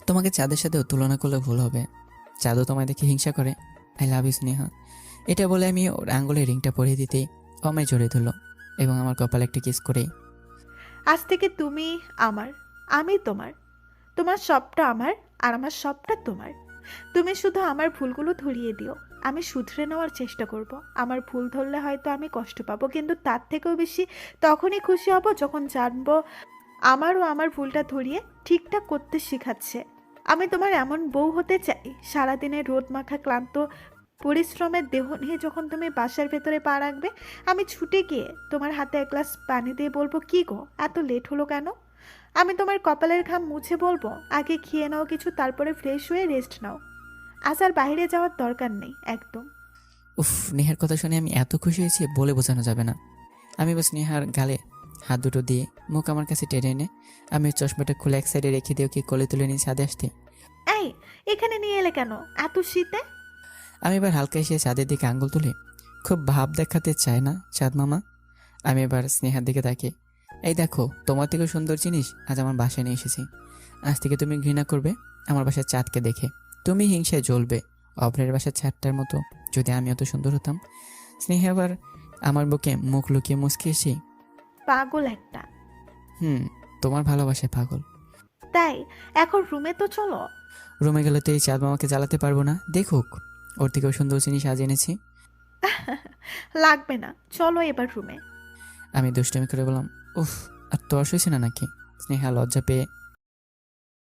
তোমাকে চাঁদের সাথেও তুলনা করলে ভুল হবে। চাঁদও তোমায় দেখে হিংসা করে। I love you Sneha. এটা বলে আমি ওর আঙ্গুলে রিংটা পরিয়ে দিতেই ও আমায় জড়িয়ে ধরল এবং আমার কপালে একটা কিস করেই, আজ থেকে তুমি আমার, আমি তোমার। তোমার সবটা আমার আর আমার সবটা তোমার। তুমি শুধু আমার ভুলগুলো ধরিয়ে দিও, আমি শুধরে নেওয়ার চেষ্টা করব। আমার ভুল ধরলে হয়তো আমি কষ্ট পাবো, কিন্তু তার থেকেও বেশি তখনই খুশি হব যখন জানবো আমারও আমার ভুলটা ধরিয়ে ঠিকঠাক করতে শেখাচ্ছে। আমি তোমার এমন বউ হতে চাই, সারাদিনের রোদ মাখা ক্লান্ত পরিশ্রমের দেহ নিয়ে যখন তুমি বাসার ভেতরে পা রাখবে, আমি ছুটে গিয়ে তোমার হাতে এক গ্লাস পানি দিয়ে বলবো, কি গো এত লেট হলো কেন? আমি তোমার কপালের ঘাম মুছে বলবো, আগে খেয়ে নাও কিছু, তারপরে ফ্রেশ হয়ে রেস্ট নাও। আজ আর বাইরে যাওয়ার দরকার নেই একদম। উফ, নেহার কথা শুনে আমি এত খুশি হয়েছি বলে বোঝানো যাবে না। আমি বাস নেহার গালে হাত দুটো দিয়ে মুখ আমার কাছে টেনে এনে আমি ওর চশমাটা খুলে এক সাইডে রেখে দিয়ে ওকে কোলে তুলে নিয়ে ছাদে আসতে, এই এখানে নিয়ে এলে কেন এত শীতে? আমি এবার হালকা এসে ছাদের দিকে আঙ্গুল তুলে খুব ভাব দেখাতে চায় না চাঁদ মামা। আমি এবার স্নেহার দিকে তাকে, এই দেখো তোমার থেকেও সুন্দর জিনিস আজ আমার বাসায় নিয়ে এসেছি। আজ থেকে তুমি ঘৃণা করবে আমার বাসার চাঁদকে দেখে, তুমি হিংসায় জ্বলবে অপরের বাসার চাঁদটার মতো যদি আমি অত সুন্দর হতাম। স্নেহা আবার আমার বুকে মুখ লুকিয়ে মুচকে এসে, পাগল একটা। তোমার ভালোবাসায় পাগল। তাই এখন রুমে তো চলো। রুমে গেলে তো এই চাঁদ মামাকে জ্বালাতে পারবো না, দেখুক ওর থেকেও সুন্দর জিনিস আজ এনেছি। লাগবে না, চলো এবার রুমে। আমি দুষ্টুমি করে বললাম, উফ, আর তর্স হয়েছে না নাকি? স্নেহা লজ্জা পেয়ে